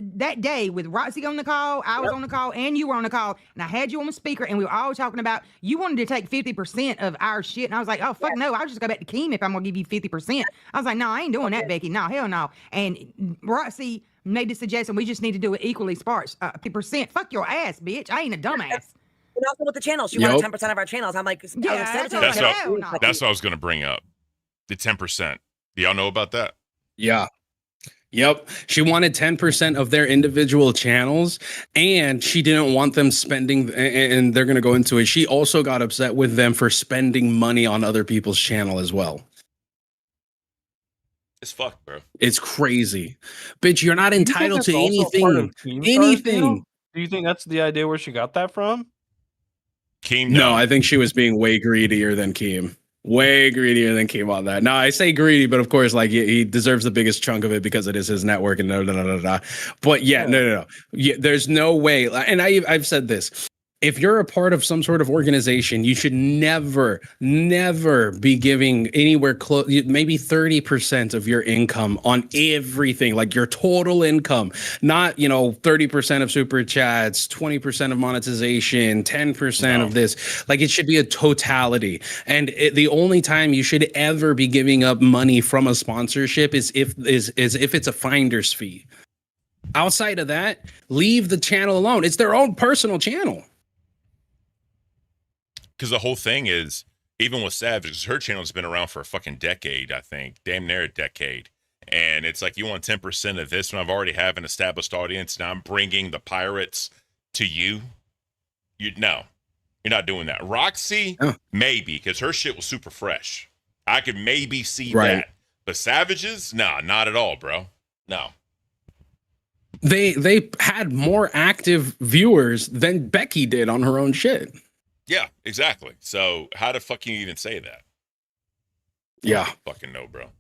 day with Roxy on the call, I was on the call, and you were on the call, and I had you on the speaker, and we were all talking about you wanted to take 50% of our shit, and I was like, oh, fuck no, I'll just go back to Caint if I'm going to give you 50%. I was like, no, I ain't doing that, Becky. No, hell no. And Roxy made the suggestion we just need to do it equally sparse. 50%. Fuck your ass, bitch. I ain't a dumbass. And also with the channels, she wanted 10% of our channels. I'm like, That's what I was going to bring up. The 10%. Do y'all know about that? Yeah. Yep. She wanted 10% of their individual channels and she didn't want them spending, and they're going to go into it. She also got upset with them for spending money on other people's channel as well. It's fucked, bro. It's crazy. Bitch, you're not entitled to anything. Anything. Do you think that's the idea where she got that from? Caint, no, I think she was being way greedier than Caint. Way greedier than Caint on that. Now I say greedy, but of course, like he deserves the biggest chunk of it because it is his network and da. But no. Yeah, there's no way. And I've said this. If you're a part of some sort of organization, you should never be giving anywhere close, maybe 30% of your income on everything, like your total income, not, 30% of super chats, 20% of monetization, 10% of this. Like it should be a totality. And the only time you should ever be giving up money from a sponsorship is if it's a finder's fee. Outside of that, leave the channel alone. It's their own personal channel. Because the whole thing is, even with Savage, 'cause her channel's been around for a fucking decade, I think. Damn near a decade. And it's like, you want 10% of this when I've already have an established audience, and I'm bringing the pirates to you? No, you're not doing that. Roxy, maybe, because her shit was super fresh. I could maybe see that. But Savage's, nah, not at all, bro. No. They had more active viewers than Becky did on her own shit. Yeah, exactly. So how the fuck can you even say that? Yeah. I don't fucking know, bro. Should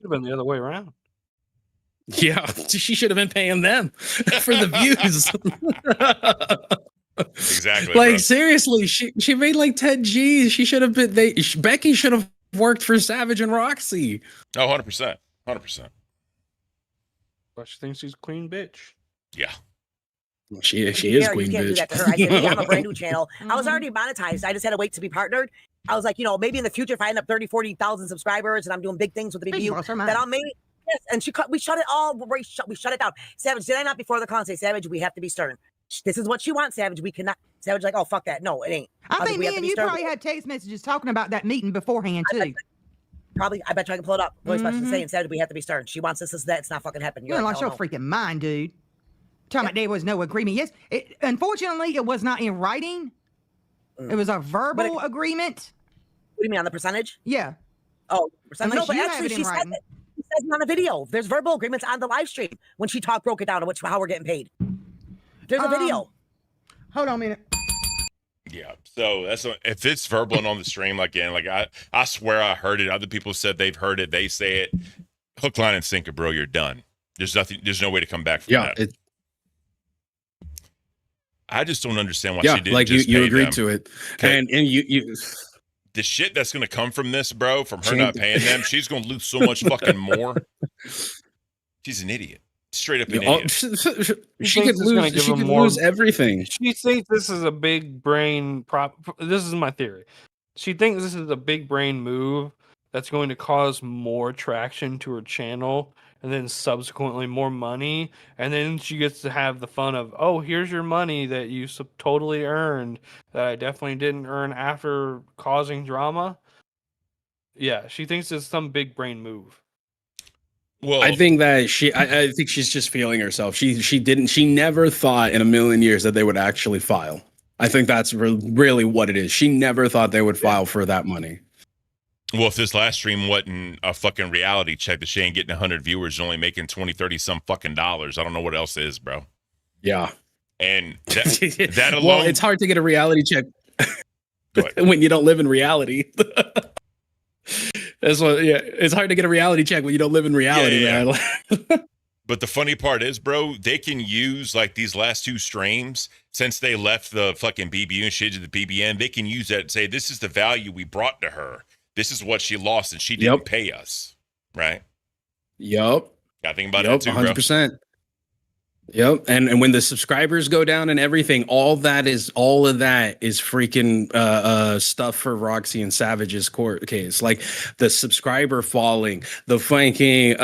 have been the other way around. Yeah, she should have been paying them for the views. Exactly. Like, bro. seriously, she made like 10 G's. She should have been, Becky should have worked for Savage and Roxy. Oh, 100%. 100%. But she thinks she's a queen bitch. Yeah. She is you queen can't bitch. do that to her. I said, hey, I'm a brand new channel. I was already monetized. I just had to wait to be partnered. I was like, maybe in the future, if I end up 30, 40,000 subscribers and I'm doing big things with the BBU, then I'll maybe, yes. And we shut it all, we shut it down. Savage, did I not before the call say, Savage, we have to be stern. This is what she wants, Savage. We cannot. Savage like, oh fuck that. No, it ain't. I think we me have to and be you stern. probably had text messages talking about that meeting beforehand too. Probably, I bet you I can pull it up. Voice message saying, Savage, we have to be stern. She wants this, that. It's not fucking happening. You're lost your freaking mind, dude. Talking about there was no agreement. Yes, unfortunately, it was not in writing. It was a verbal agreement. What do you mean on the percentage? Yeah. Oh, percentage. Unless No, but you have actually, it in she said writing. it. She says it on the video. There's verbal agreements on the live stream when she broke it down on how we're getting paid. There's a video. Hold on a minute. Yeah. So if it's verbal and on the stream again, like I swear I heard it. Other people said they've heard it. They say it. Hook, line, and sinker, bro. You're done. There's nothing. There's no way to come back from that. I just don't understand why she didn't. Like just you pay agreed them. to it, Okay. and you. The shit that's gonna come from this, bro, from her not paying them, she's gonna lose so much fucking more. She's an idiot. Straight up an idiot. She could lose. She could lose everything. She thinks this is a big brain This is my theory. She thinks this is a big brain move that's going to cause more traction to her channel, and then subsequently more money, and then she gets to have the fun of, oh, here's your money that you totally earned that I definitely didn't earn after causing drama. Yeah, she thinks it's some big brain move. Well, I think that I think she's just feeling herself. She never thought in a million years that they would actually file. I think that's really what it is. She never thought they would file for that money. Well, if this last stream wasn't a fucking reality check that she ain't getting 100 viewers and only making 20, 30 some fucking dollars, I don't know what else is, bro. Yeah. And that alone. Well, it's hard to get a reality check when you don't live in reality. That's what. Yeah, it's hard to get a reality check when you don't live in reality, man. But the funny part is, bro, they can use like these last two streams since they left the fucking BBU and shit to the BBN. They can use that and say, this is the value we brought to her. This is what she lost, and she didn't pay us, right? Yup. Got to think about that too, 100%. Yep. And when the subscribers go down and everything, all of that is freaking stuff for Roxy and Savage's court case. Like the subscriber falling, the fucking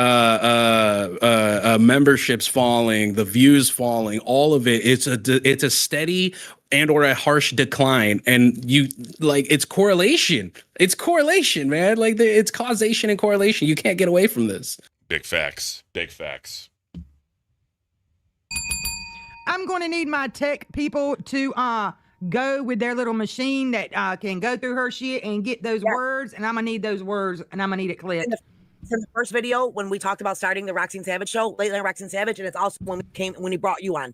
memberships falling, the views falling, all of it. It's a steady and or a harsh decline. And you like it's correlation. It's correlation, man. Like it's causation and correlation. You can't get away from this. Big facts. Big facts. I'm going to need my tech people to go with their little machine that can go through her shit and get those words, and I'm going to need those words, and I'm going to need it clipped. From the first video, when we talked about starting the Roxy and Savage show, lately Roxy and Savage, and it's also when he brought you on.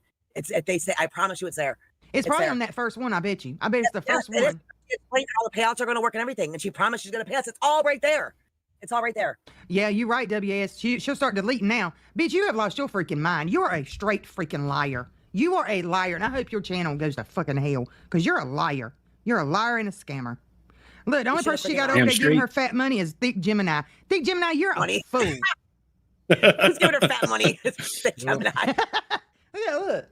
They say, I promise you it's there. It's probably there. on that first one, I bet you. I bet it's the first It one. is. It's explained how the payouts are going to work and everything, and she promised she's going to pay us. It's all right there. It's all right there. Yeah, you're right, WS. She'll start deleting now. Bitch, you have lost your freaking mind. You're a straight freaking liar. You are a liar, and I hope your channel goes to fucking hell, because you're a liar. You're a liar and a scammer. Look, the only person she got over there giving her fat money is Thick Gemini. Thick Gemini, you're a fool. Who's giving her fat money? It's Thick Gemini. Look.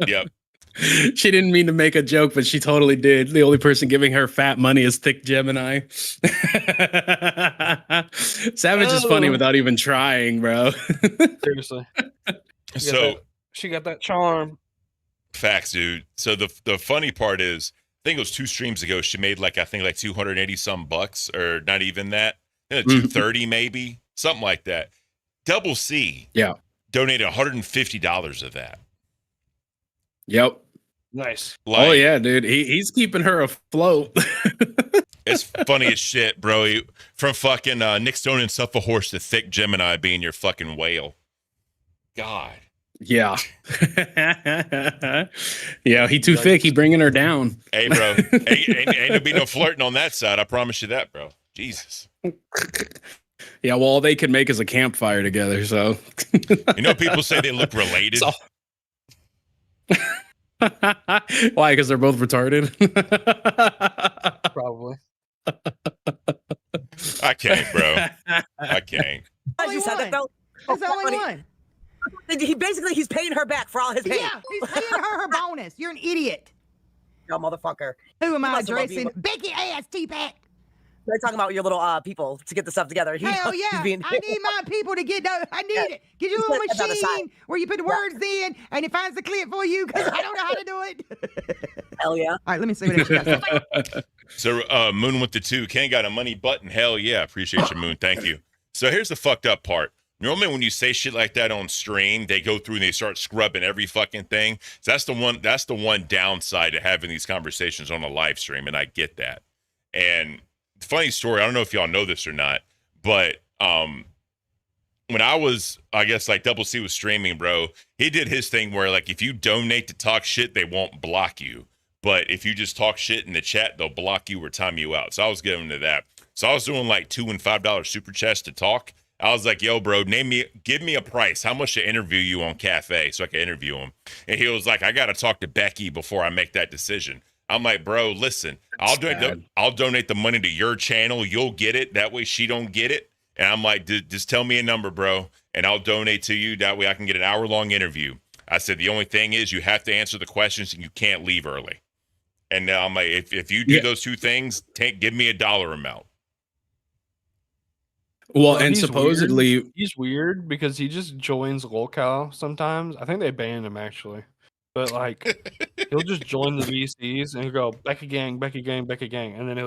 Yep. She didn't mean to make a joke, but she totally did. The only person giving her fat money is Thick Gemini. Savage is funny without even trying, bro. Seriously. So she got that charm. Facts, dude. So the funny part is, I think it was 2 streams ago, she made like 280 some bucks, or not even that. 230 maybe, something like that. Double C donated $150 of that. Yep. Nice. Oh yeah, dude. He's keeping her afloat. It's funny as shit, bro. From fucking Nick Stone and Suffer Horse to Thick Gemini being your fucking whale. God. Yeah. Yeah, he too thick. He bringing her down. Hey, bro. ain't gonna be no flirting on that side. I promise you that, bro. Jesus. Yeah, well, all they can make is a campfire together, so. You know, people say they look related. Why? Because they're both retarded? Probably. I can't, bro. I can't. You said that, though? That's the only one. He's paying her back for all his pain. Yeah, he's paying her bonus. You're an idiot. No, motherfucker. Who am I must love addressing? you. Becky ass T-Pack. They're talking about your little people to get the stuff together. Hell yeah! I need my people to get. I need it. Get your little machine where you put the words in, and it finds the clip for you because I don't know how to do it. Hell yeah! All right, let me see what else you got. So Moon with the 2. Ken got a money button. Hell yeah, appreciate you, Moon. Thank you. So here's the fucked up part. Normally, when you say shit like that on stream, they go through and they start scrubbing every fucking thing. So that's the one downside to having these conversations on a live stream, and I get that. And funny story, I don't know if y'all know this or not, but when I was, I guess like Double C was streaming, bro, he did his thing where like if you donate to talk shit, they won't block you. But if you just talk shit in the chat, they'll block you or time you out. So I was giving to that. So I was doing like $2 and $5 super chats to talk. I was like, yo, bro, give me a price. How much to interview you on Cafe so I can interview him? And he was like, I got to talk to Becky before I make that decision. I'm like, bro, listen, I'll donate the money to your channel. You'll get it. That way she don't get it. And I'm like, just tell me a number, bro, and I'll donate to you. That way I can get an hour-long interview. I said, the only thing is you have to answer the questions and you can't leave early. And now I'm like, if you do those two things, give me a dollar amount. Well, and supposedly he's weird because he just joins lolcow sometimes. I think they banned him actually, but like he'll just join the VCs and he'll go Becky gang, Becky gang, Becky gang, and then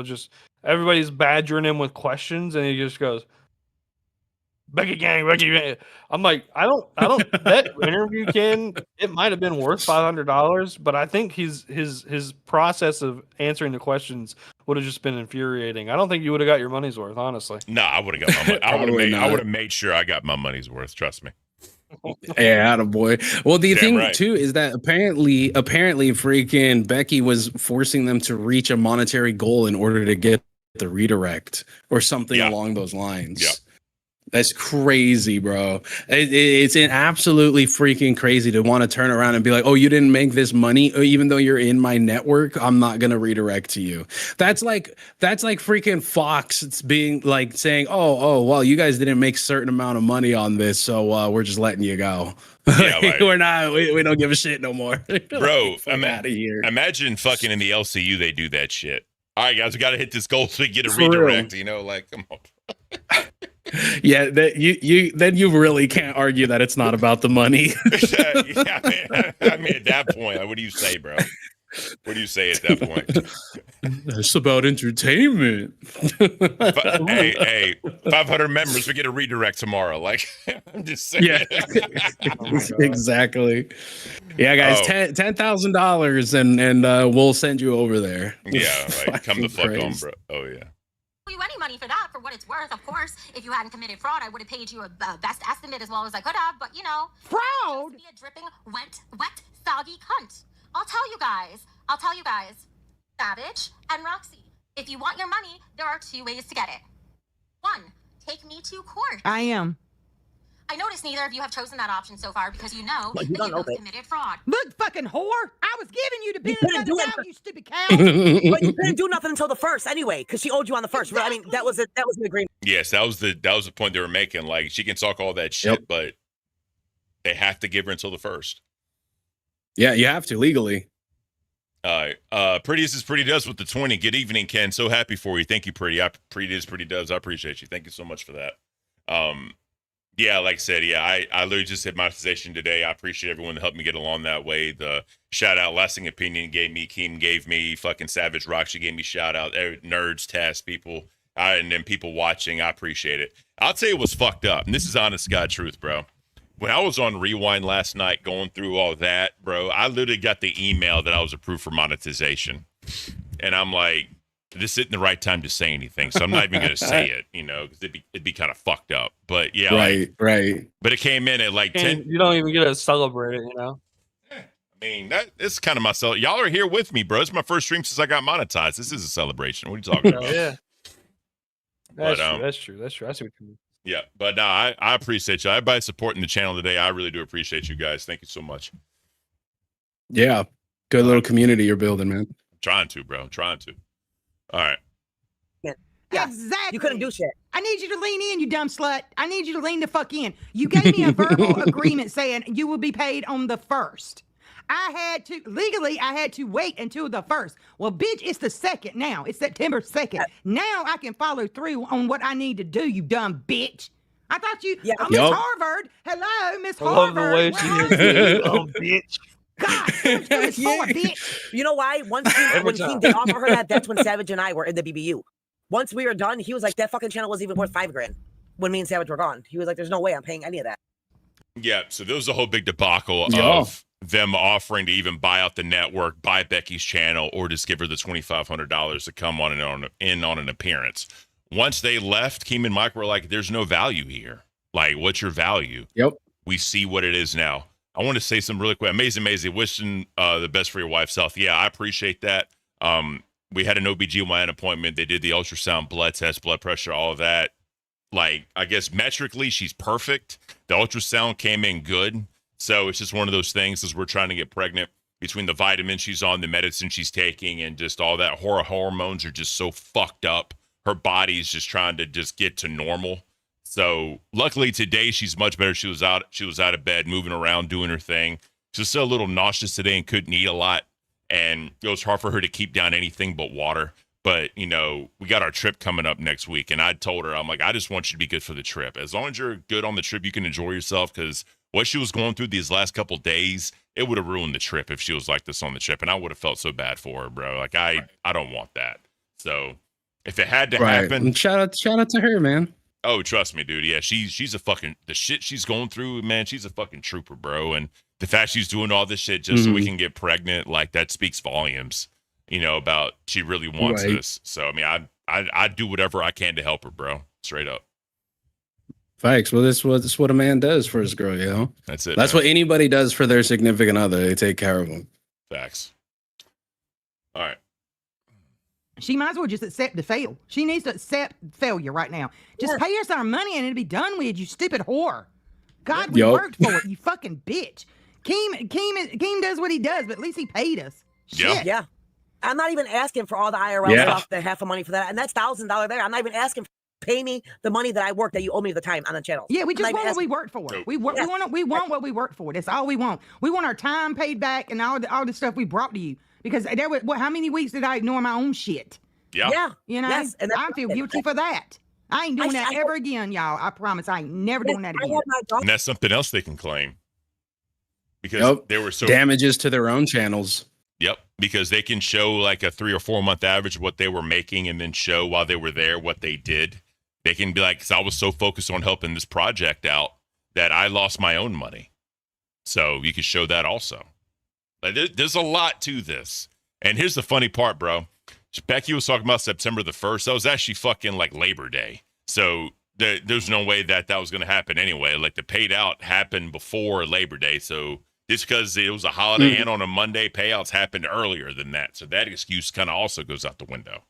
everybody's badgering him with questions, and he just goes Becky gang, Becky gang. I'm like, I don't that interview, Ken, it might have been worth $500, but I think his process of answering the questions would have just been infuriating. I don't think you would have got your money's worth, honestly. No, I would have got my money. I would have made sure I got my money's worth. Trust me. Yeah, attaboy. Well, the thing too is that apparently, freaking Becky was forcing them to reach a monetary goal in order to get the redirect or something along those lines. Yeah. That's crazy, bro. It's absolutely freaking crazy to want to turn around and be like, oh, you didn't make this money, even though you're in my network. I'm not going to redirect to you. That's like freaking Fox. It's being like saying, oh, well, you guys didn't make a certain amount of money on this, so we're just letting you go. Yeah, like, we don't give a shit no more. Bro, I'm out of here. Imagine fucking in the LCU, they do that shit. All right, guys, we got to hit this goal so we get a redirect, you know, like, come on. Yeah, that you really can't argue that it's not about the money. I mean, at that point, what do you say, bro? What do you say at that point? It's about entertainment. Hey, 500 members, we get a redirect tomorrow. Like, I'm just saying. Yeah, exactly. Yeah, guys, $10,000, and we'll send you over there. Yeah, like, come the fuck on, bro. Oh yeah. You any money for that, for what it's worth. Of course, if you hadn't committed fraud, I would have paid you a best estimate as well as I could have. But you know, fraud. Be a dripping, wet, soggy cunt. I'll tell you guys, Savage and Roxy. If you want your money, there are 2 ways to get it. 1, take me to court. I am. I notice neither of you have chosen that option so far because you know that you both committed fraud. Look, fucking whore! I was giving you the benefit of the doubt, you stupid cow. But you couldn't do nothing until the first anyway, because she owed you on the first. Exactly. I mean, that was an agreement. Yes, that was the point they were making. Like, she can talk all that shit, but they have to give her until the first. Yeah, you have to legally. Prettiest is Pretty Does with the 20. Good evening, Ken. So happy for you. Thank you, Pretty. Pretty is Pretty Does. I appreciate you. Thank you so much for that. Yeah, like I said, I literally just hit monetization today. I appreciate everyone that helped me get along that way. The shout out, Lasting Opinion gave me, Keem gave me, fucking Savage Roxy gave me shout out, nerds, task people, and then people watching. I appreciate it. I'll tell you what's fucked up, and this is honest to God truth, bro. When I was on Rewind last night going through all that, bro, I literally got the email that I was approved for monetization. And I'm like, this isn't the right time to say anything, so I'm not even going to say it, you know, because it'd be kind of fucked up. But yeah, right. But it came in at like 10. You don't even get to celebrate it, you know. I mean, it's kind of myself. Y'all are here with me, bro. It's my first stream since I got monetized. This is a celebration. What are you talking about? Yeah, that's true. I see what you mean. Yeah, but no, I appreciate you. Everybody supporting the channel today. I really do appreciate you guys. Thank you so much. Yeah, good little community you're building, man. I'm trying to, bro. I'm trying to. All right. Yeah, exactly. You couldn't do shit. I need you to lean in, you dumb slut. I need you to lean the fuck in. You gave me a verbal agreement saying you will be paid on the 1st. I had to wait until the 1st. Well, bitch, it's the 2nd now. It's September 2nd. Now I can follow through on what I need to do, you dumb bitch. I thought you, Miss Harvard. Hello, Miss Harvard. Love the way she is. Oh, bitch. God, it's for, bitch. You know why? When Caint did offer her that's when Savage and I were in the BBU. Once we were done, he was like, that fucking channel wasn't even worth $5,000 when me and Savage were gone. He was like, there's no way I'm paying any of that. Yeah, so there was a whole big debacle of them offering to even buy out the network, buy Becky's channel, or just give her the $2,500 to come on an appearance. Once they left, Caint and Mike were like, there's no value here. Like, what's your value? Yep. We see what it is now. I want to say something really quick. Amazing. Wishing the best for your wife's health. Yeah, I appreciate that. We had an OBGYN appointment. They did the ultrasound, blood test, blood pressure, all of that. Like, I guess metrically, she's perfect. The ultrasound came in good. So it's just one of those things as we're trying to get pregnant, between the vitamins she's on, the medicine she's taking, and just all that. Her hormones are just so fucked up. Her body's just trying to just get to normal. So luckily today she's much better. She was out of bed, moving around, doing her thing. She was still a little nauseous today and couldn't eat a lot. And it was hard for her to keep down anything but water. But, you know, we got our trip coming up next week. And I told her, I'm like, I just want you to be good for the trip. As long as you're good on the trip, you can enjoy yourself. Because what she was going through these last couple days, it would have ruined the trip if she was like this on the trip. And I would have felt so bad for her, bro. Like, I don't want that. So if it had to happen. And shout out to her, man. Oh, trust me, dude. Yeah, she's a fucking, the shit she's going through, man, she's a fucking trooper, bro. And the fact she's doing all this shit just so we can get pregnant, like, that speaks volumes, you know, about she really wants this. So, I mean, I do whatever I can to help her, bro. Straight up. Facts. Well, this is what a man does for his girl, you know? That's it. That's what anybody does for their significant other. They take care of them. Facts. All right. She might as well just accept the fail. She needs to accept failure right now. Just pay us our money and it'll be done with, you stupid whore. God, we worked for it, you fucking bitch. Caint does what he does, but at least he paid us. Shit. Yeah. I'm not even asking for all the IRL stuff, the half of money for that. And that's $1,000 there. I'm not even asking for pay me the money that I work that you owe me the time on the channel. Yeah, we just want what we worked for. We want what we worked for. That's all we want. We want our time paid back and all the stuff we brought to you. Because there was how many weeks did I ignore my own shit? Yeah. You know, and I feel guilty for that. I ain't doing that ever again, y'all. I promise I ain't never doing that again. And that's something else they can claim. Because they were so damages to their own channels. Yep. Because they can show like a 3 or 4 month average of what they were making and then show while they were there what they did. They can be like, because I was so focused on helping this project out that I lost my own money. So you can show that also. Like, there's a lot to this. And here's the funny part, bro. Becky was talking about September the 1st. That was actually fucking like Labor Day. So there's no way that was going to happen anyway. Like, the paid out happened before Labor Day. So just because it was a holiday and on a Monday, payouts happened earlier than that. So that excuse kind of also goes out the window.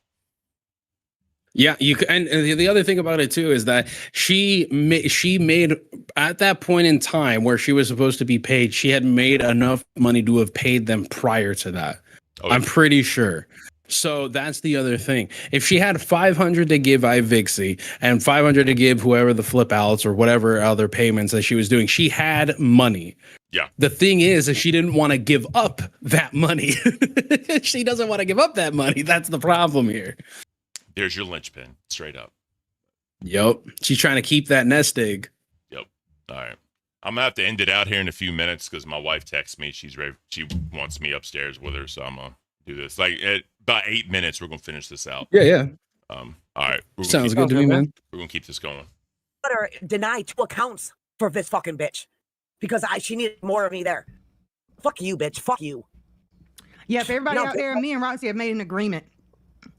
Yeah, you can, and the other thing about it too is that she made at that point in time where she was supposed to be paid, she had made enough money to have paid them prior to that. I'm pretty sure. So that's the other thing. If she had 500 to give iVixie and 500 to give whoever the flip outs or whatever other payments that she was doing, she had money. Yeah. The thing is she didn't want to give up that money. She doesn't want to give up that money. That's the problem here. There's your linchpin, straight up. Yep. She's trying to keep that nest egg. Yep. All right. I'm going to have to end it out here in a few minutes because my wife texts me. She's ready. She wants me upstairs with her, so I'm going to do this. Like, at about 8 minutes, we're going to finish this out. Yeah. All right. Sounds good to me, man. We're going to keep this going. Her deny 2 accounts for this fucking bitch because she needed more of me there. Fuck you, bitch. Fuck you. Yeah, if everybody out there, me and Roxy have made an agreement.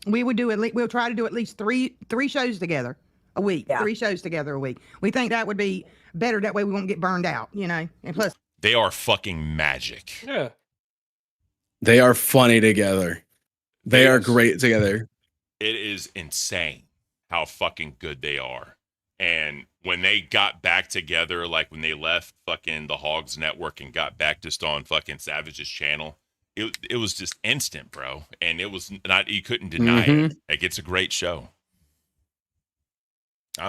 We would we'll try to do at least three shows together a week. Yeah. 3 shows together a week. We think that would be better. That way we won't get burned out, you know. And plus, they are fucking magic. Yeah. They are funny together. They are great together. It is insane how fucking good they are. And when they got back together, like when they left fucking the Hogs Network and got back just on fucking Savage's channel, it was just instant, bro. And it was not, you couldn't deny it. Like, it's a great show.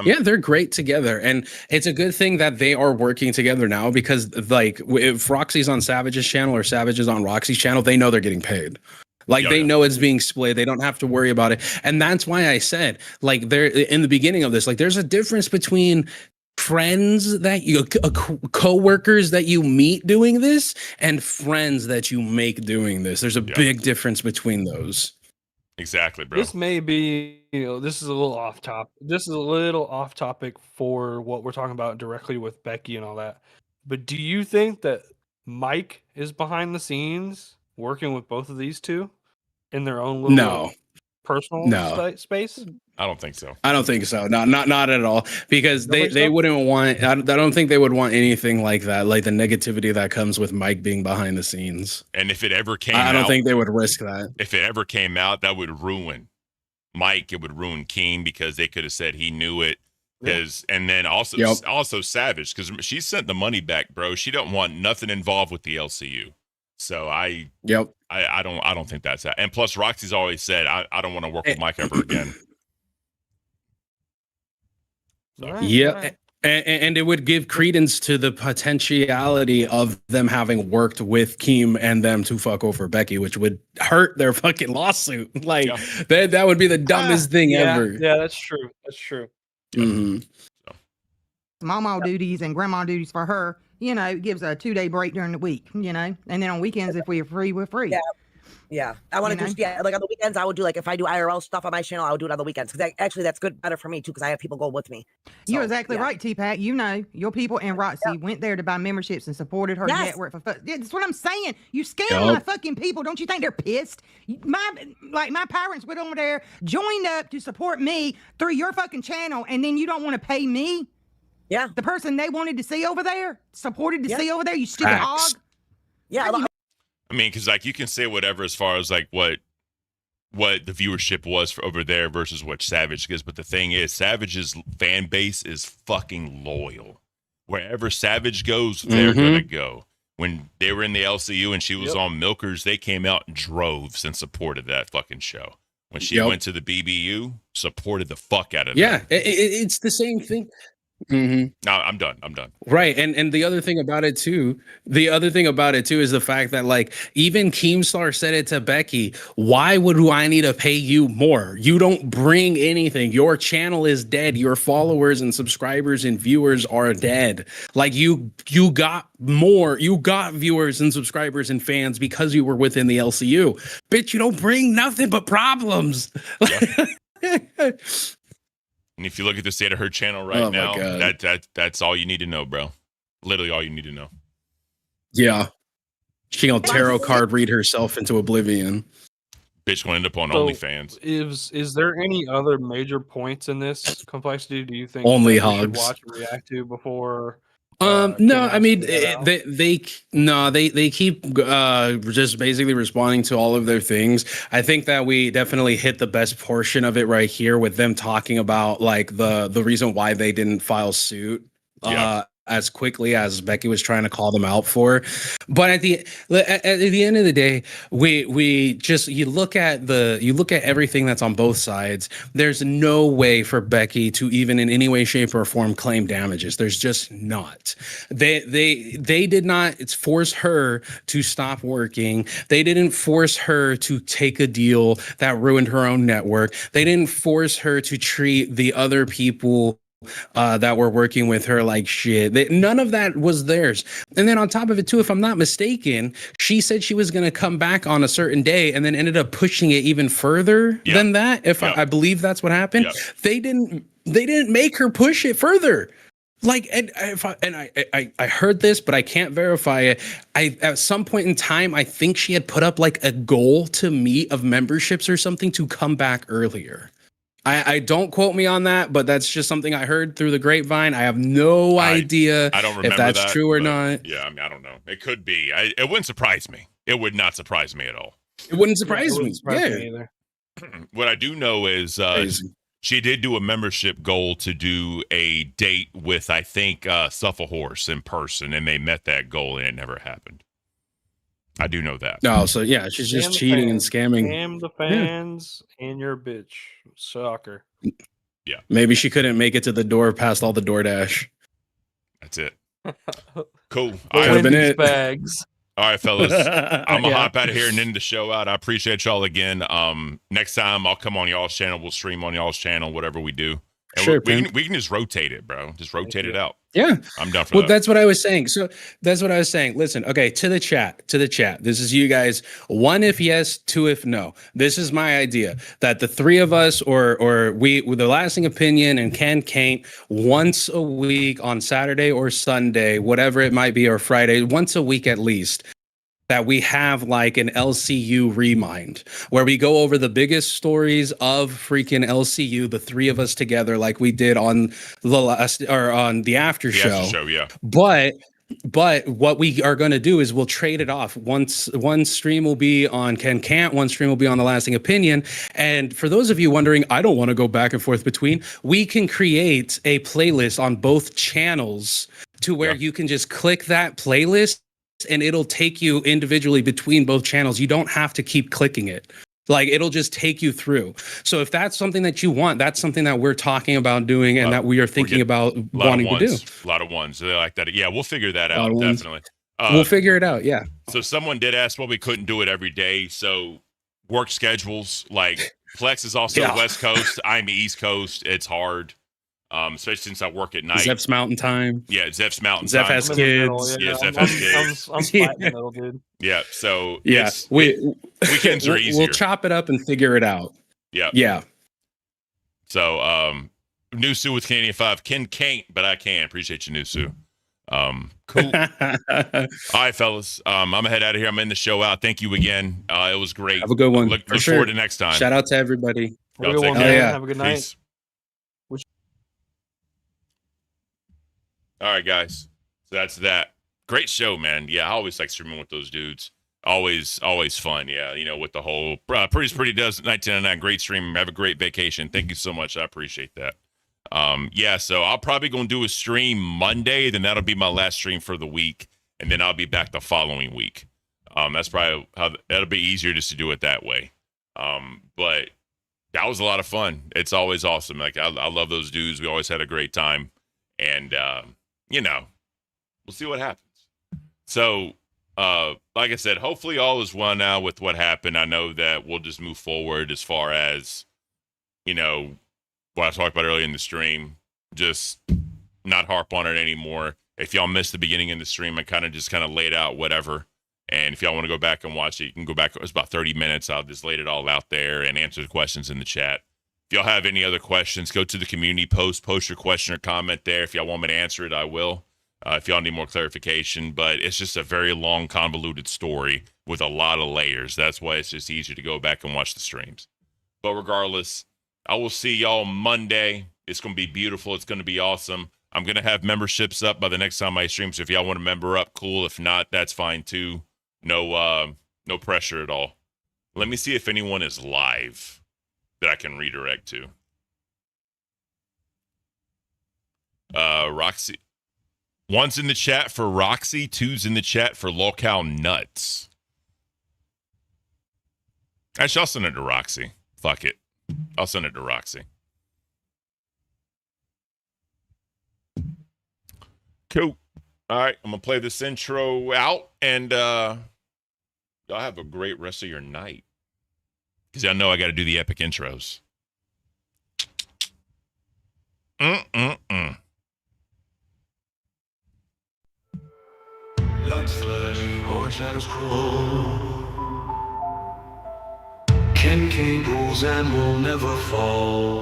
Yeah, they're great together, and it's a good thing that they are working together now because, like, if Roxy's on Savage's channel or Savage is on Roxy's channel, they know they're getting paid. Like, they know it's being split. They don't have to worry about it, and that's why I said, like, there in the beginning of this, like, there's a difference between friends that you co-workers that you meet doing this and friends that you make doing this. There's a big difference between those. Exactly, bro. This may be, this is a little off topic. This is a little off topic for what we're talking about directly with Becky and all that. But do you think that Mike is behind the scenes working with both of these two in their own little personal space? I don't think so. I don't think so. Not at all. Because they wouldn't want. I don't think they would want anything like that, like the negativity that comes with Mike being behind the scenes. And if it ever came, I don't think they would risk that. If it ever came out, that would ruin Mike. It would ruin Caint because they could have said he knew it. Because and then also Savage, because she sent the money back, bro. She don't want nothing involved with the LCU. So I don't think that's that. And plus, Roxy's always said I don't want to work with Mike ever again. Yeah, and it would give credence to the potentiality of them having worked with Keem and them to fuck over Becky, which would hurt their fucking lawsuit. Like that would be the dumbest thing ever. Yeah, that's true. That's true. Mm-hmm. Mama duties and grandma duties for her. It gives a 2-day break during the week. And then on weekends, if we're free, we're free. Yeah, I want to do like on the weekends. I would do like if I do IRL stuff on my channel, I would do it on the weekends because actually that's better for me too because I have people go with me. So, You're exactly right, T-Pack. Your people and Roxy went there to buy memberships and supported her network. That's what I'm saying. You scam my fucking people. Don't you think they're pissed? My parents went over there, joined up to support me through your fucking channel, and then you don't want to pay me. Yeah, the person they wanted to see over there, supported to see over there. You stupid hog. Yeah. I mean, because like you can say whatever as far as like what the viewership was for over there versus what Savage gets, but the thing is, Savage's fan base is fucking loyal. Wherever Savage goes, they're gonna go. When they were in the LCU and she was on Milkers, they came out in droves and supported that fucking show. When she went to the BBU, supported the fuck out of them. It's the same thing. No, I'm done. Right. And the other thing about it too is the fact that like even Keemstar said it to Becky, why would I need to pay you more? You don't bring anything. Your channel is dead. Your followers and subscribers and viewers are dead. Like you got viewers and subscribers and fans because you were within the LCU. Bitch, you don't bring nothing but problems. And if you look at the state of her channel right now, that's all you need to know, bro. Literally all you need to know. Yeah. She gonna tarot card read herself into oblivion. Bitch gonna end up on OnlyFans. Is there any other major points in this complexity do you think only that we should hogs watch and react to before? No, I mean they keep just basically responding to all of their things. I think that we definitely hit the best portion of it right here with them talking about like the reason why they didn't file suit as quickly as Becky was trying to call them out for. But at the end of the day, we just you look at everything that's on both sides. There's no way for Becky to even in any way, shape, or form claim damages. There's just not. They did not force her to stop working. They didn't force her to take a deal that ruined her own network. They didn't force her to treat the other people that were working with her like shit. None of that was theirs. And then on top of it too, if I'm not mistaken, she said she was going to come back on a certain day and then ended up pushing it even further than that. I believe that's what happened. They didn't make her push it further. Like, I heard this, but I can't verify it. At some point in time, I think she had put up like a goal to meet of memberships or something to come back earlier. I don't quote me on that, but that's just something I heard through the grapevine. I have no idea I don't remember if that's true or not. Yeah, I mean, I don't know. It could be. It wouldn't surprise me. It would not surprise me at all. It wouldn't surprise me. Me either. What I do know is she did do a membership goal to do a date with, I think, Suffer Horse in person, and they met that goal, and it never happened. I do know that. No, so yeah, she's just cheating and scamming. Scam the fans and your bitch. Sucker. Yeah. Maybe she couldn't make it to the door past all the DoorDash. That's it. Cool. All right, been it. bags. All right, fellas. I'm gonna Yeah. hop out of here and end the show out. I appreciate y'all again. Next time I'll come on y'all's channel. We'll stream on y'all's channel, whatever we do. And Sure, we can just rotate it, bro. Just rotate it out. Yeah. I'm down for Well, that. that's what I was saying. So that's what I was saying. Listen, okay, to the chat. This is you guys. 1 if yes, 2 if no. This is my idea that the 3 of us or we with the lasting opinion and Caint once a week on Saturday or Sunday, whatever it might be, or Friday, once a week at least, that we have like an LCU remind where we go over the biggest stories of freaking LCU, the 3 of us together, like we did on the last or on the after show. After show, yeah. But what we are going to do is we'll trade it off. One stream will be on Caint, one stream will be on The Lasting Opinion. And for those of you wondering, I don't want to go back and forth between, we can create a playlist on both channels to where you can just click that playlist and it'll take you individually between both channels. You don't have to keep clicking it. Like, it'll just take you through. So if that's something that you want, that's something that we're talking about doing and that we are thinking about wanting to do. A lot of ones. They like that. Yeah, we'll figure that out, definitely. We'll figure it out, yeah. So someone did ask why we couldn't do it every day. So work schedules, like Plex is also West Coast. I'm East Coast. It's hard. Especially since I work at night. Zeph's Mountain Time. Yeah, Zeph's Mountain Zeph Time. has kids. Yeah, Zeph has kids. I'm flat in the middle, dude. Yeah, so weekends are easier. We'll chop it up and figure it out. Yeah. Yeah. So New Sue with Canadian 5. Caint, but I can. Appreciate you, New Sue. Cool. All right, fellas. I'm gonna head out of here. I'm in the show out. Thank you again. It was great. Have a good one. Look forward to next time. Shout out to everybody. Have a good one, man. Have a good night. Peace. All right, guys. So that's that. Great show, man. Yeah, I always like streaming with those dudes. Always fun. Yeah, you know, with the whole Pretty does 1999. Great stream. Have a great vacation. Thank you so much. I appreciate that. Yeah, so I'll probably gonna do a stream Monday. Then that'll be my last stream for the week, and then I'll be back the following week. That's probably how that'll be easier just to do it that way. But that was a lot of fun. It's always awesome. Like I love those dudes. We always had a great time, and you know, we'll see what happens. So, like I said, hopefully all is well now with what happened. I know that we'll just move forward as far as, you know, what I talked about earlier in the stream, just not harp on it anymore. If y'all missed the beginning of the stream, I kind of laid out whatever. And if y'all want to go back and watch it, you can go back. It was about 30 minutes. I'll just laid it all out there and answer the questions in the chat. If y'all have any other questions, go to the community post your question or comment there. If y'all want me to answer it, I will. If y'all need more clarification, but it's just a very long, convoluted story with a lot of layers. That's why it's just easier to go back and watch the streams. But regardless, I will see y'all Monday. It's going to be beautiful. It's going to be awesome. I'm going to have memberships up by the next time I stream. So if y'all want to member up, cool. If not, that's fine too. No pressure at all. Let me see if anyone is live that I can redirect to. Roxy. 1's in the chat for Roxy. 2's in the chat for Lolcow Nuts. Actually, I'll send it to Roxy. Fuck it. I'll send it to Roxy. Cool. All right, I'm going to play this intro out, and y'all have a great rest of your night. Because y'all know I got to do the epic intros. Like flesh or shadows crawl. Caint rules and will never fall.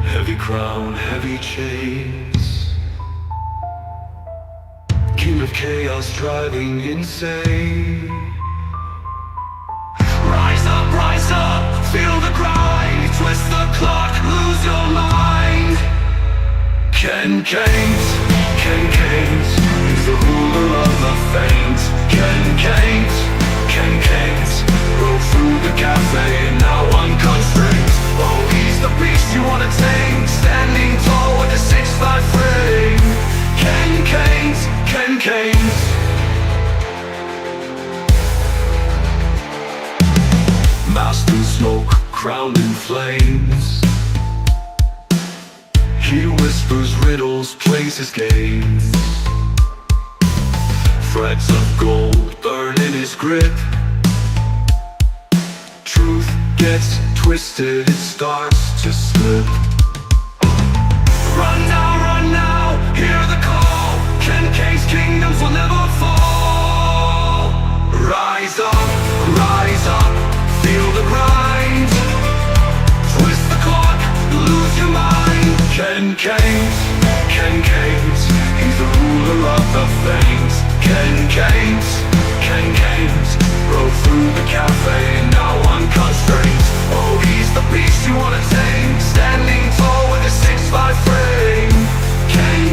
Heavy crown, heavy chains. King of chaos driving insane. Rise up, feel the grind. Twist the clock, lose your mind. Caint is the ruler of the faint. Caint rode through the cafe, now unconstrained. Oh, he's the beast you wanna tame, standing tall with a 6'5" frame. Caint. Master smoke, crowned in flames. He whispers riddles, plays his games. Threads of gold burn in his grip. Truth gets twisted, it starts to slip. Run now, hear the call. Caint's kingdoms will never fall. Rise up, feel the grind. Twist the clock, lose your mind. Caint, he's the ruler of the Fanes. Caint, rode through the cafe, now unconstrained. Oh, he's the beast you wanna tame, standing tall with a 6'5" frame.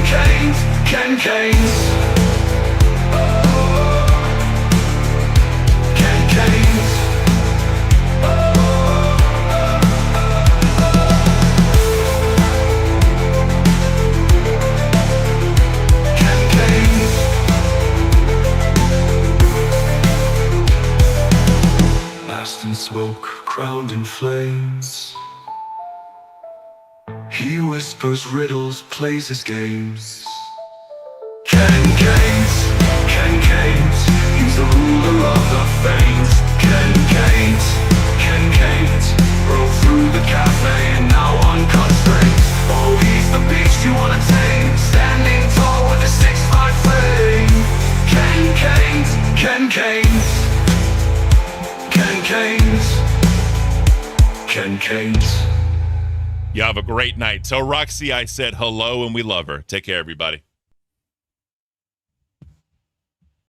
Caint. Last in smoke, crowned in flames. He whispers riddles, plays his games. Caint, he's the ruler of the Fanes. Caint, rode through the cafe and now unconstrained. Oh, he's the beast you wanna tame, standing tall with a 6'5" flame. Caint. You have a great night. Tell Roxy I said hello and we love her. Take care, everybody.